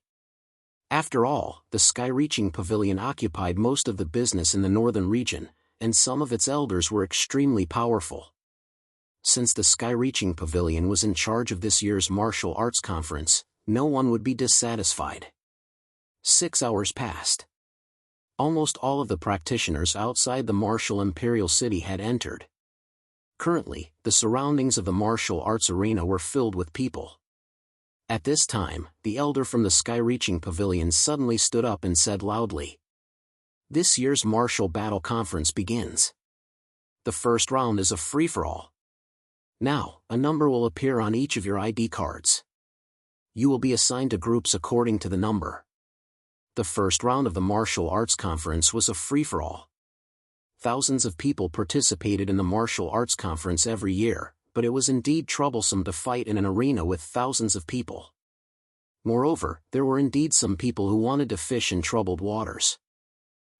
After all, the Sky-Reaching Pavilion occupied most of the business in the northern region, and some of its elders were extremely powerful. Since the Sky-Reaching Pavilion was in charge of this year's martial arts conference, no one would be dissatisfied. 6 hours passed. Almost all of the practitioners outside the martial imperial city had entered. Currently, the surroundings of the martial arts arena were filled with people. At this time, the elder from the Sky-Reaching Pavilion suddenly stood up and said loudly, "This year's martial battle conference begins. The first round is a free-for-all. Now, a number will appear on each of your ID cards. You will be assigned to groups according to the number." The first round of the martial arts conference was a free-for-all. Thousands of people participated in the martial arts conference every year, but it was indeed troublesome to fight in an arena with thousands of people. Moreover, there were indeed some people who wanted to fish in troubled waters.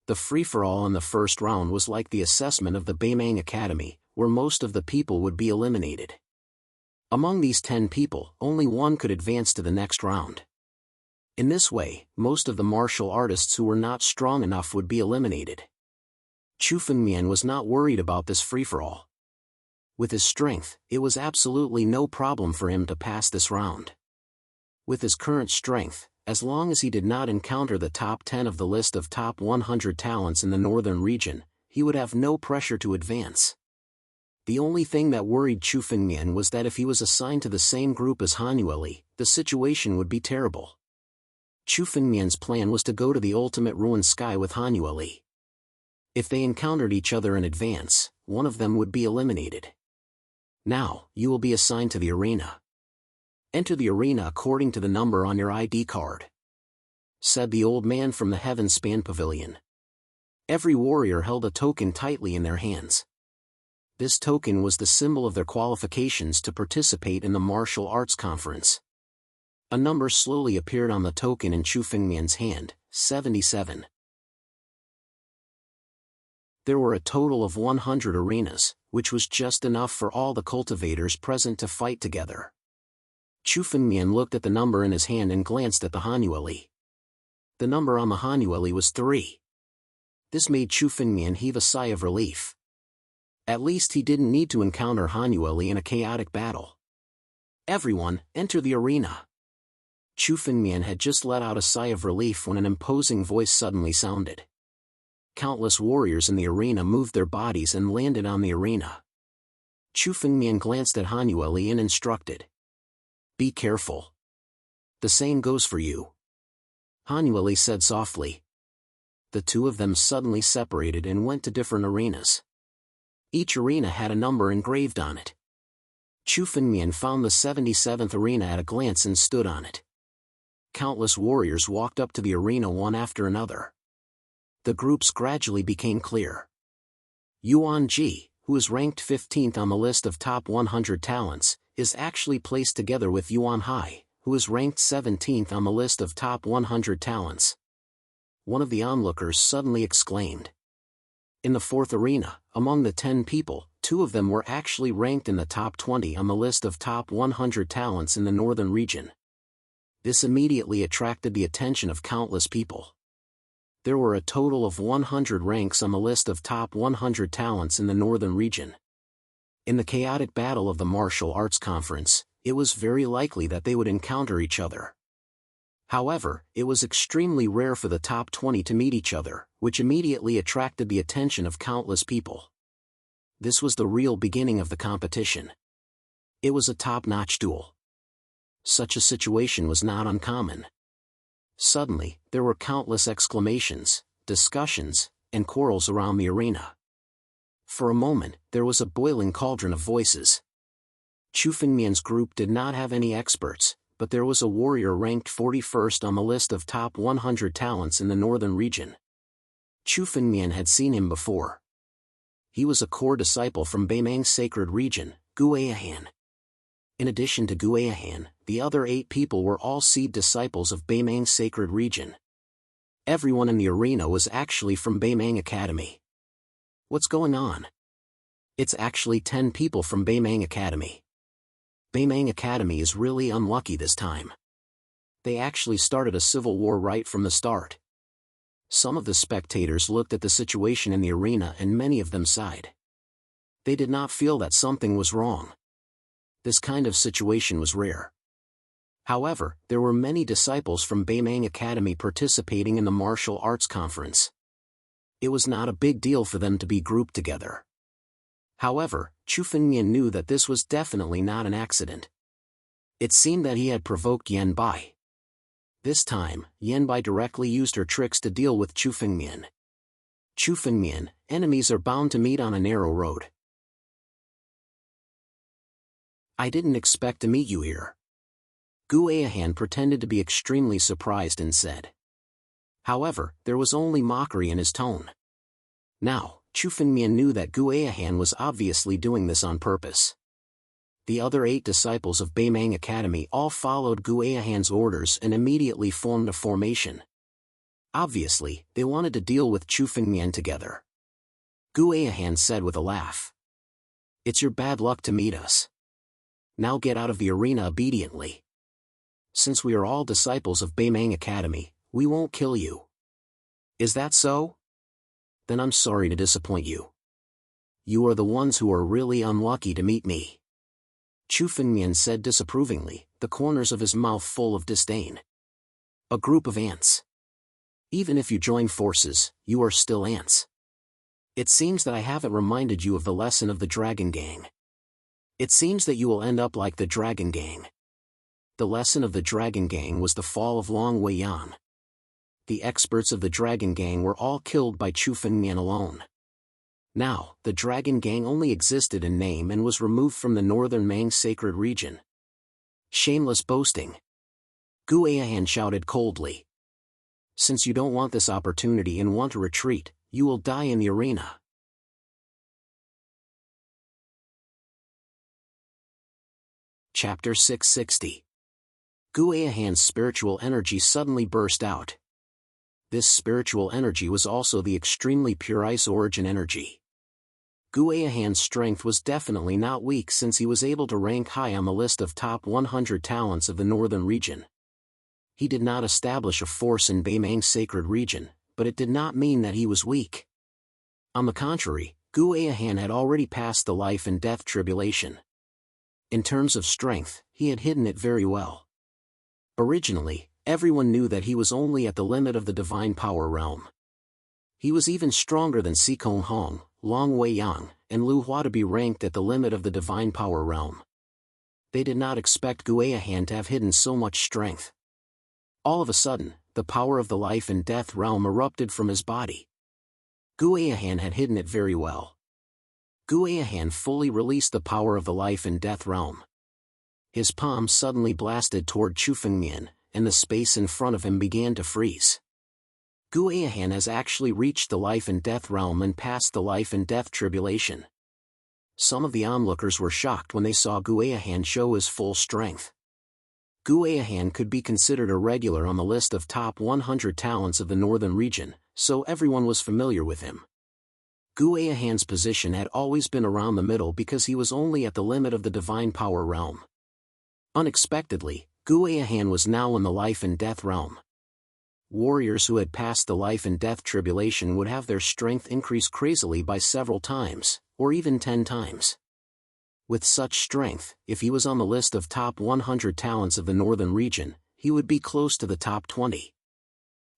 The free-for-all in the first round was like the assessment of the Beimang Academy, where most of the people would be eliminated. Among these 10 people, only one could advance to the next round. In this way, most of the martial artists who were not strong enough would be eliminated. Chu Fengmian was not worried about this free-for-all. With his strength, it was absolutely no problem for him to pass this round. With his current strength, as long as he did not encounter the top 10 of the list of top 100 talents in the northern region, he would have no pressure to advance. The only thing that worried Chu Fengmian was that if he was assigned to the same group as Han Yueli, the situation would be terrible. Chu Fengmian's plan was to go to the ultimate ruined sky with Han Yueli. If they encountered each other in advance, one of them would be eliminated. Now, you will be assigned to the arena. Enter the arena according to the number on your ID card," said the old man from the Heaven-Span Pavilion. Every warrior held a token tightly in their hands. This token was the symbol of their qualifications to participate in the martial arts conference. A number slowly appeared on the token in Chu Fengmian's hand, 77. There were a total of 100 arenas, which was just enough for all the cultivators present to fight together. Chu Fengmian looked at the number in his hand and glanced at the Hanueli. The number on the Hanueli was 3. This made Chu Fengmian heave a sigh of relief. At least he didn't need to encounter Hanueli in a chaotic battle. Everyone, enter the arena. Chu Fengmian had just let out a sigh of relief when an imposing voice suddenly sounded. Countless warriors in the arena moved their bodies and landed on the arena. Chu Fengmian glanced at Hanueli and instructed. Be careful. The same goes for you. Hanueli said softly. The two of them suddenly separated and went to different arenas. Each arena had a number engraved on it. Chu Fengmian found the 77th arena at a glance and stood on it. Countless warriors walked up to the arena one after another. The groups gradually became clear. Yuan Ji, who is ranked 15th on the list of top 100 talents, is actually placed together with Yuan Hai, who is ranked 17th on the list of top 100 talents. One of the onlookers suddenly exclaimed. In the 4th arena, among the 10 people, 2 of them were actually ranked in the top 20 on the list of top 100 talents in the northern region. This immediately attracted the attention of countless people. There were a total of 100 ranks on the list of top 100 talents in the northern region. In the chaotic battle of the martial arts conference, it was very likely that they would encounter each other. However, it was extremely rare for the top 20 to meet each other, which immediately attracted the attention of countless people. This was the real beginning of the competition. It was a top-notch duel. Such a situation was not uncommon. Suddenly, there were countless exclamations, discussions, and quarrels around the arena. For a moment, there was a boiling cauldron of voices. Chu Fengmian's group did not have any experts, but there was a warrior ranked 41st on the list of top 100 talents in the northern region. Chu Fengmian had seen him before. He was a core disciple from Beimang's sacred region, Guayahan. In addition to Guayahan, the other 8 people were all seed disciples of Beimang's sacred region. Everyone in the arena was actually from Beimang Academy. What's going on? It's actually 10 people from Beimang Academy. Beimang Academy is really unlucky this time. They actually started a civil war right from the start. Some of the spectators looked at the situation in the arena and many of them sighed. They did not feel that something was wrong. This kind of situation was rare. However, there were many disciples from Beimang Academy participating in the martial arts conference. It was not a big deal for them to be grouped together. However, Chu Fengmian knew that this was definitely not an accident. It seemed that he had provoked Yan Bai. This time, Yan Bai directly used her tricks to deal with Chu Fengmian. Chu Fengmian, enemies are bound to meet on a narrow road. I didn't expect to meet you here. Guayahan pretended to be extremely surprised and said. However, there was only mockery in his tone. Now, Chu Fengmian knew that Guayahan was obviously doing this on purpose. The other 8 disciples of Beimang Academy all followed Guayahan's orders and immediately formed a formation. Obviously, they wanted to deal with Chu Fengmian together. Guayahan said with a laugh. It's your bad luck to meet us. Now get out of the arena obediently. Since we are all disciples of Beimang Academy, we won't kill you. Is that so? Then I'm sorry to disappoint you. You are the ones who are really unlucky to meet me. Chu Fengmian said disapprovingly, the corners of his mouth full of disdain. A group of ants. Even if you join forces, you are still ants. It seems that I haven't reminded you of the lesson of the Dragon Gang. It seems that you will end up like the Dragon Gang. The lesson of the Dragon Gang was the fall of Long Weiyan. The experts of the Dragon Gang were all killed by Chu Fengmian alone. Now, the Dragon Gang only existed in name and was removed from the northern Mang sacred region. Shameless boasting. Guayahan shouted coldly. Since you don't want this opportunity and want to retreat, you will die in the arena. Chapter 660. Guayahan's spiritual energy suddenly burst out. This spiritual energy was also the extremely pure ice origin energy. Guayahan's strength was definitely not weak since he was able to rank high on the list of top 100 talents of the northern region. He did not establish a force in Baimang's sacred region, but it did not mean that he was weak. On the contrary, Guayahan had already passed the life and death tribulation. In terms of strength, he had hidden it very well. Originally, everyone knew that he was only at the limit of the divine power realm. He was even stronger than Xikong Hong, Long Wei Yang, and Lu Hua to be ranked at the limit of the divine power realm. They did not expect Guayahan to have hidden so much strength. All of a sudden, the power of the life and death realm erupted from his body. Guayahan had hidden it very well. Guayahan fully released the power of the life and death realm. His palm suddenly blasted toward Chufengmian, and the space in front of him began to freeze. Guayahan has actually reached the life and death realm and passed the life and death tribulation. Some of the onlookers were shocked when they saw Guayahan show his full strength. Guayahan could be considered a regular on the list of top 100 talents of the northern region, so everyone was familiar with him. Guayahan's position had always been around the middle because he was only at the limit of the divine power realm. Unexpectedly, Guayahan was now in the life and death realm. Warriors who had passed the life and death tribulation would have their strength increase crazily by several times, or even 10 times. With such strength, if he was on the list of top 100 talents of the northern region, he would be close to the top 20.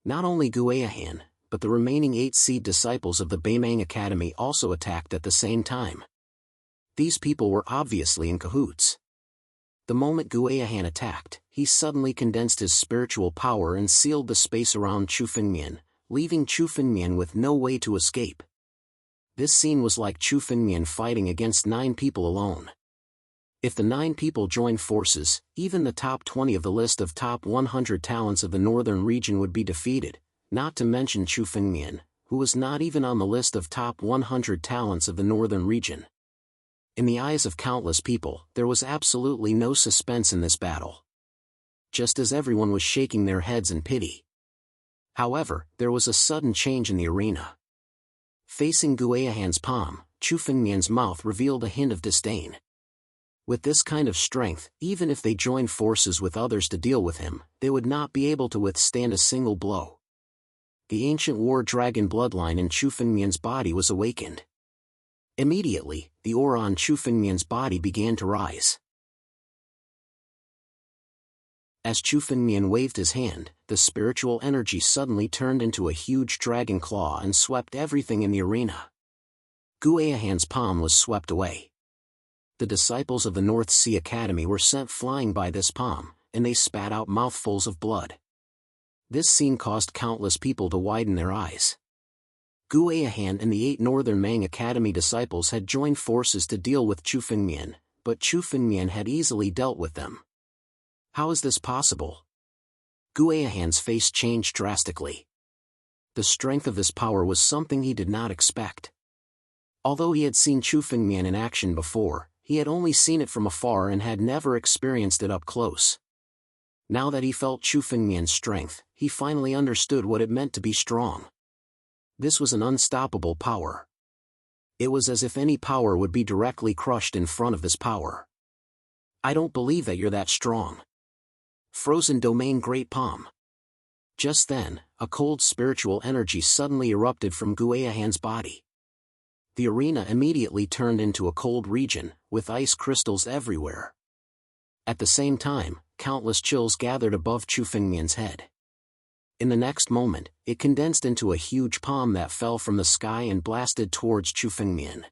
Not only Guayahan, but the remaining 8 seed disciples of the Baimang Academy also attacked at the same time. These people were obviously in cahoots. The moment Guayahan attacked, he suddenly condensed his spiritual power and sealed the space around Chufengmian, leaving Chufengmian with no way to escape. This scene was like Chufengmian fighting against 9 people alone. If the 9 people joined forces, even the top 20 of the list of top 100 talents of the northern region would be defeated, not to mention Chufengmian, who was not even on the list of top 100 talents of the northern region. In the eyes of countless people, there was absolutely no suspense in this battle. Just as everyone was shaking their heads in pity. However, there was a sudden change in the arena. Facing Guayahan's palm, Chufengmian's mouth revealed a hint of disdain. With this kind of strength, even if they joined forces with others to deal with him, they would not be able to withstand a single blow. The ancient war dragon bloodline in Chufengmian's body was awakened. Immediately, the aura on Chufengmian's body began to rise. As Chufengmian waved his hand, the spiritual energy suddenly turned into a huge dragon claw and swept everything in the arena. Guayahan's palm was swept away. The disciples of the North Sea Academy were sent flying by this palm, and they spat out mouthfuls of blood. This scene caused countless people to widen their eyes. Guayahan and the 8 Northern Mang Academy disciples had joined forces to deal with Chufengmian, but Chufengmian had easily dealt with them. How is this possible? Guayahan's face changed drastically. The strength of this power was something he did not expect. Although he had seen Chufengmian in action before, he had only seen it from afar and had never experienced it up close. Now that he felt Chufengmian's strength, he finally understood what it meant to be strong. This was an unstoppable power. It was as if any power would be directly crushed in front of this power. I don't believe that you're that strong. Frozen Domain Great Palm. Just then, a cold spiritual energy suddenly erupted from Guayahan's body. The arena immediately turned into a cold region, with ice crystals everywhere. At the same time, countless chills gathered above Chufengmian's head. In the next moment, it condensed into a huge palm that fell from the sky and blasted towards Chufengmian.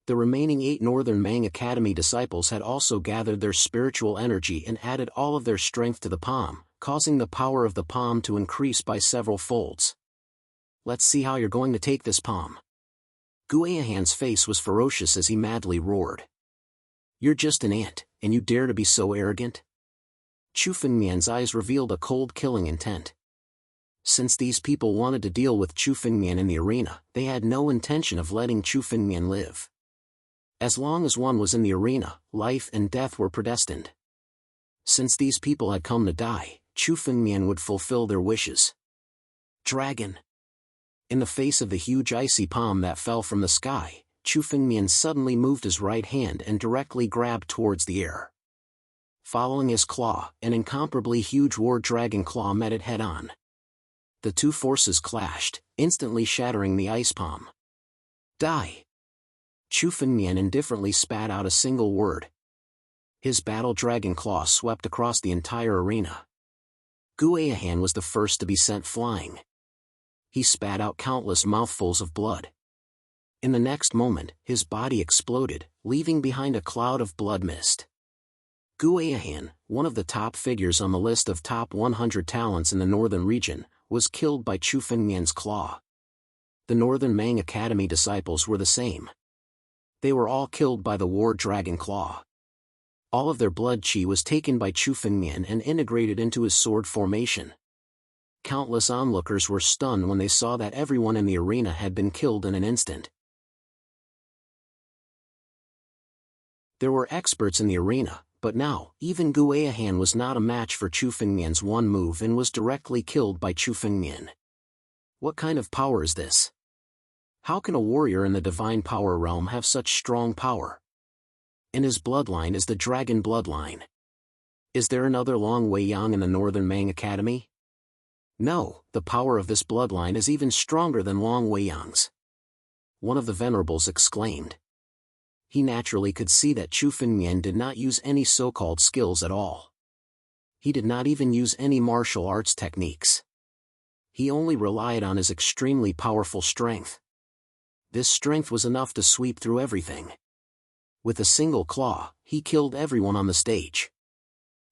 The remaining 8 Northern Mang Academy disciples had also gathered their spiritual energy and added all of their strength to the palm, causing the power of the palm to increase by several folds. Let's see how you're going to take this palm. Guayahan's face was ferocious as he madly roared. You're just an ant, and you dare to be so arrogant? Chufengmian's eyes revealed a cold killing intent. Since these people wanted to deal with Chufengmian in the arena, they had no intention of letting Chufengmian live. As long as one was in the arena, life and death were predestined. Since these people had come to die, Chu Fengmian would fulfill their wishes. Dragon. In the face of the huge icy palm that fell from the sky, Chu Fengmian suddenly moved his right hand and directly grabbed towards the air. Following his claw, an incomparably huge war dragon claw met it head-on. The two forces clashed, instantly shattering the ice palm. Die! Chu Fengmian indifferently spat out a single word. His battle dragon claw swept across the entire arena. Guiahan was the first to be sent flying. He spat out countless mouthfuls of blood. In the next moment, his body exploded, leaving behind a cloud of blood mist. Guiahan, one of the top figures on the list of top 100 talents in the northern region, was killed by Chu Fengmian's claw. The Northern Mang Academy disciples were the same. They were all killed by the war dragon claw. All of their blood chi was taken by Chu Fengmian and integrated into his sword formation. Countless onlookers were stunned when they saw that everyone in the arena had been killed in an instant. There were experts in the arena, but now, even Guiahan was not a match for Chu Fengmian's one move and was directly killed by Chu Fengmian. What kind of power is this? How can a warrior in the divine power realm have such strong power? And his bloodline is the dragon bloodline. Is there another Long Wei Yang in the Northern Mang Academy? No, the power of this bloodline is even stronger than Long Wei Yang's. One of the venerables exclaimed. He naturally could see that Chu Fengmian did not use any so-called skills at all. He did not even use any martial arts techniques. He only relied on his extremely powerful strength. This strength was enough to sweep through everything. With a single claw, he killed everyone on the stage.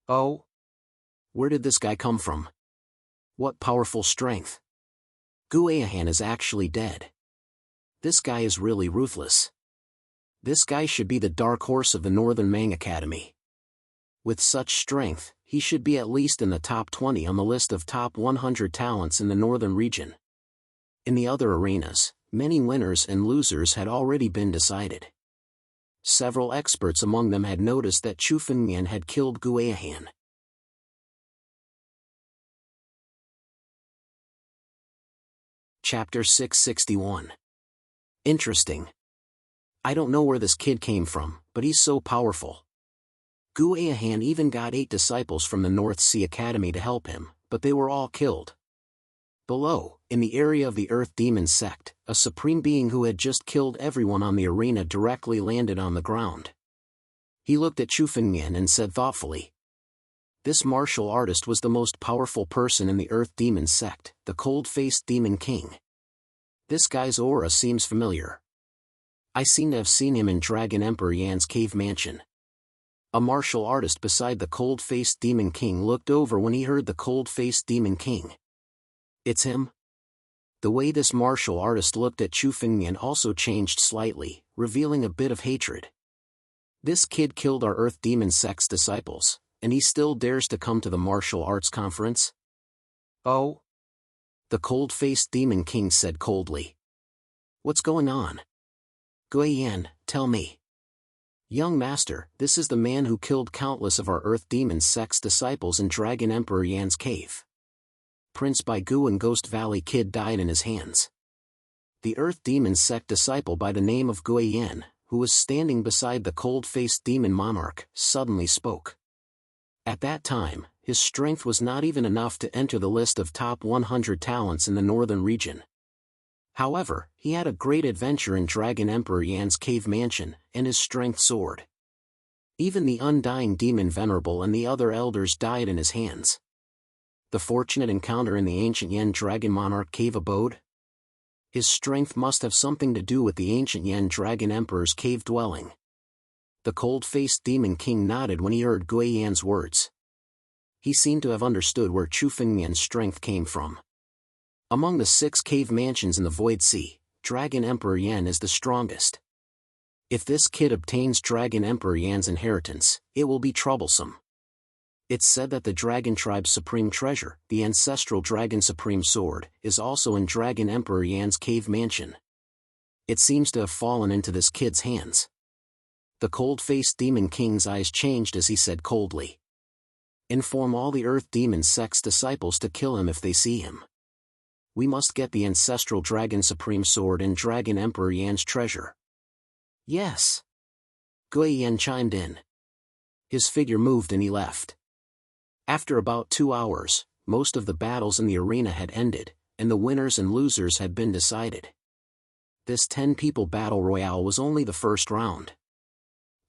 Oh? Where did this guy come from? What powerful strength? Guiahan is actually dead. This guy is really ruthless. This guy should be the dark horse of the Northern Mang Academy. With such strength, he should be at least in the top 20 on the list of top 100 talents in the northern region. In the other arenas, many winners and losers had already been decided. Several experts among them had noticed that Chu Fengmian had killed Guiahan. Chapter 661. Interesting. I don't know where this kid came from, but he's so powerful. Guiahan even got 8 disciples from the North Sea Academy to help him, but they were all killed. Below, in the area of the Earth Demon sect, a supreme being who had just killed everyone on the arena directly landed on the ground. He looked at Chu Fengmian and said thoughtfully. This martial artist was the most powerful person in the Earth Demon sect, the cold-faced Demon King. This guy's aura seems familiar. I seem to have seen him in Dragon Emperor Yan's cave mansion. A martial artist beside the cold-faced Demon King looked over when he heard the cold-faced Demon King. It's him? The way this martial artist looked at Chu Fengmian also changed slightly, revealing a bit of hatred. This kid killed our Earth Demon sect's disciples, and he still dares to come to the martial arts conference? Oh? The cold-faced Demon King said coldly. What's going on? Guiyan, tell me. Young master, this is the man who killed countless of our Earth Demon sect's disciples in Dragon Emperor Yan's cave. Prince Bai Gu and Ghost Valley Kid died in his hands. The Earth Demon sect disciple by the name of Guiyan, who was standing beside the cold-faced demon monarch, suddenly spoke. At that time, his strength was not even enough to enter the list of top 100 talents in the northern region. However, he had a great adventure in Dragon Emperor Yan's cave mansion, and his strength soared. Even the undying demon venerable and the other elders died in his hands. The fortunate encounter in the ancient Yan Dragon Monarch cave abode? His strength must have something to do with the ancient Yan Dragon Emperor's cave dwelling. The cold-faced Demon King nodded when he heard Guiyan's words. He seemed to have understood where Chu Fengmian's strength came from. Among the 6 cave mansions in the Void Sea, Dragon Emperor Yan is the strongest. If this kid obtains Dragon Emperor Yan's inheritance, it will be troublesome. It's said that the Dragon Tribe's supreme treasure, the ancestral Dragon Supreme Sword, is also in Dragon Emperor Yan's cave mansion. It seems to have fallen into this kid's hands. The cold-faced demon king's eyes changed as he said coldly. Inform all the Earth Demon Sect's disciples to kill him if they see him. We must get the ancestral Dragon Supreme Sword and Dragon Emperor Yan's treasure. Yes. Gui Yan chimed in. His figure moved and he left. After about 2 hours, most of the battles in the arena had ended, and the winners and losers had been decided. This 10-people battle royale was only the first round.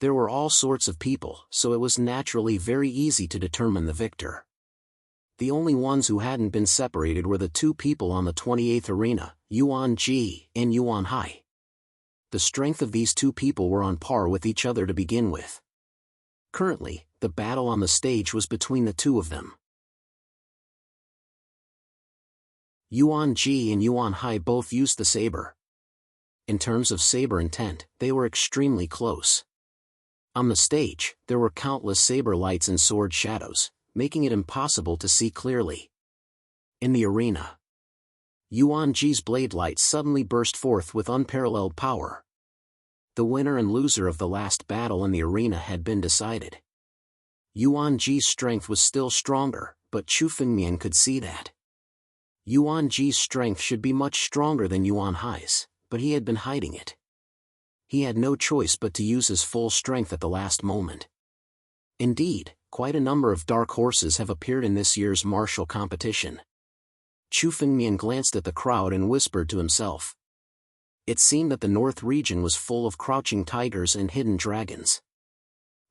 There were all sorts of people, so it was naturally very easy to determine the victor. The only ones who hadn't been separated were the 2 people on the 28th arena, Yuan Ji and Yuan Hai. The strength of these 2 people were on par with each other to begin with. Currently, the battle on the stage was between the 2 of them. Yuan Ji and Yuan Hai both used the saber. In terms of saber intent, they were extremely close. On the stage, there were countless saber lights and sword shadows, making it impossible to see clearly. In the arena, Yuan Ji's blade light suddenly burst forth with unparalleled power. The winner and loser of the last battle in the arena had been decided. Yuan Ji's strength was still stronger, but Chu Fengmian could see that. Yuan Ji's strength should be much stronger than Yuan Hai's, but he had been hiding it. He had no choice but to use his full strength at the last moment. Indeed, quite a number of dark horses have appeared in this year's martial competition. Chu Fengmian glanced at the crowd and whispered to himself. It seemed that the North region was full of crouching tigers and hidden dragons.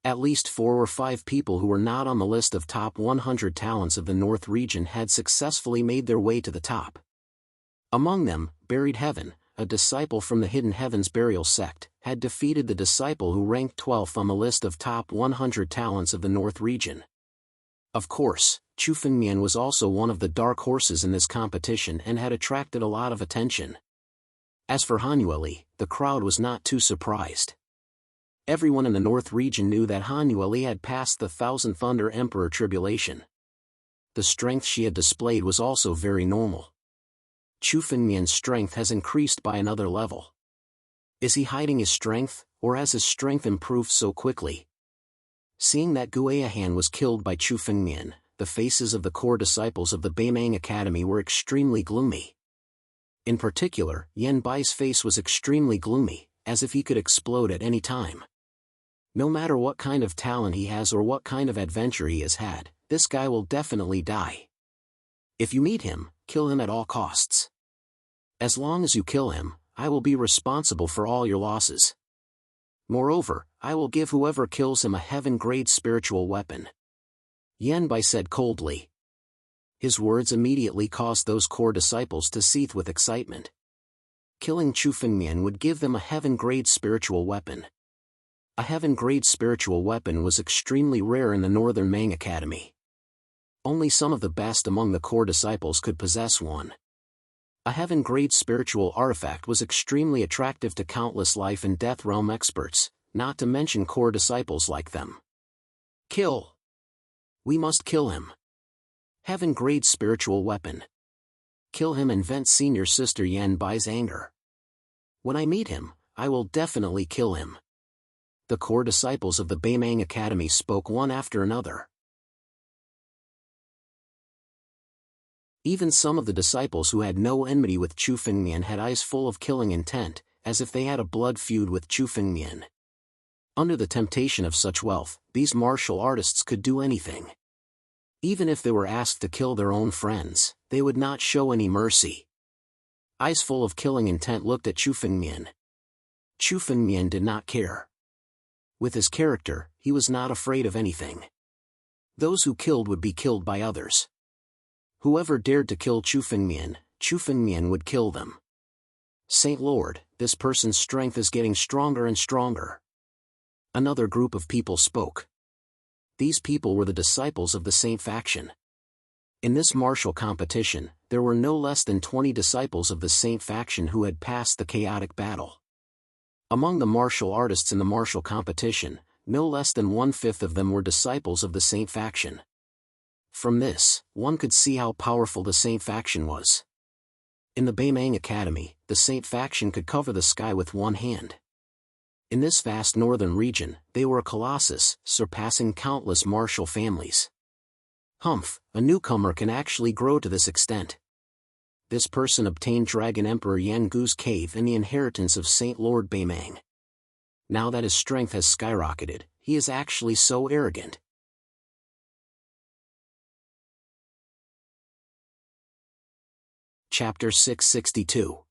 At least 4 or 5 people who were not on the list of top 100 talents of the North region had successfully made their way to the top. Among them, Buried Heaven, a disciple from the Hidden Heavens burial sect, had defeated the disciple who ranked 12th on the list of top 100 talents of the North region. Of course, Chu Fengmian was also one of the dark horses in this competition and had attracted a lot of attention. As for Han Yueli, the crowd was not too surprised. Everyone in the North region knew that Han Yueli had passed the Thousand Thunder Emperor tribulation. The strength she had displayed was also very normal. Chu Fengmian's strength has increased by another level. Is he hiding his strength, or has his strength improved so quickly? Seeing that Gui Han was killed by Chu Fengmian, the faces of the core disciples of the Beimang Academy were extremely gloomy. In particular, Yan Bai's face was extremely gloomy, as if he could explode at any time. No matter what kind of talent he has or what kind of adventure he has had, this guy will definitely die. If you meet him, kill him at all costs. As long as you kill him, I will be responsible for all your losses. Moreover, I will give whoever kills him a heaven-grade spiritual weapon. Yan Bai said coldly. His words immediately caused those core disciples to seethe with excitement. Killing Chu Fengmian would give them a heaven-grade spiritual weapon. A heaven-grade spiritual weapon was extremely rare in the Northern Mang Academy. Only some of the best among the core disciples could possess one. A heaven-grade spiritual artifact was extremely attractive to countless life and death realm experts, not to mention core disciples like them. Kill! We must kill him. Heaven-grade spiritual weapon. Kill him and vent Senior Sister Yan Bai's anger. When I meet him, I will definitely kill him. The core disciples of the Beimang Academy spoke one after another. Even some of the disciples who had no enmity with Chu Fengmian had eyes full of killing intent, as if they had a blood feud with Chu Fengmian. Under the temptation of such wealth, these martial artists could do anything. Even if they were asked to kill their own friends, they would not show any mercy. Eyes full of killing intent looked at Chu Fengmian. Chu Fengmian did not care. With his character, he was not afraid of anything. Those who killed would be killed by others. Whoever dared to kill Chu Fengmian would kill them. Saint Lord, this person's strength is getting stronger and stronger. Another group of people spoke. These people were the disciples of the Saint faction. In this martial competition, there were no less than 20 disciples of the Saint faction who had passed the chaotic battle. Among the martial artists in the martial competition, no less than 1/5 of them were disciples of the Saint faction. From this, one could see how powerful the Saint faction was. In the Beimang Academy, the Saint faction could cover the sky with one hand. In this vast northern region, they were a colossus, surpassing countless martial families. Humph, a newcomer can actually grow to this extent. This person obtained Dragon Emperor Yangu's cave and the inheritance of Saint Lord Baimang. Now that his strength has skyrocketed, he is actually so arrogant. Chapter 662.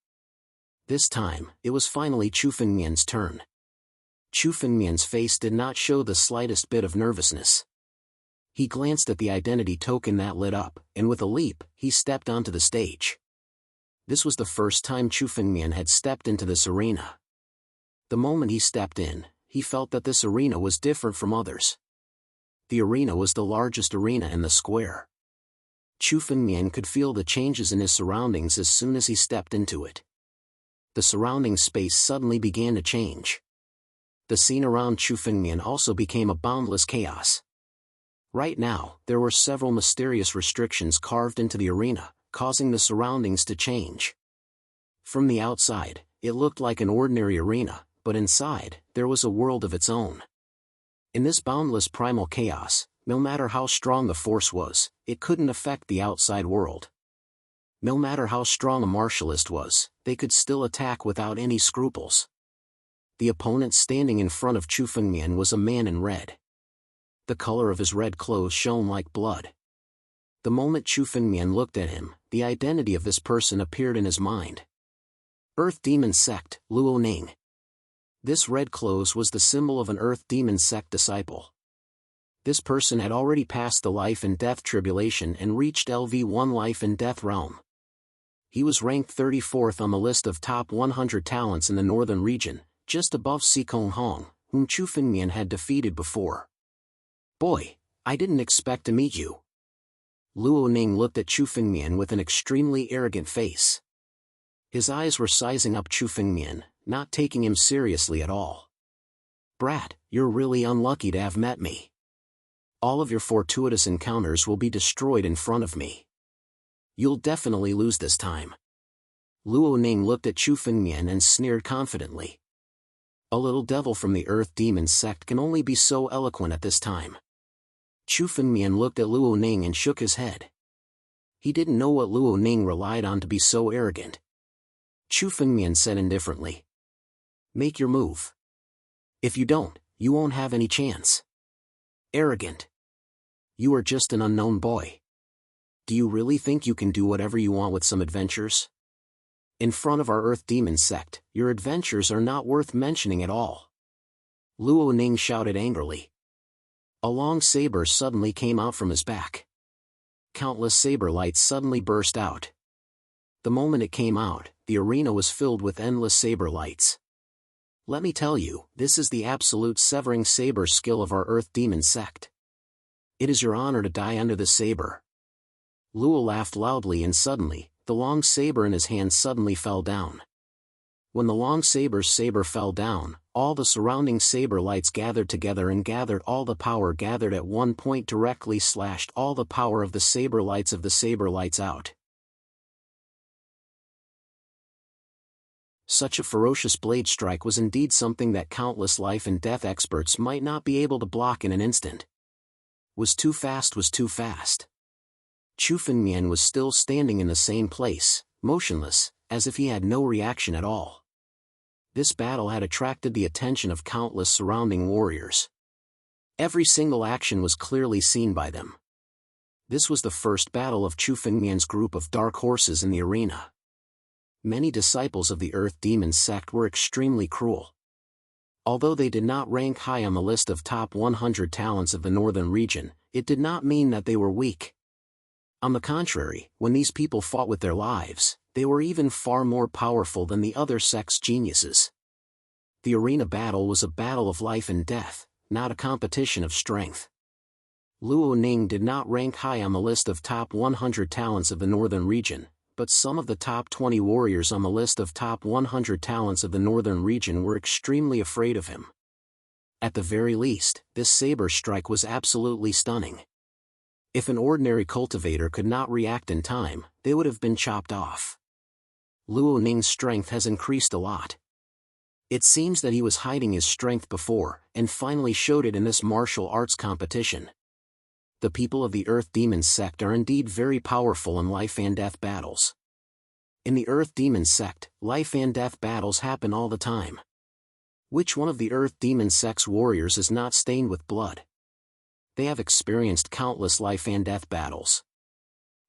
This time, it was finally Chu Fengmian's turn. Chu Fengmian's face did not show the slightest bit of nervousness. He glanced at the identity token that lit up, and with a leap, he stepped onto the stage. This was the first time Chu Fengmian had stepped into this arena. The moment he stepped in, he felt that this arena was different from others. The arena was the largest arena in the square. Chu Fengmian could feel the changes in his surroundings as soon as he stepped into it. The surrounding space suddenly began to change. The scene around Chu Fengmian also became a boundless chaos. Right now, there were several mysterious restrictions carved into the arena, causing the surroundings to change. From the outside, it looked like an ordinary arena, but inside, there was a world of its own. In this boundless primal chaos, no matter how strong the force was, it couldn't affect the outside world. No matter how strong a martialist was, they could still attack without any scruples. The opponent standing in front of Chu Fengmian was a man in red. The color of his red clothes shone like blood. The moment Chu Fengmian looked at him, the identity of this person appeared in his mind. Earth Demon Sect, Luo Ning. This red clothes was the symbol of an Earth Demon Sect disciple. This person had already passed the life and death tribulation and reached LV1 life and death realm. He was ranked 34th on the list of top 100 talents in the northern region, just above Sikong Hong, whom Chu Fengmian had defeated before. Boy, I didn't expect to meet you. Luo Ning looked at Chu Fengmian with an extremely arrogant face. His eyes were sizing up Chu Fengmian, not taking him seriously at all. Brat, you're really unlucky to have met me. All of your fortuitous encounters will be destroyed in front of me. You'll definitely lose this time. Luo Ning looked at Chu Fengmian and sneered confidently. A little devil from the Earth Demon Sect can only be so eloquent at this time. Chu Fengmian looked at Luo Ning and shook his head. He didn't know what Luo Ning relied on to be so arrogant. Chu Fengmian said indifferently. Make your move. If you don't, you won't have any chance. Arrogant. You are just an unknown boy. Do you really think you can do whatever you want with some adventures? In front of our Earth Demon Sect, your adventures are not worth mentioning at all. Luo Ning shouted angrily. A long saber suddenly came out from his back. Countless saber lights suddenly burst out. The moment it came out, the arena was filled with endless saber lights. Let me tell you, this is the absolute severing saber skill of our Earth Demon Sect. It is your honor to die under the saber. Luo laughed loudly and suddenly, the long saber in his hand suddenly fell down. When the long saber's saber fell down, all the surrounding saber lights gathered together and gathered all the power gathered at one point directly slashed all the power of the saber lights out. Such a ferocious blade strike was indeed something that countless life and death experts might not be able to block in an instant. Was too fast. Chu Fengmian was still standing in the same place, motionless, as if he had no reaction at all. This battle had attracted the attention of countless surrounding warriors. Every single action was clearly seen by them. This was the first battle of Chu Fengmian's group of dark horses in the arena. Many disciples of the Earth Demon Sect were extremely cruel. Although they did not rank high on the list of top 100 talents of the northern region, it did not mean that they were weak. On the contrary, when these people fought with their lives, they were even far more powerful than the other sect's geniuses. The arena battle was a battle of life and death, not a competition of strength. Luo Ning did not rank high on the list of top 100 talents of the northern region, but some of the top 20 warriors on the list of top 100 talents of the northern region were extremely afraid of him. At the very least, this saber strike was absolutely stunning. If an ordinary cultivator could not react in time, they would have been chopped off. Luo Ning's strength has increased a lot. It seems that he was hiding his strength before, and finally showed it in this martial arts competition. The people of the Earth Demon sect are indeed very powerful in life and death battles. In the Earth Demon sect, life and death battles happen all the time. Which one of the Earth Demon sect's warriors is not stained with blood? They have experienced countless life and death battles.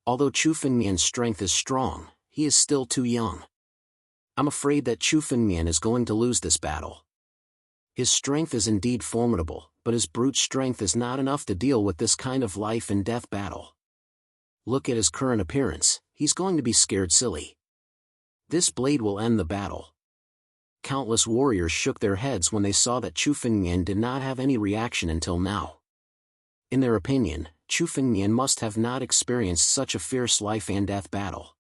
Although Chu Fengmian's strength is strong, he is still too young. I'm afraid that Chu Fengmian is going to lose this battle. His strength is indeed formidable, but his brute strength is not enough to deal with this kind of life and death battle. Look at his current appearance, he's going to be scared silly. This blade will end the battle. Countless warriors shook their heads when they saw that Chu Fengmian did not have any reaction until now. In their opinion, Chu Fengmian must have not experienced such a fierce life and death battle.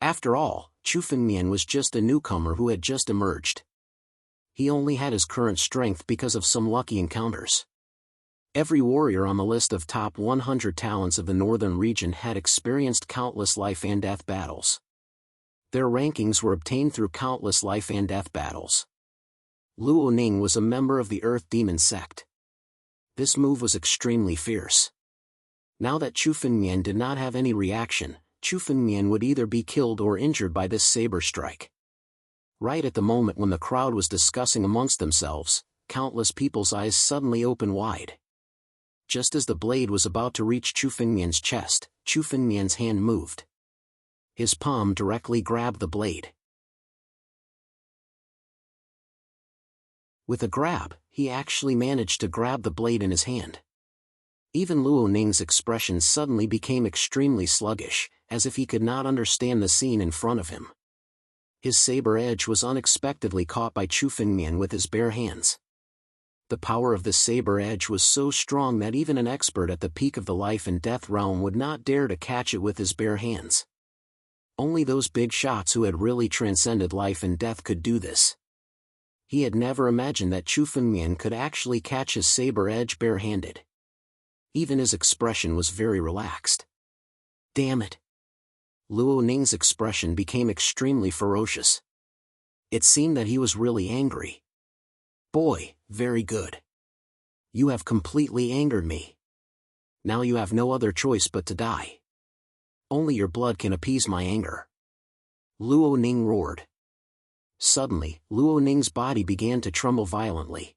After all, Chu Fengmian was just a newcomer who had just emerged. He only had his current strength because of some lucky encounters. Every warrior on the list of top 100 talents of the northern region had experienced countless life and death battles. Their rankings were obtained through countless life and death battles. Luo Ning was a member of the Earth Demon sect. This move was extremely fierce. Now that Chu Fengmian did not have any reaction, Chu Fengmian would either be killed or injured by this saber strike. Right at the moment when the crowd was discussing amongst themselves, countless people's eyes suddenly opened wide. Just as the blade was about to reach Chu Fengmian's chest, Chu Fengmian's hand moved. His palm directly grabbed the blade. With a grab, he actually managed to grab the blade in his hand. Even Luo Ning's expression suddenly became extremely sluggish, as if he could not understand the scene in front of him. His saber edge was unexpectedly caught by Chu Fengmian with his bare hands. The power of this saber edge was so strong that even an expert at the peak of the life and death realm would not dare to catch it with his bare hands. Only those big shots who had really transcended life and death could do this. He had never imagined that Chu Fengmian could actually catch his saber edge barehanded. Even his expression was very relaxed. Damn it! Luo Ning's expression became extremely ferocious. It seemed that he was really angry. Boy, very good. You have completely angered me. Now you have no other choice but to die. Only your blood can appease my anger. Luo Ning roared. Suddenly, Luo Ning's body began to tremble violently.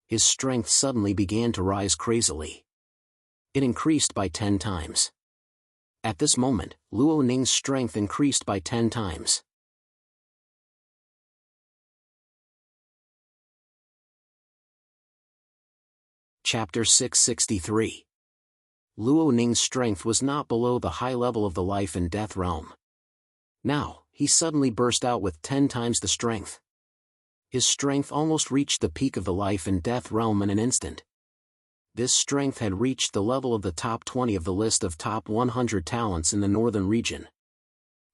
His strength suddenly began to rise crazily. It increased by 10 times. At this moment, Luo Ning's strength increased by 10 times. Chapter 663. Luo Ning's strength was not below the high level of the life and death realm. Now, he suddenly burst out with 10 times the strength. His strength almost reached the peak of the life and death realm in an instant. This strength had reached the level of the top 20 of the list of top 100 talents in the northern region.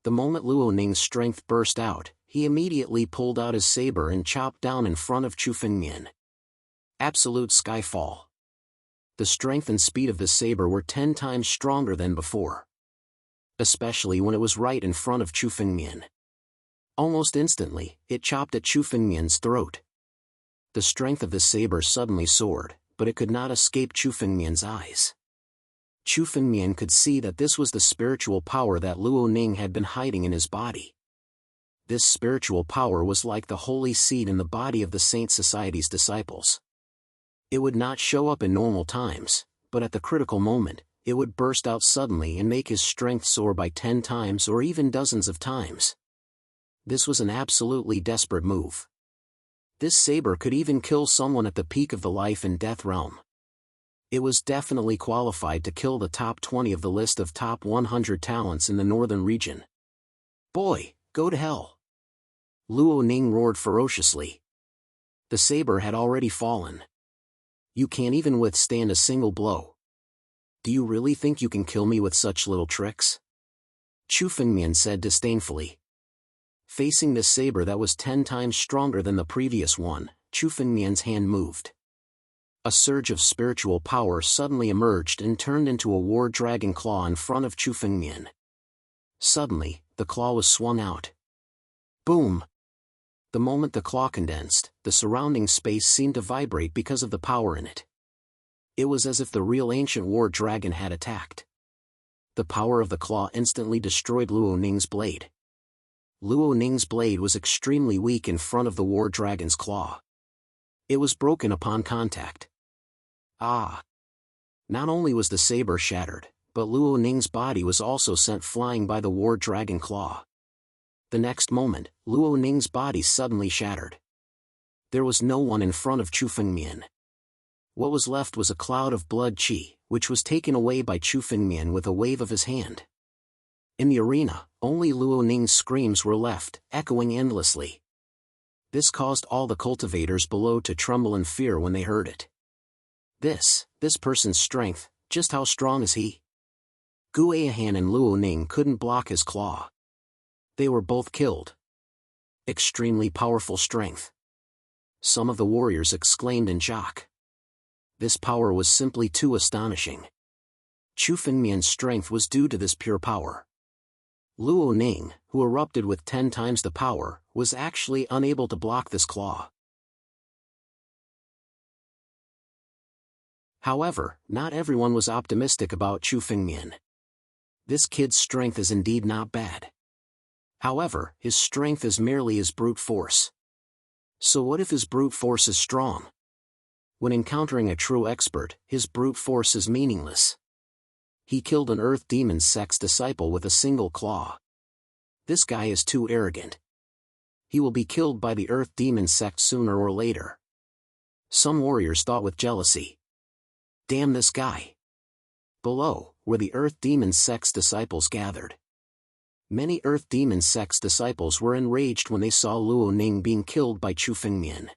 The moment Luo Ning's strength burst out, he immediately pulled out his saber and chopped down in front of Chu Fengmian. Absolute skyfall. The strength and speed of the saber were 10 times stronger than before. Especially when it was right in front of Chu Fengmian. Almost instantly, it chopped at Chu Fengmian's throat. The strength of the saber suddenly soared, but it could not escape Chu Fengmian's eyes. Chu Fengmian could see that this was the spiritual power that Luo Ning had been hiding in his body. This spiritual power was like the holy seed in the body of the Saint Society's disciples. It would not show up in normal times, but at the critical moment, it would burst out suddenly and make his strength soar by 10 times or even dozens of times. This was an absolutely desperate move. This saber could even kill someone at the peak of the life and death realm. It was definitely qualified to kill the top 20 of the list of top 100 talents in the northern region. Boy, go to hell! Luo Ning roared ferociously. The saber had already fallen. You can't even withstand a single blow. Do you really think you can kill me with such little tricks? Chu Fengmian said disdainfully. Facing this saber that was 10 times stronger than the previous one, Chu Fengmian's hand moved. A surge of spiritual power suddenly emerged and turned into a war dragon claw in front of Chu Fengmian. Suddenly, the claw was swung out. Boom! The moment the claw condensed, the surrounding space seemed to vibrate because of the power in it. It was as if the real ancient war dragon had attacked. The power of the claw instantly destroyed Luo Ning's blade. Luo Ning's blade was extremely weak in front of the war dragon's claw. It was broken upon contact. Ah! Not only was the saber shattered, but Luo Ning's body was also sent flying by the war dragon claw. The next moment, Luo Ning's body suddenly shattered. There was no one in front of Chu Fengmian. What was left was a cloud of blood qi, which was taken away by Chu Fengmian with a wave of his hand. In the arena, only Luo Ning's screams were left, echoing endlessly. This caused all the cultivators below to tremble in fear when they heard it. This person's strength, just how strong is he? Gu Aihan and Luo Ning couldn't block his claw. They were both killed. Extremely powerful strength. Some of the warriors exclaimed in shock. This power was simply too astonishing. Chu Fengmian's strength was due to this pure power. Luo Ning, who erupted with 10 times the power, was actually unable to block this claw. However, not everyone was optimistic about Chu Fengmian. This kid's strength is indeed not bad. However, his strength is merely his brute force. So what if his brute force is strong? When encountering a true expert, his brute force is meaningless. He killed an Earth Demon Sect's disciple with a single claw. This guy is too arrogant. He will be killed by the Earth Demon Sect sooner or later. Some warriors thought with jealousy. Damn this guy. Below, where the Earth Demon Sect's disciples gathered. Many Earth Demon Sect's disciples were enraged when they saw Luo Ning being killed by Chu Fengmian.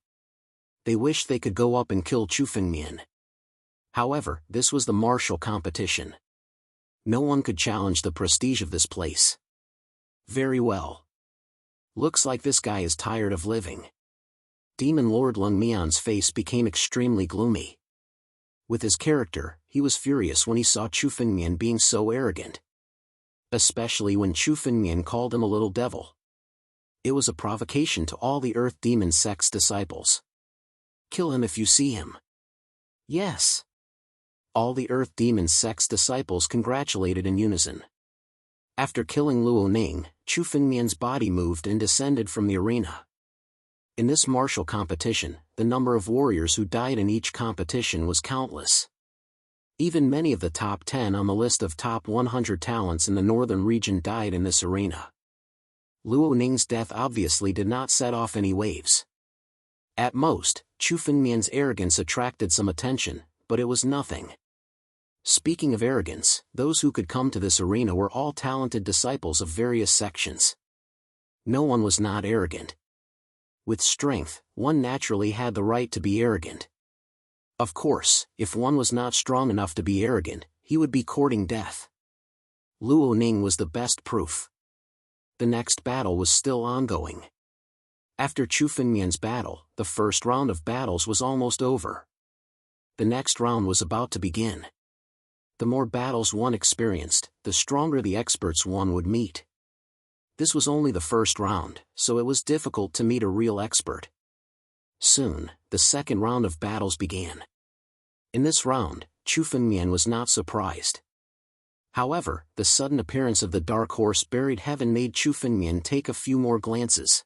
They wished they could go up and kill Chu Fengmian. However, this was the martial competition. No one could challenge the prestige of this place. Very well. Looks like this guy is tired of living. Demon Lord Lung Mian's face became extremely gloomy. With his character, he was furious when he saw Chu Fengmian being so arrogant. Especially when Chu Fengmian called him a little devil. It was a provocation to all the Earth Demon Sect's disciples. Kill him if you see him. Yes. All the Earth Demon Sect's disciples congratulated in unison. After killing Luo Ning, Chu Fengmian's body moved and descended from the arena. In this martial competition, the number of warriors who died in each competition was countless. Even many of the top 10 on the list of top 100 talents in the northern region died in this arena. Luo Ning's death obviously did not set off any waves. At most, Chu Fengmian's arrogance attracted some attention, but it was nothing. Speaking of arrogance, those who could come to this arena were all talented disciples of various sections. No one was not arrogant. With strength, one naturally had the right to be arrogant. Of course, if one was not strong enough to be arrogant, he would be courting death. Luo Ning was the best proof. The next battle was still ongoing. After Chu Fengmian's battle, the first round of battles was almost over. The next round was about to begin. The more battles one experienced, the stronger the experts one would meet. This was only the first round, so it was difficult to meet a real expert. Soon, the second round of battles began. In this round, Chu Fengmian was not surprised. However, the sudden appearance of the dark horse Buried Heaven made Chu Fengmian take a few more glances.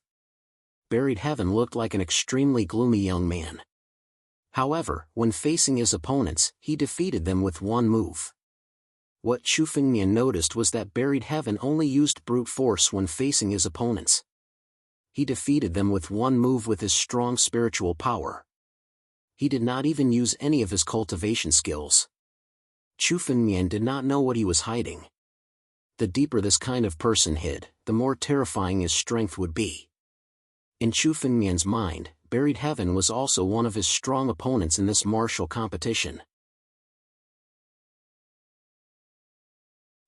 Buried Heaven looked like an extremely gloomy young man. However, when facing his opponents, he defeated them with one move. What Chu Fengmian noticed was that Buried Heaven only used brute force when facing his opponents. He defeated them with one move with his strong spiritual power. He did not even use any of his cultivation skills. Chu Fengmian did not know what he was hiding. The deeper this kind of person hid, the more terrifying his strength would be. In Chu Fengmian's mind, Buried Heaven was also one of his strong opponents in this martial competition.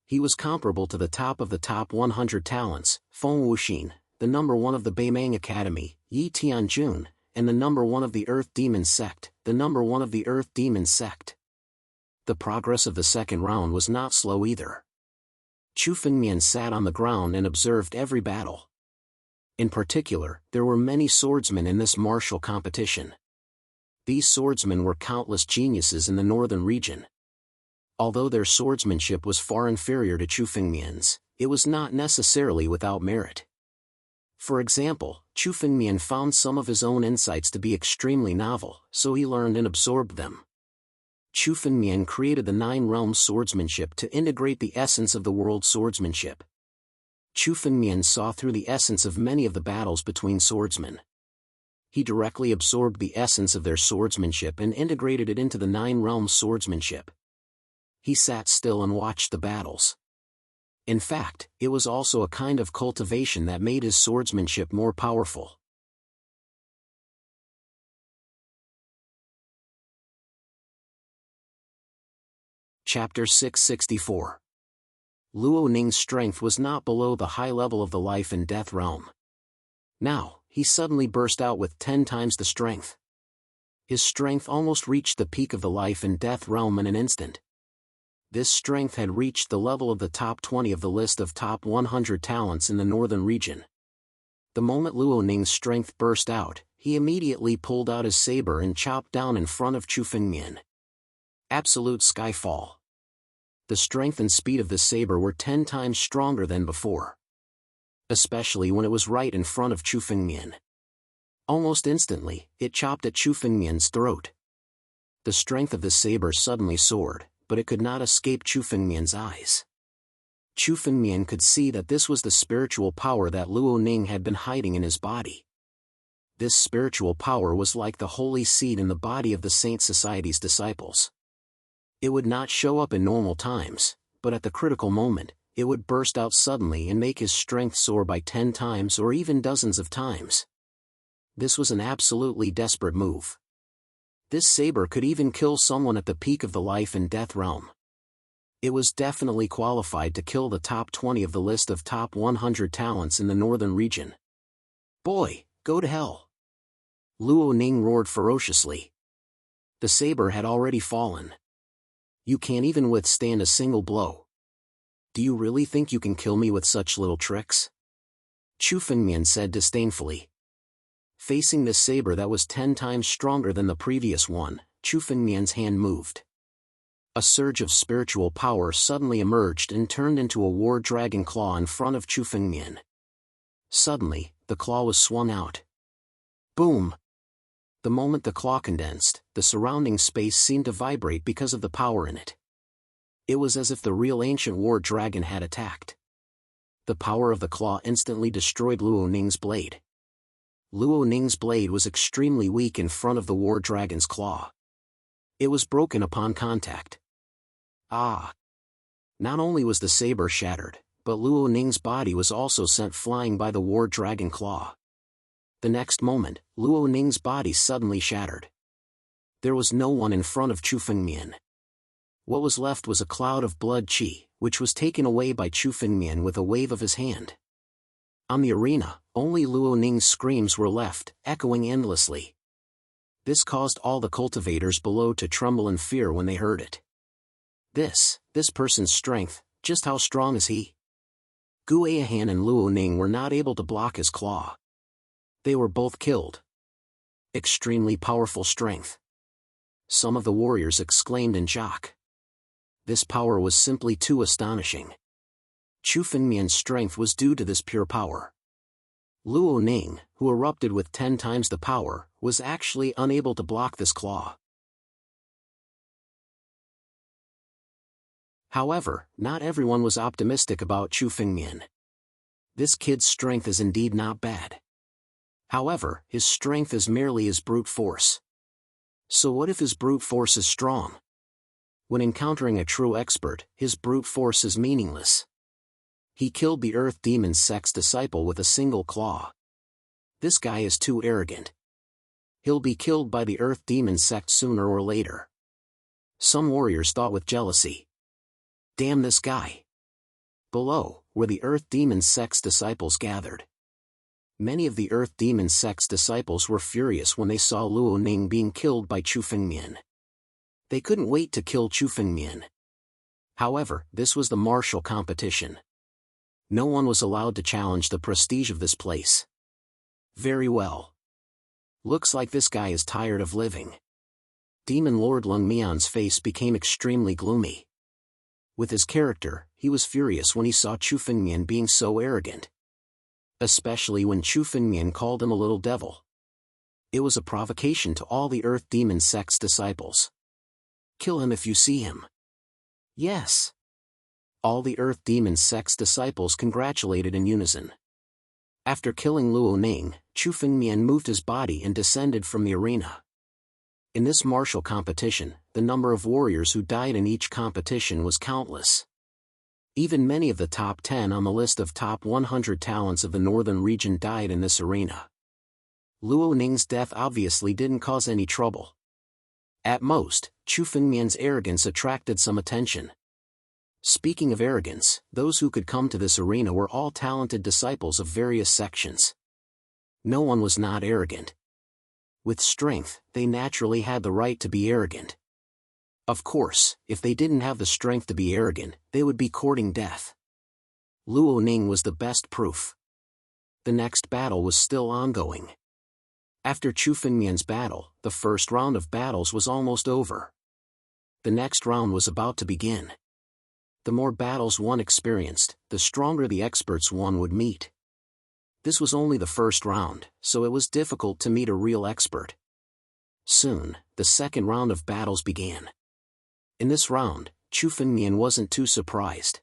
He was comparable to the top of the top 100 talents, Feng Wuxin, the number 1 of the Beimang Academy, Yi Tianjun, and the number 1 of the Earth Demon Sect, the number 1 of the Earth Demon Sect. The progress of the second round was not slow either. Chu Fengmian sat on the ground and observed every battle. In particular, there were many swordsmen in this martial competition. These swordsmen were countless geniuses in the northern region. Although their swordsmanship was far inferior to Chu Fengmian's, it was not necessarily without merit. For example, Chu Fengmian found some of his own insights to be extremely novel, so he learned and absorbed them. Chu Fengmian created the Nine Realms swordsmanship to integrate the essence of the world swordsmanship. Chu Fengmian saw through the essence of many of the battles between swordsmen. He directly absorbed the essence of their swordsmanship and integrated it into the Nine Realms swordsmanship. He sat still and watched the battles. In fact, it was also a kind of cultivation that made his swordsmanship more powerful. Chapter 664. Luo Ning's strength was not below the high level of the life and death realm. Now, he suddenly burst out with 10 times the strength. His strength almost reached the peak of the life and death realm in an instant. This strength had reached the level of the top 20 of the list of top 100 talents in the northern region. The moment Luo Ning's strength burst out, he immediately pulled out his saber and chopped down in front of Chu Fengmian. Absolute skyfall. The strength and speed of the saber were 10 times stronger than before. Especially when it was right in front of Chu Fengmian. Almost instantly, it chopped at Chu Fengmian's throat. The strength of the saber suddenly soared, but it could not escape Chu Fengmian's eyes. Chu Fengmian could see that this was the spiritual power that Luo Ning had been hiding in his body. This spiritual power was like the holy seed in the body of the Saint Society's disciples. It would not show up in normal times, but at the critical moment, it would burst out suddenly and make his strength soar by 10 times or even dozens of times. This was an absolutely desperate move. This saber could even kill someone at the peak of the life and death realm. It was definitely qualified to kill the top 20 of the list of top 100 talents in the northern region. Boy, go to hell! Luo Ning roared ferociously. The saber had already fallen. You can't even withstand a single blow. Do you really think you can kill me with such little tricks? Chu Fengmian said disdainfully. Facing this saber that was 10 times stronger than the previous one, Chu Fengmian's hand moved. A surge of spiritual power suddenly emerged and turned into a war dragon claw in front of Chu Fengmian. Suddenly, the claw was swung out. Boom! The moment the claw condensed, the surrounding space seemed to vibrate because of the power in it. It was as if the real ancient war dragon had attacked. The power of the claw instantly destroyed Luo Ning's blade. Luo Ning's blade was extremely weak in front of the war dragon's claw. It was broken upon contact. Ah! Not only was the saber shattered, but Luo Ning's body was also sent flying by the war dragon claw. The next moment, Luo Ning's body suddenly shattered. There was no one in front of Chu Fengmian. What was left was a cloud of blood qi, which was taken away by Chu Fengmian with a wave of his hand. On the arena, only Luo Ning's screams were left, echoing endlessly. This caused all the cultivators below to tremble in fear when they heard it. This person's strength, just how strong is he? Gu Aihan and Luo Ning were not able to block his claw. They were both killed. Extremely powerful strength. Some of the warriors exclaimed in shock. This power was simply too astonishing. Chu Fengmian's strength was due to this pure power. Luo Ning, who erupted with 10 times the power, was actually unable to block this claw. However, not everyone was optimistic about Chu Fengmian. This kid's strength is indeed not bad. However, his strength is merely his brute force. So what if his brute force is strong? When encountering a true expert, his brute force is meaningless. He killed the Earth Demon Sect's disciple with a single claw. This guy is too arrogant. He'll be killed by the Earth Demon Sect sooner or later. Some warriors thought with jealousy. Damn this guy. Below, where the Earth Demon Sect's disciples gathered. Many of the Earth Demon Sect's disciples were furious when they saw Luo Ning being killed by Chu Fengmian. They couldn't wait to kill Chu Fengmian. However, this was the martial competition. No one was allowed to challenge the prestige of this place. Very well. Looks like this guy is tired of living. Demon Lord Lung Mian's face became extremely gloomy. With his character, he was furious when he saw Chu Fengmian being so arrogant. Especially when Chu Fengmian called him a little devil. It was a provocation to all the Earth Demon Sect's disciples. Kill him if you see him. Yes. All the Earth Demon Sect's disciples congratulated in unison. After killing Luo Ning, Chu Fengmian moved his body and descended from the arena. In this martial competition, the number of warriors who died in each competition was countless. Even many of the top 10 on the list of top 100 talents of the northern region died in this arena. Luo Ning's death obviously didn't cause any trouble. At most, Chu Fengmian's arrogance attracted some attention. Speaking of arrogance, those who could come to this arena were all talented disciples of various sections. No one was not arrogant. With strength, they naturally had the right to be arrogant. Of course, if they didn't have the strength to be arrogant, they would be courting death. Luo Ning was the best proof. The next battle was still ongoing. After Chu Fengmian's battle, the first round of battles was almost over. The next round was about to begin. The more battles one experienced, the stronger the experts one would meet. This was only the first round, so it was difficult to meet a real expert. Soon, the second round of battles began. In this round, Chu Fengmian wasn't too surprised.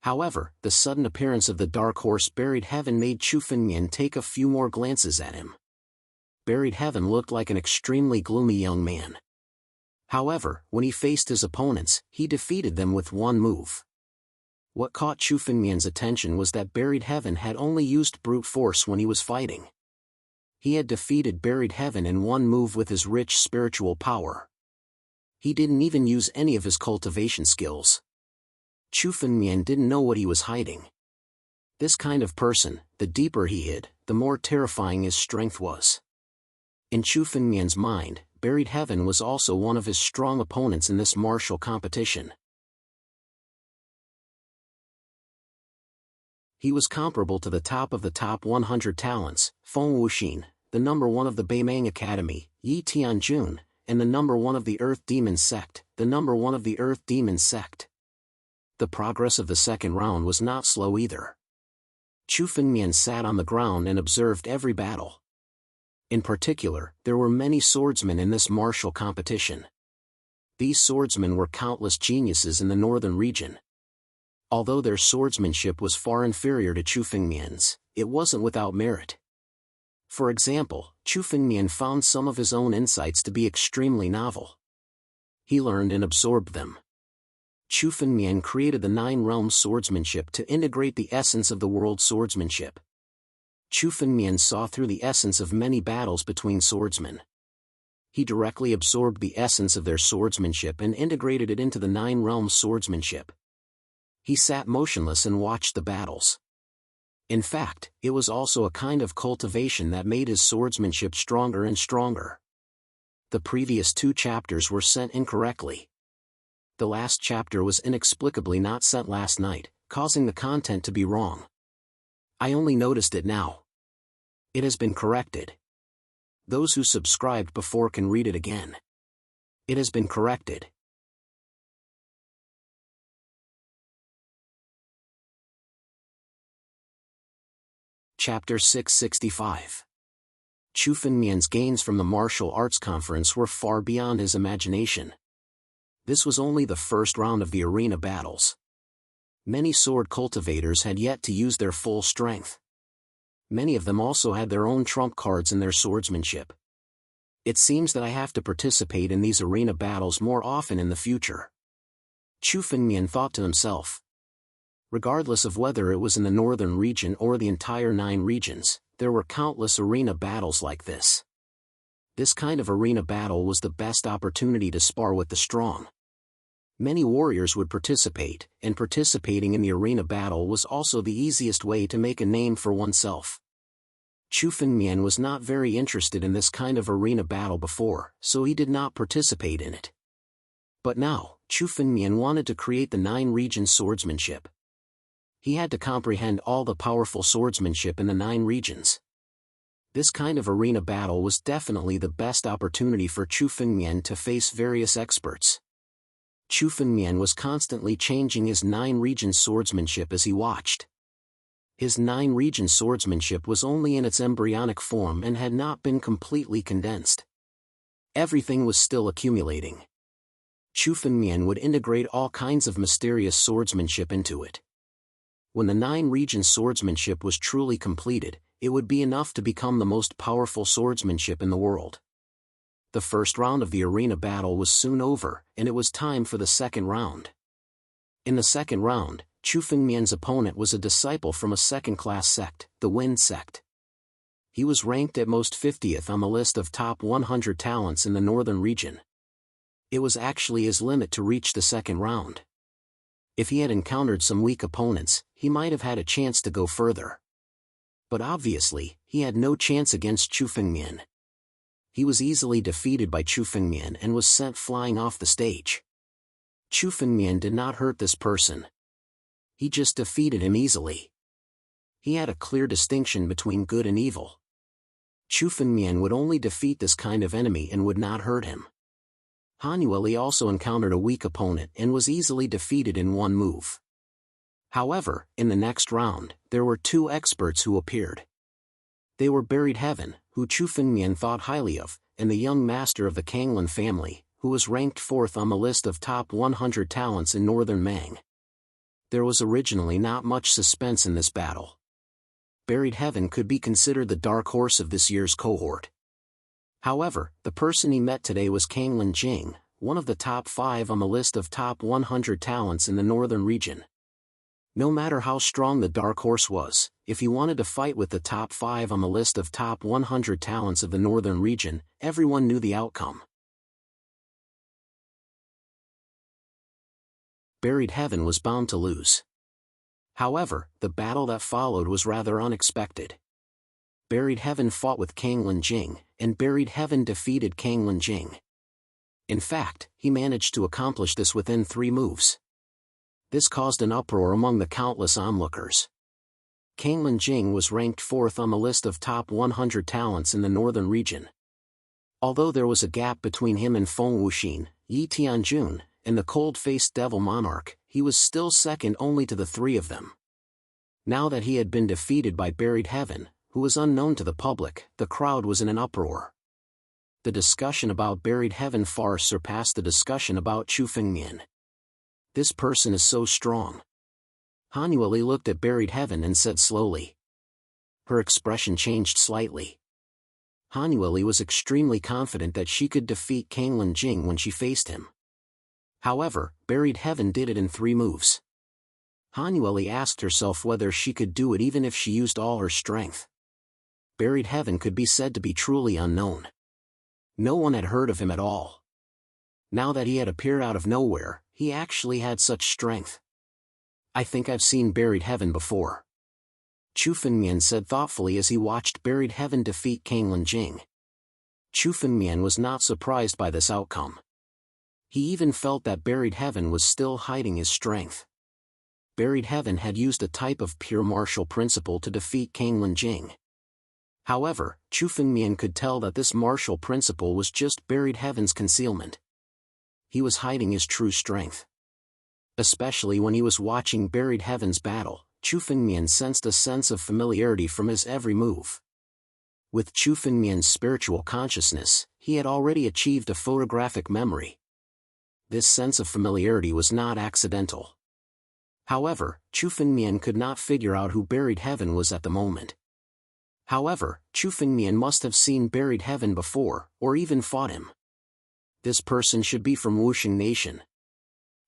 However, the sudden appearance of the dark horse Buried Heaven made Chu Fengmian take a few more glances at him. Buried Heaven looked like an extremely gloomy young man. However, when he faced his opponents, he defeated them with one move. What caught Chu Fengmian's attention was that Buried Heaven had only used brute force when he was fighting. He had defeated Buried Heaven in one move with his rich spiritual power. He didn't even use any of his cultivation skills. Chu Fengmian didn't know what he was hiding. This kind of person, the deeper he hid, the more terrifying his strength was. In Chu Fengmian's mind, Buried Heaven was also one of his strong opponents in this martial competition. He was comparable to the top 100 talents, Feng Wuxin, the number 1 of the Beimang Academy, Yi Tianjun, and the number 1 of the Earth Demon Sect, the number 1 of the Earth Demon Sect. The progress of the second round was not slow either. Chu Fengmian sat on the ground and observed every battle. In particular, there were many swordsmen in this martial competition. These swordsmen were countless geniuses in the northern region. Although their swordsmanship was far inferior to Chu Fengmian's, it wasn't without merit. For example, Chu Fengmian found some of his own insights to be extremely novel. He learned and absorbed them. Chu Fengmian created the 9 realms swordsmanship to integrate the essence of the world swordsmanship. Chu Fengmian saw through the essence of many battles between swordsmen. He directly absorbed the essence of their swordsmanship and integrated it into the 9 realms swordsmanship. He sat motionless and watched the battles. In fact, it was also a kind of cultivation that made his swordsmanship stronger and stronger. The previous 2 chapters were sent incorrectly. The last chapter was inexplicably not sent last night, causing the content to be wrong. I only noticed it now. It has been corrected. Those who subscribed before can read it again. It has been corrected. Chapter 665. Chu Fengmian's gains from the martial arts conference were far beyond his imagination. This was only the first round of the arena battles. Many sword cultivators had yet to use their full strength. Many of them also had their own trump cards in their swordsmanship. It seems that I have to participate in these arena battles more often in the future. Chu Fengmian thought to himself. Regardless of whether it was in the northern region or the entire 9 regions, there were countless arena battles like this. This kind of arena battle was the best opportunity to spar with the strong. Many warriors would participate, and participating in the arena battle was also the easiest way to make a name for oneself. Chu Fengmian was not very interested in this kind of arena battle before, so he did not participate in it. But now, Chu Fengmian wanted to create the 9 region swordsmanship. He had to comprehend all the powerful swordsmanship in the 9 regions. This kind of arena battle was definitely the best opportunity for Chu Fengmian to face various experts. Chu Fengmian was constantly changing his 9-region swordsmanship as he watched. His 9-region swordsmanship was only in its embryonic form and had not been completely condensed. Everything was still accumulating. Chu Fengmian would integrate all kinds of mysterious swordsmanship into it. When the 9-region swordsmanship was truly completed, it would be enough to become the most powerful swordsmanship in the world. The first round of the arena battle was soon over, and it was time for the second round. In the second round, Chu Fengmian's opponent was a disciple from a second-class sect, the Wind sect. He was ranked at most 50th on the list of top 100 talents in the northern region. It was actually his limit to reach the second round. If he had encountered some weak opponents, he might have had a chance to go further. But obviously, he had no chance against Chu Fengmian. He was easily defeated by Chu Fengmian and was sent flying off the stage. Chu Fengmian did not hurt this person. He just defeated him easily. He had a clear distinction between good and evil. Chu Fengmian would only defeat this kind of enemy and would not hurt him. Han Yueli also encountered a weak opponent and was easily defeated in one move. However, in the next round, there were 2 experts who appeared. They were Buried Heaven, who Chu Fengmian thought highly of, and the young master of the Kanglin family, who was ranked 4th on the list of top 100 talents in northern Mang. There was originally not much suspense in this battle. Buried Heaven could be considered the dark horse of this year's cohort. However, the person he met today was Kanglin Jing, one of the top 5 on the list of top 100 talents in the northern region. No matter how strong the dark horse was, if he wanted to fight with the top 5 on the list of top 100 talents of the northern region, everyone knew the outcome. Buried Heaven was bound to lose. However, the battle that followed was rather unexpected. Buried Heaven fought with Kanglin Jing, and Buried Heaven defeated Kanglin Jing. In fact, he managed to accomplish this within 3 moves. This caused an uproar among the countless onlookers. Kanglin Jing was ranked 4th on the list of top 100 talents in the northern region. Although there was a gap between him and Feng Wuxin, Yi Tianjun, and the cold-faced Devil Monarch, he was still second only to the 3 of them. Now that he had been defeated by Buried Heaven, who was unknown to the public, the crowd was in an uproar. The discussion about Buried Heaven far surpassed the discussion about Chu Fengmian. This person is so strong. Han Yueli looked at Buried Heaven and said slowly. Her expression changed slightly. Han Yueli was extremely confident that she could defeat Kanglin Jing when she faced him. However, Buried Heaven did it in 3 moves. Han Yueli asked herself whether she could do it even if she used all her strength. Buried Heaven could be said to be truly unknown. No one had heard of him at all. Now that he had appeared out of nowhere, he actually had such strength. I think I've seen Buried Heaven before. Chu Fengmian said thoughtfully as he watched Buried Heaven defeat Kanglin Jing. Chu Fengmian was not surprised by this outcome. He even felt that Buried Heaven was still hiding his strength. Buried Heaven had used a type of pure martial principle to defeat Kanglin Jing. However, Chu Fengmian could tell that this martial principle was just Buried Heaven's concealment. He was hiding his true strength. Especially when he was watching Buried Heaven's battle, Chu Fengmian sensed a sense of familiarity from his every move. With Chu Fengmian's spiritual consciousness, he had already achieved a photographic memory. This sense of familiarity was not accidental. However, Chu Fengmian could not figure out who Buried Heaven was at the moment. However, Chu Fengmian must have seen Buried Heaven before, or even fought him. This person should be from Wuxing Nation.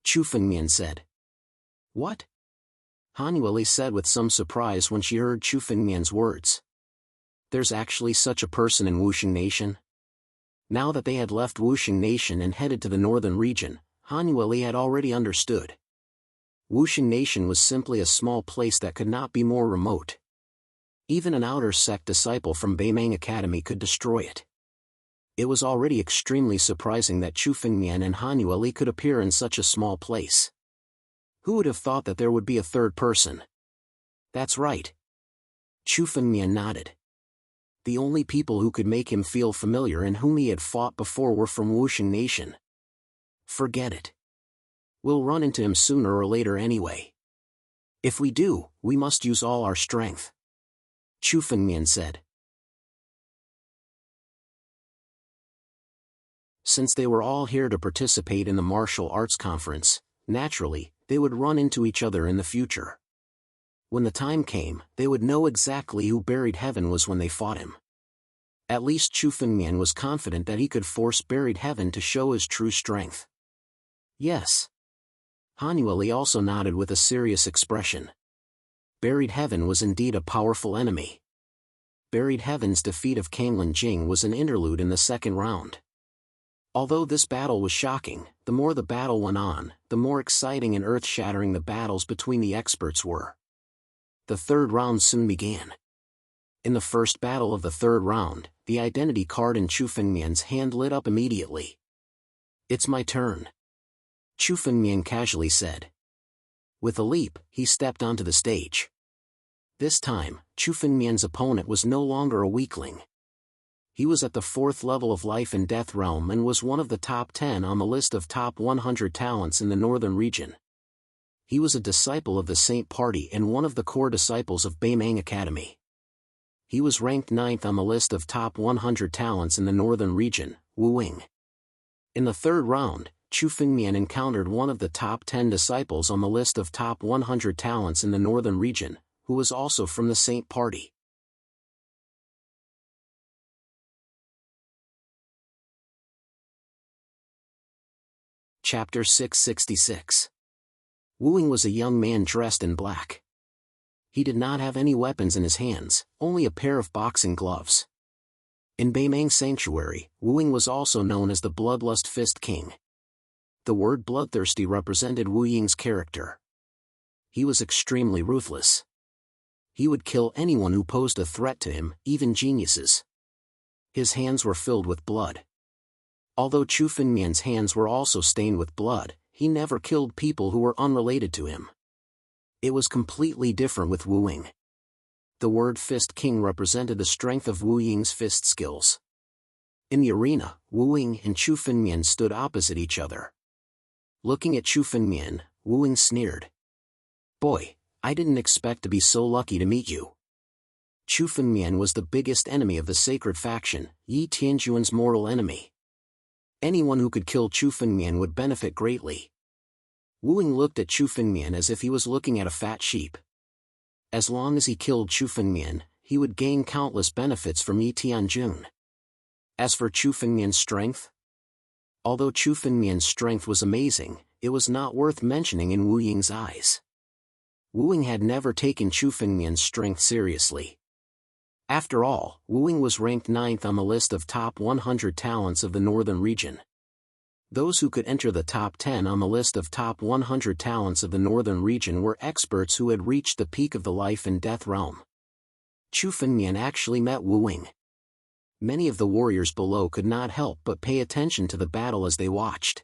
Chu Fengmian said. What? Han Yueli said with some surprise when she heard Chu Fengmian's words. There's actually such a person in Wuxing Nation? Now that they had left Wuxing Nation and headed to the northern region, Han Yueli had already understood. Wuxing Nation was simply a small place that could not be more remote. Even an outer sect disciple from Beimang Academy could destroy it. It was already extremely surprising that Chu Fengmian and Han Yueli could appear in such a small place. Who would have thought that there would be a third person? That's right. Chu Fengmian nodded. The only people who could make him feel familiar and whom he had fought before were from Wuxing Nation. Forget it. We'll run into him sooner or later anyway. If we do, we must use all our strength, Chu Fengmian said. Since they were all here to participate in the martial arts conference, naturally, they would run into each other in the future. When the time came, they would know exactly who Buried Heaven was when they fought him. At least Chu Fengmian was confident that he could force Buried Heaven to show his true strength. Yes. Han Yueli also nodded with a serious expression. Buried Heaven was indeed a powerful enemy. Buried Heaven's defeat of Kanglin Jing was an interlude in the second round. Although this battle was shocking, the more the battle went on, the more exciting and earth-shattering the battles between the experts were. The third round soon began. In the first battle of the third round, the identity card in Chu Fengmian's hand lit up immediately. "It's my turn," Chu Fengmian casually said. With a leap, he stepped onto the stage. This time, Chu Fengmian's opponent was no longer a weakling. He was at the 4th level of Life and Death realm and was one of the top 10 on the list of top 100 talents in the northern region. He was a disciple of the Saint Party and one of the core disciples of Beimang Academy. He was ranked 9th on the list of top 100 talents in the northern region, Wu Ying. In the third round, Chu Fengmian encountered one of the top 10 disciples on the list of top 100 talents in the northern region, who was also from the Saint Party. Chapter 666. Wu Ying was a young man dressed in black. He did not have any weapons in his hands, only a pair of boxing gloves. In Beimang Sanctuary, Wu Ying was also known as the Bloodlust Fist King. The word bloodthirsty represented Wu Ying's character. He was extremely ruthless. He would kill anyone who posed a threat to him, even geniuses. His hands were filled with blood. Although Chu Fengmian's hands were also stained with blood, he never killed people who were unrelated to him. It was completely different with Wu Ying. The word Fist King represented the strength of Wu Ying's fist skills. In the arena, Wu Ying and Chu Fengmian stood opposite each other. Looking at Chu Fengmian, Wu Ying sneered. "Boy, I didn't expect to be so lucky to meet you." Chu Fengmian was the biggest enemy of the sacred faction, Yi Tianjuan's mortal enemy. Anyone who could kill Chu Fengmian would benefit greatly. Wu Ying looked at Chu Fengmian as if he was looking at a fat sheep. As long as he killed Chu Fengmian, he would gain countless benefits from Yi Tianjun. As for Chu Fengmian's strength? Although Chu Fengmian's strength was amazing, it was not worth mentioning in Wu Ying's eyes. Wu Ying had never taken Chu Fengmian's strength seriously. After all, Wu Ying was ranked 9th on the list of top 100 talents of the northern region. Those who could enter the top 10 on the list of top 100 talents of the northern region were experts who had reached the peak of the Life and Death realm. Chu Fengmian actually met Wu Ying. Many of the warriors below could not help but pay attention to the battle as they watched.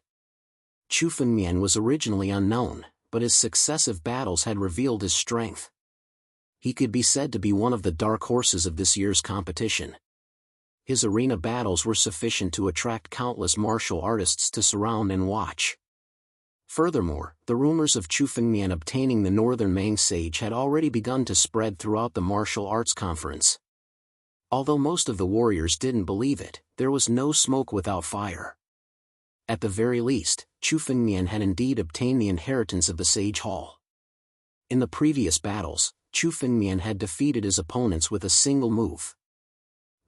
Chu Fengmian was originally unknown, but his successive battles had revealed his strength. He could be said to be one of the dark horses of this year's competition. His arena battles were sufficient to attract countless martial artists to surround and watch. Furthermore, the rumors of Chu Fengmian obtaining the Northern Mang Sage had already begun to spread throughout the martial arts conference. Although most of the warriors didn't believe it, there was no smoke without fire. At the very least, Chu Fengmian had indeed obtained the inheritance of the Sage Hall. In the previous battles, Chu Fengmian had defeated his opponents with a single move.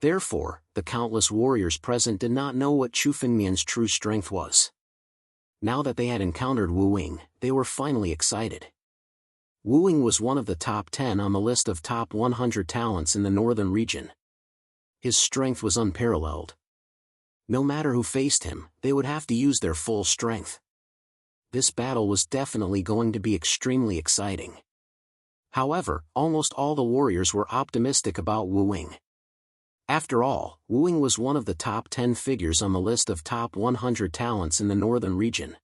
Therefore, the countless warriors present did not know what Chu Fengmian's true strength was. Now that they had encountered Wu Ying, they were finally excited. Wu Ying was one of the top 10 on the list of top 100 talents in the northern region. His strength was unparalleled. No matter who faced him, they would have to use their full strength. This battle was definitely going to be extremely exciting. However, almost all the warriors were optimistic about Wu Ying. After all, Wu Ying was one of the top 10 figures on the list of top 100 talents in the northern region.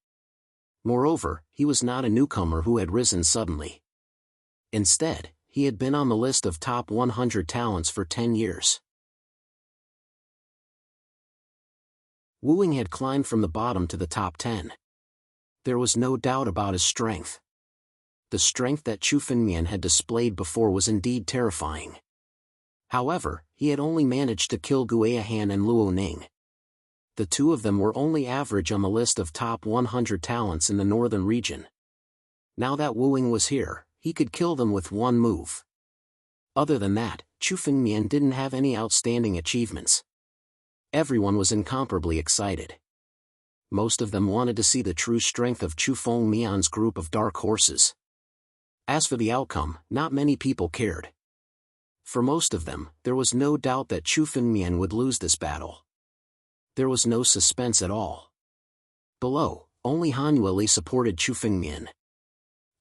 Moreover, he was not a newcomer who had risen suddenly. Instead, he had been on the list of top 100 talents for 10 years. Wu Ying had climbed from the bottom to the top 10. There was no doubt about his strength. The strength that Chu Fengmian had displayed before was indeed terrifying. However, he had only managed to kill Guia Han and Luo Ning. The two of them were only average on the list of top 100 talents in the northern region. Now that Wu Ying was here, he could kill them with one move. Other than that, Chu Fengmian didn't have any outstanding achievements. Everyone was incomparably excited. Most of them wanted to see the true strength of Chu Fengmian's group of dark horses. As for the outcome, not many people cared. For most of them, there was no doubt that Chu Fengmian would lose this battle. There was no suspense at all. Below, only Han Yueli supported Chu Fengmian.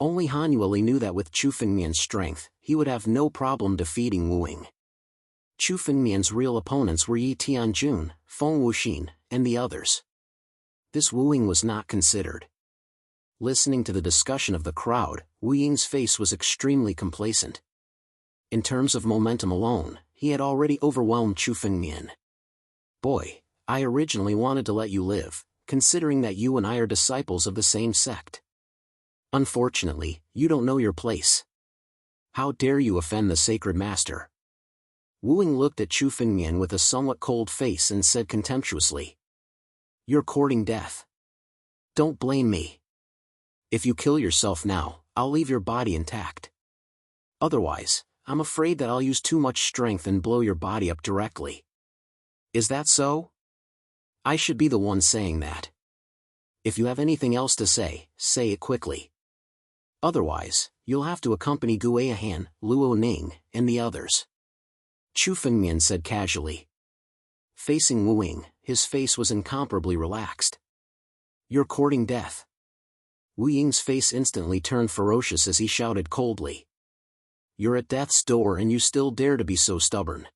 Only Han Yueli knew that with Chu Fengmian's strength, he would have no problem defeating Wu Ying. Chu Fengmian's real opponents were Yi Tianjun, Feng Wuxin, and the others. This Wu Ying was not considered. Listening to the discussion of the crowd, Wu Ying's face was extremely complacent. In terms of momentum alone, he had already overwhelmed Chu Fengmian. Boy, I originally wanted to let you live, considering that you and I are disciples of the same sect. Unfortunately, you don't know your place. How dare you offend the sacred master? Wu Ying looked at Chu Fengmian with a somewhat cold face and said contemptuously. You're courting death. Don't blame me. If you kill yourself now, I'll leave your body intact. Otherwise, I'm afraid that I'll use too much strength and blow your body up directly. Is that so? I should be the one saying that. If you have anything else to say it quickly. Otherwise, you'll have to accompany Guia Han, Luo Ning, and the others. Chu Fengmian said casually. Facing Wu Ying, his face was incomparably relaxed. You're courting death. Wu Ying's face instantly turned ferocious as he shouted coldly. You're at death's door and you still dare to be so stubborn.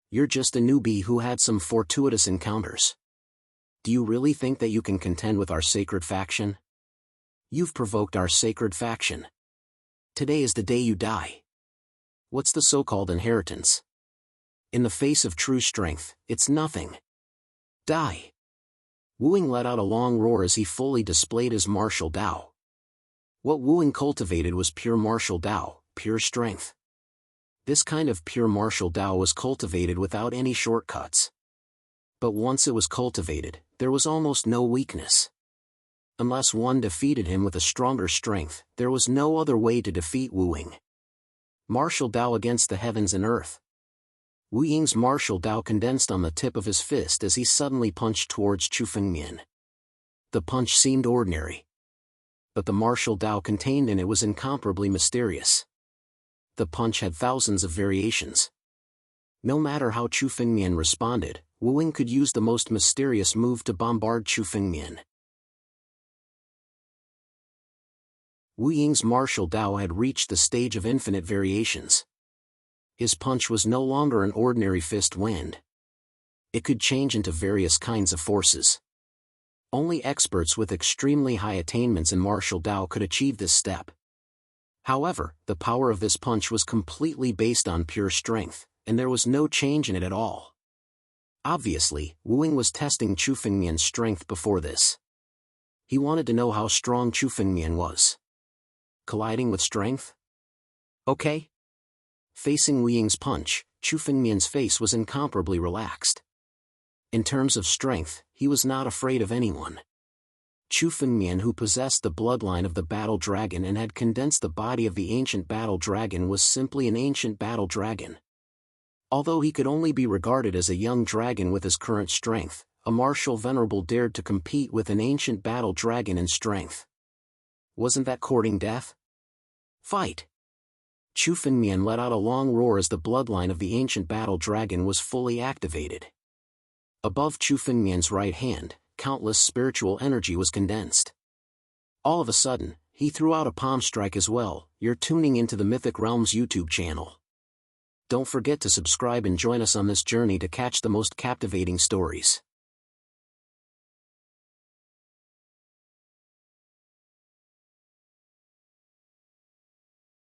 You're just a newbie who had some fortuitous encounters. Do you really think that you can contend with our sacred faction? You've provoked our sacred faction. Today is the day you die. What's the so-called inheritance? In the face of true strength, it's nothing. Die. Wu Ying let out a long roar as he fully displayed his martial Dao. What Wu Ying cultivated was pure martial Dao, pure strength. This kind of pure martial Dao was cultivated without any shortcuts. But once it was cultivated, there was almost no weakness. Unless one defeated him with a stronger strength, there was no other way to defeat Wu Ying. Martial Dao against the heavens and earth. Wu Ying's martial Dao condensed on the tip of his fist as he suddenly punched towards Chu Fengmian. The punch seemed ordinary. But the martial Dao contained in it was incomparably mysterious. The punch had thousands of variations. No matter how Chu Fengmian responded, Wu Ying could use the most mysterious move to bombard Chu Fengmian. Wu Ying's martial Dao had reached the stage of infinite variations. His punch was no longer an ordinary fist wind. It could change into various kinds of forces. Only experts with extremely high attainments in martial Dao could achieve this step. However, the power of this punch was completely based on pure strength, and there was no change in it at all. Obviously, Wu Ying was testing Chu Fengmian's strength before this. He wanted to know how strong Chu Fengmian was. Colliding with strength? Okay. Facing Wu Ying's punch, Chu Fengmian's face was incomparably relaxed. In terms of strength, he was not afraid of anyone. Chu Fengmian, who possessed the bloodline of the battle dragon and had condensed the body of the ancient battle dragon, was simply an ancient battle dragon. Although he could only be regarded as a young dragon with his current strength, a martial venerable dared to compete with an ancient battle dragon in strength. Wasn't that courting death? Fight! Chu Fengmian let out a long roar as the bloodline of the ancient battle dragon was fully activated. Above Chu Fengmian's right hand, countless spiritual energy was condensed. All of a sudden, he threw out a palm strike as well. You're tuning into the Mythic Realms YouTube channel. Don't forget to subscribe and join us on this journey to catch the most captivating stories.